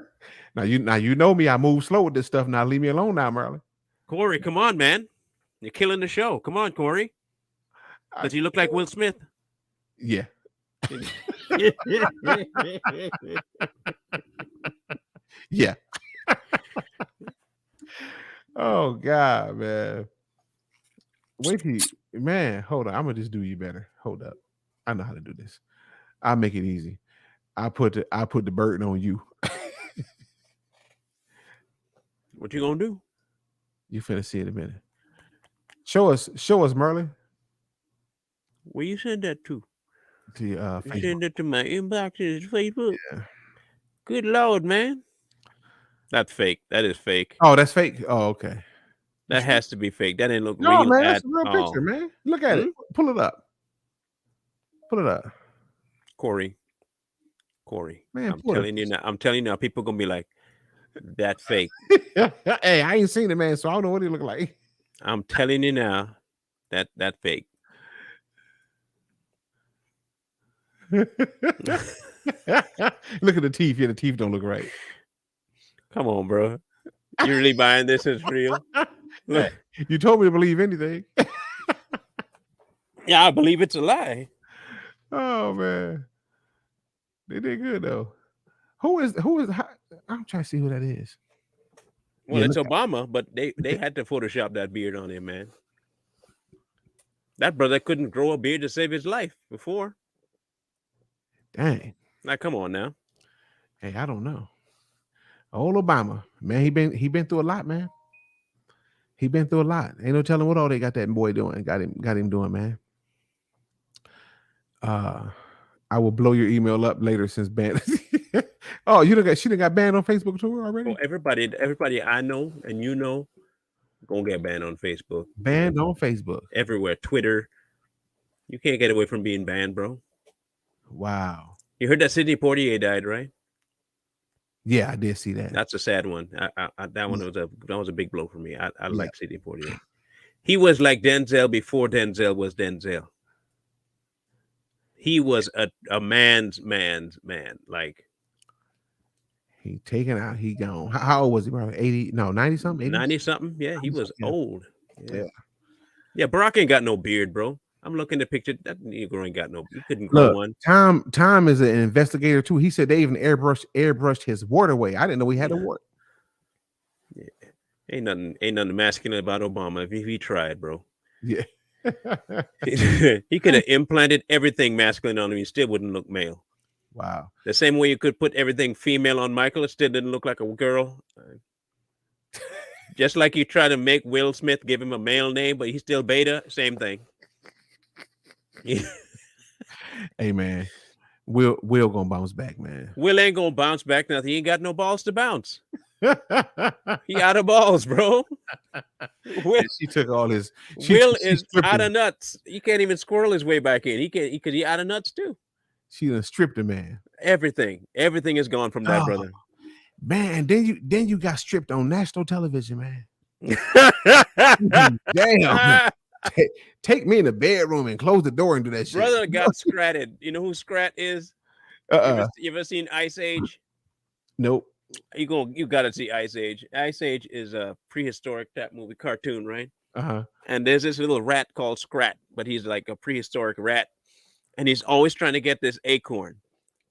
Now you know me. I move slow with this stuff. Now leave me alone now, Marley. Corey, come on, man. You're killing the show. Come on, Corey. Does he look like Will Smith? Yeah. Yeah. Oh God, man. Wait till man, hold on. I'm gonna just do you better. Hold up. I know how to do this. I'll make it easy. I put the burden on you. What you gonna do? You finna see in a minute. Show us, Merlin. Where you send that to? To You Facebook. send it to my inbox to Facebook. Yeah. Good Lord, man. That's fake. That is fake. Oh, that's fake. Oh, okay. That has to be fake. That didn't look No, real man, at that's a real all. picture, man. Look at it. Pull it up. Corey. Man, I'm telling you now, people gonna be like, that fake. Hey, I ain't seen it, man, so I don't know what he look like. I'm telling you now, that fake. Look at the teeth. Yeah, the teeth don't look right. Come on, bro. You really buying this as real? Look. You told me to believe anything. Yeah, I believe it's a lie. Oh man, they did good though. Who is? I'm trying to see who that is. Well, Yeah, it's Obama, but they had to Photoshop that beard on him, man. That brother couldn't grow a beard to save his life before. Dang. Now, come on now. Hey, I don't know. Old Obama, man, he been through a lot, man. He been through a lot. Ain't no telling what all they got that boy doing. Got him doing, man. I will blow your email up later since banned. Oh, she done got banned on Facebook too already? Oh, everybody I know and you know gonna get banned on Facebook. Banned on Facebook. Everywhere. Twitter. You can't get away from being banned, bro. Wow. You heard that Sidney Poitier died, right? Yeah, I did see that. That's a sad one. That one was a big blow for me. I like Sidney Poitier. He was like Denzel before Denzel was Denzel. He was a man's man. Like, he taken out, he gone. How old was he? Probably 80, no, 90 something? 90 something? Yeah, he was old. Yeah. Barack ain't got no beard, bro. I'm looking at the picture. That Negro ain't got no. He couldn't grow one. Tom is an investigator too. He said they even airbrushed his waterway. I didn't know he had a wart. Yeah. Ain't nothing masculine about Obama if he tried, bro. Yeah. He could have implanted everything masculine on him. He still wouldn't look male. Wow. The same way you could put everything female on Michael, it still didn't look like a girl. Just like you try to make Will Smith, give him a male name, but he's still beta. Same thing. Hey man, Will gonna bounce back, man. Will ain't gonna bounce back. Nothing. He ain't got no balls to bounce. He out of balls, bro. Will, she took all his. Will is out of nuts. He can't even squirrel his way back in. He can't because he out of nuts too. She done stripped him, man. Everything is gone from that brother. Man, then you got stripped on national television, man. Damn. Take me in the bedroom and close the door and do that shit. Brother got scratted. You know who Scrat is? You ever seen Ice Age? Nope. You gotta see Ice Age. Ice Age is a prehistoric type movie cartoon, right? Uh-huh. And there's this little rat called Scrat, but he's like a prehistoric rat, and he's always trying to get this acorn,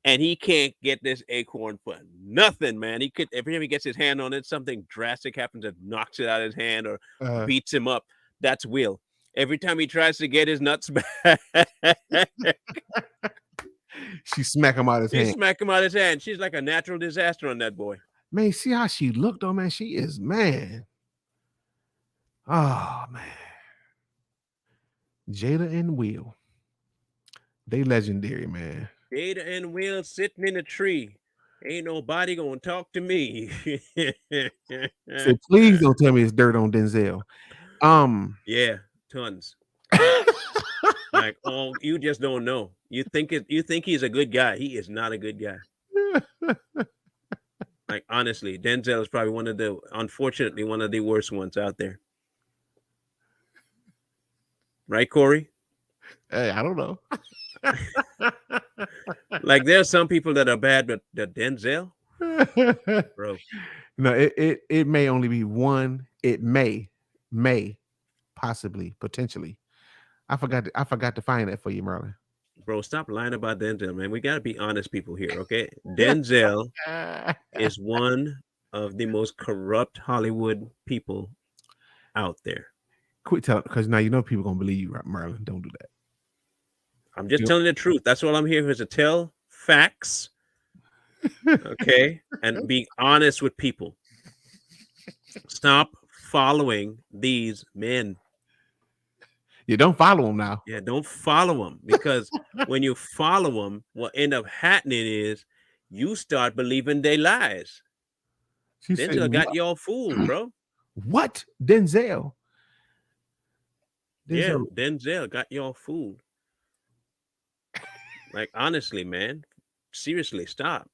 and he can't get this acorn for nothing, man. Every time he gets his hand on it, something drastic happens that knocks it out of his hand or beats him up. That's Will. Every time he tries to get his nuts back, She smack him out his She hand. smacked him out his hand. She's like a natural disaster on that boy. Man, see how she looked though, man. She is man. Oh man. Jada and Will. They legendary, man. Jada and Will sitting in a tree. Ain't nobody gonna talk to me. Say, please don't tell me it's dirt on Denzel. Yeah, tons. Like, oh, you just don't know. You think he's a good guy. He is not a good guy. Like, honestly, Denzel is probably unfortunately, one of the worst ones out there. Right, Corey? Hey, I don't know. Like, there's some people that are bad, but the Denzel, bro. No, it may only be one. It may, possibly, potentially. I forgot to find that for you, Merlin. Bro, stop lying about Denzel, man. We got to be honest people here, okay? Denzel is one of the most corrupt Hollywood people out there. Quit telling, because now you know people gonna believe you, Merlin. Don't do that. I'm just telling the truth. That's what I'm here for, to tell facts, okay? And be honest with people. Stop following these men. You don't follow them now. Yeah, don't follow them, because when you follow them, what end up happening is you start believing their lies. She Denzel said, got you all fooled, bro. what? Denzel? Yeah, Denzel got you all fooled. Like, honestly, man, seriously, stop.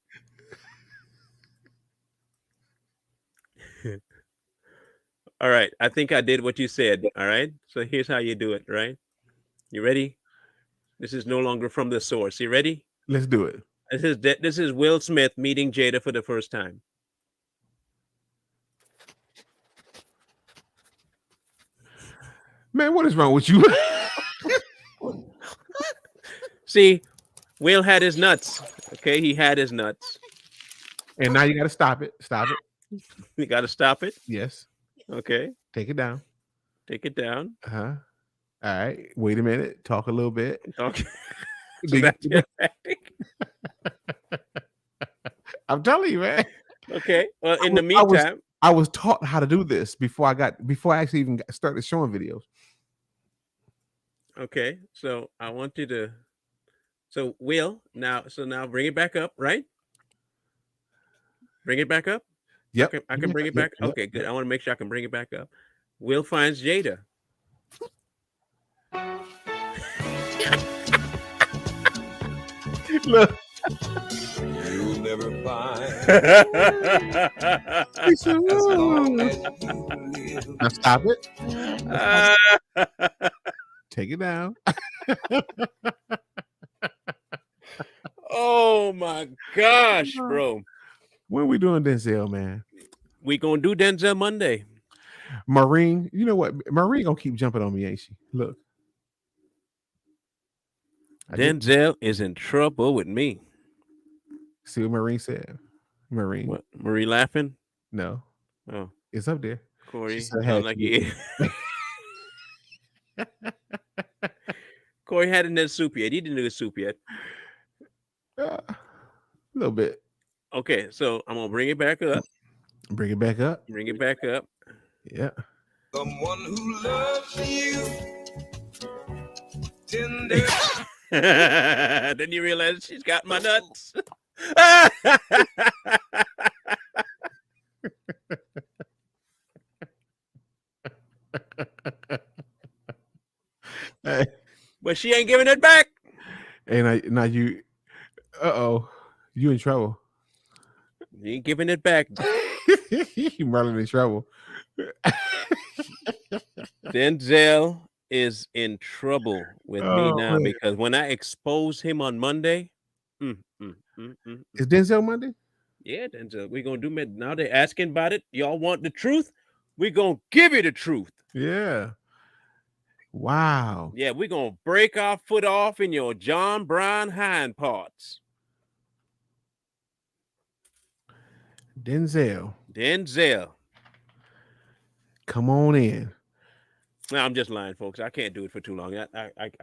All right, I think I did what you said. All right, so here's how you do it. Right, you ready? This is no longer from the source. You ready? Let's do it. This is Will Smith meeting Jada for the first time. Man, what is wrong with you? See, Will had his nuts. Okay, he had his nuts. And now you got to stop it. Stop it. You got to stop it. Yes. Okay, Take it down. take it down. All right. Wait a minute. Talk a little bit. Okay. Big- I'm telling you, man. Okay. Well, in the I was- meantime, I was taught how to do this before I actually even started showing videos. okay. So I want you to. So Will, now bring it back up, right? Bring it back up. Yep. I can bring it back. Yep, Okay, good. yep. I want to make sure I can bring it back up. Will finds Jada. Look. You'll never find He said, as long "Ooh." as you live. Now stop it. Ah. Take it down. Oh my gosh, bro. When we doing Denzel, man? We gonna do Denzel Monday. Maureen, you know what? Maureen gonna keep jumping on me, ain't she? Look. I did- Denzel is in trouble with me. See what Maureen said? Maureen. What? Marie laughing? No. Oh, It's up there. Corey. said, Sound like he. Corey hadn't had soup yet. He didn't do his soup yet. A little bit. Okay, so I'm gonna bring it back up. Bring it back up. Bring it back up. Yeah. Someone who loves you tender. Then you realize she's got my nuts. Hey, But she ain't giving it back. and now you, you in trouble. You ain't giving it back. Merlin in trouble. Denzel is in trouble with me Oh, now man. because when I expose him on Monday, Is Denzel Monday? yeah, Denzel, we're gonna do it. Now they're asking about it. Y'all want the truth? We're gonna give you the truth. Yeah. Wow. Yeah, we're gonna break our foot off in your John Brown hind parts. Denzel, Denzel. come on in. No, I'm just lying, folks. I can't do it for too long. I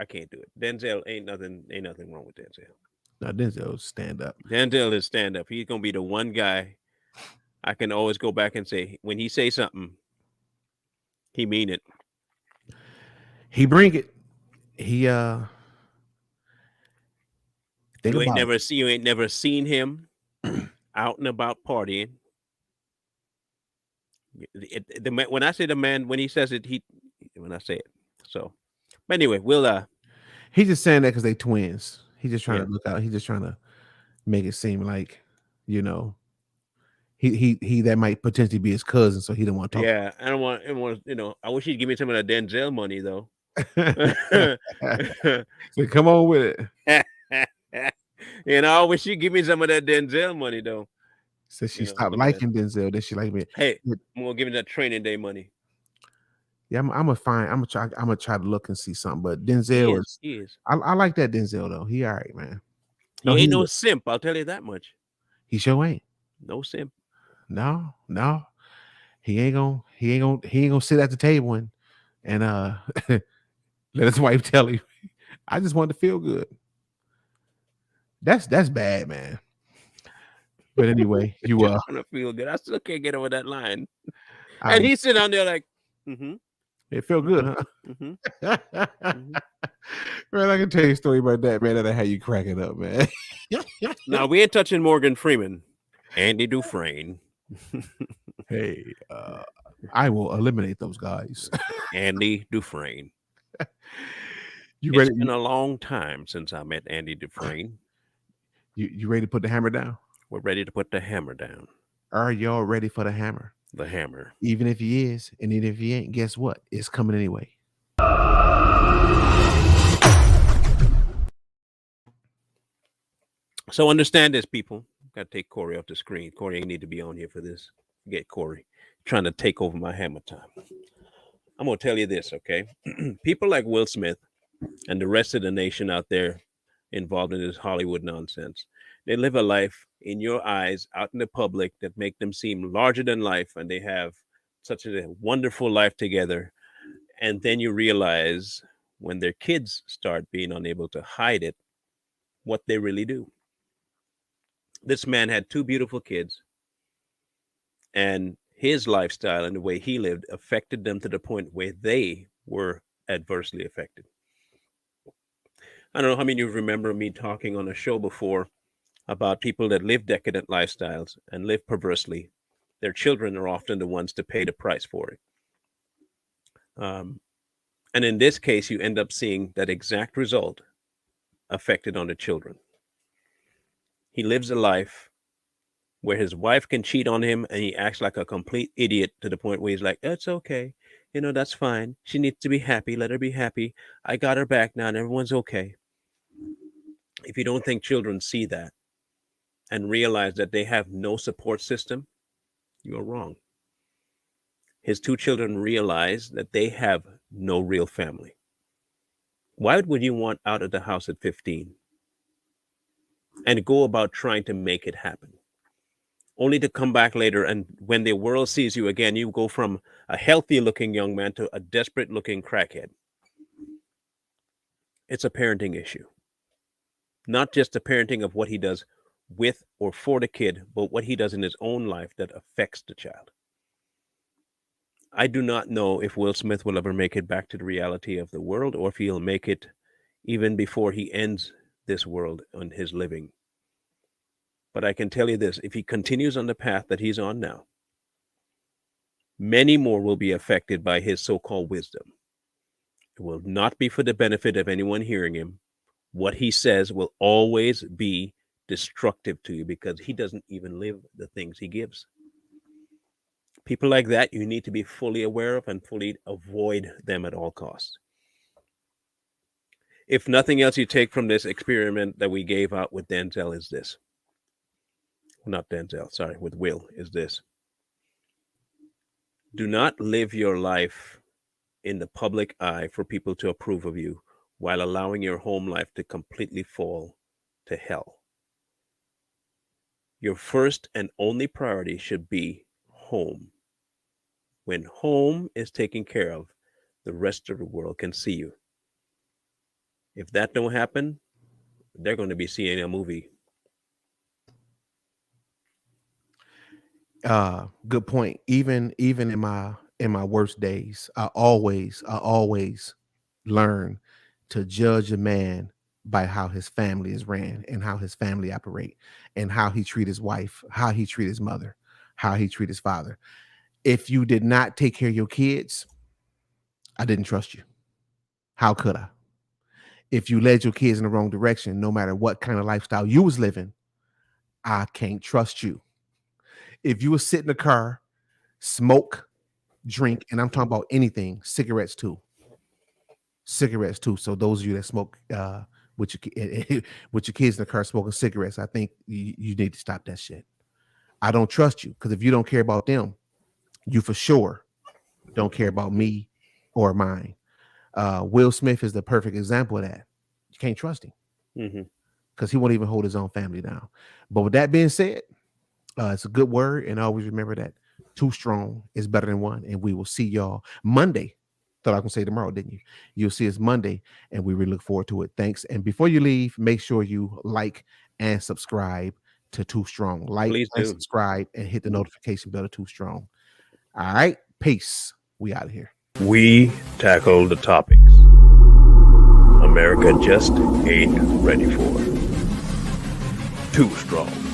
can't do it. Denzel ain't nothing wrong with Denzel. No, Denzel stand up. Denzel is stand up. He's gonna be the one guy I can always go back and say when he say something, he mean it. He bring it. He think about it. You ain't never seen him out and about partying. When I say the man, when he says it, when I say it. So, but anyway, we'll He's just saying that because they twins. He's just trying yeah. to look out. He's just trying to make it seem like, you know, he that might potentially be his cousin, so he don't want to talk. Yeah, I don't want I wish he'd give me some of that Denzel money though. So come on with it. I wish she'd give me some of that Denzel money though. So she stopped some of that. liking Denzel. Then she like me. Hey, Yeah. I'm gonna give me that training day money. Yeah, I'm gonna find. I'm gonna try to look and see something. But He Denzel is. He is. I like that Denzel though. He all right, man. He ain't no simp. I'll tell you that much. He sure ain't. No simp. No. He ain't gonna sit at the table and let his wife tell him. I just want to feel good. That's bad, man. But anyway, you Just want to feel good. I still can't get over that line. I, And he's sitting down there like, it felt good, huh? Man, I can tell you a story about that, man. That'll have you cracking up, man. Now we ain't touching Morgan Freeman, Andy Dufresne. Hey, I will eliminate those guys. Andy Dufresne. You It's ready? been a long time since I met Andy Dufresne. You ready to put the hammer down? We're ready to put the hammer down. Are y'all ready for the hammer? The hammer. Even if he is, and even if he ain't, guess what? It's coming anyway. So understand this, people. Got to take Corey off the screen. Corey ain't need to be on here for this. Get Corey trying to take over my hammer time. I'm gonna tell you this, okay? People like Will Smith and the rest of the nation out there involved in this Hollywood nonsense, they live a life in your eyes out in the public that make them seem larger than life, and they have such a wonderful life together. And then you realize when their kids start being unable to hide it, what they really do. This man had two beautiful kids, and his lifestyle and the way he lived affected them to the point where they were adversely affected. I don't know how many of you remember me talking on a show before about people that live decadent lifestyles and live perversely. Their children are often the ones to pay the price for it. And in this case, you end up seeing that exact result affected on the children. He lives a life where his wife can cheat on him and he acts like a complete idiot to the point where he's like, "It's okay. That's fine. She needs to be happy. Let her be happy. I got her back now and everyone's okay." If you don't think children see that and realize that they have no support system, you're wrong. His two children realize that they have no real family. Why would you want out of the house at 15 and go about trying to make it happen, only to come back later and when the world sees you again, you go from a healthy looking young man to a desperate looking crackhead? It's a parenting issue. Not just the parenting of what he does with or for the kid, but what he does in his own life that affects the child. I do not know if Will Smith will ever make it back to the reality of the world, or if he'll make it even before he ends this world on his living. But I can tell you this, if he continues on the path that he's on now, many more will be affected by his so-called wisdom. It will not be for the benefit of anyone hearing him. What he says will always be destructive to you because he doesn't even live the things he gives. People like that, you need to be fully aware of and fully avoid them at all costs. If nothing else you take from this experiment that we gave out with Denzel is this. Not Denzel, sorry, with Will is this. Do not live your life in the public eye for people to approve of you while allowing your home life to completely fall to hell. Your first and only priority should be home. When home is taken care of, the rest of the world can see you. If that don't happen, they're going to be seeing a movie. Good point. Even in my worst days, I always learn to judge a man by how his family is ran and how his family operate and how he treat his wife, how he treat his mother, how he treat his father. If you did not take care of your kids, I didn't trust you. How could I? If you led your kids in the wrong direction, no matter what kind of lifestyle you was living, I can't trust you. If you would sit in the car, smoke, drink, and I'm talking about anything, cigarettes too. So those of you that smoke with your kids in the car smoking cigarettes, I think you need to stop that shit. I don't trust you, because if you don't care about them, you for sure don't care about me or mine. Will Smith is the perfect example of that. You can't trust him because he won't even hold his own family down. But with that being said, it's a good word, and always remember that 2 strong is better than 1. And we will see y'all Monday. Thought I was gonna say tomorrow, didn't you? You'll see us Monday, and we really look forward to it. Thanks. And before you leave, make sure you like and subscribe to 2 Strong. Like Please and do. subscribe and hit the notification bell to 2 Strong. All right, peace. We out of here. We tackle the topics America just ain't ready for. 2 Strong.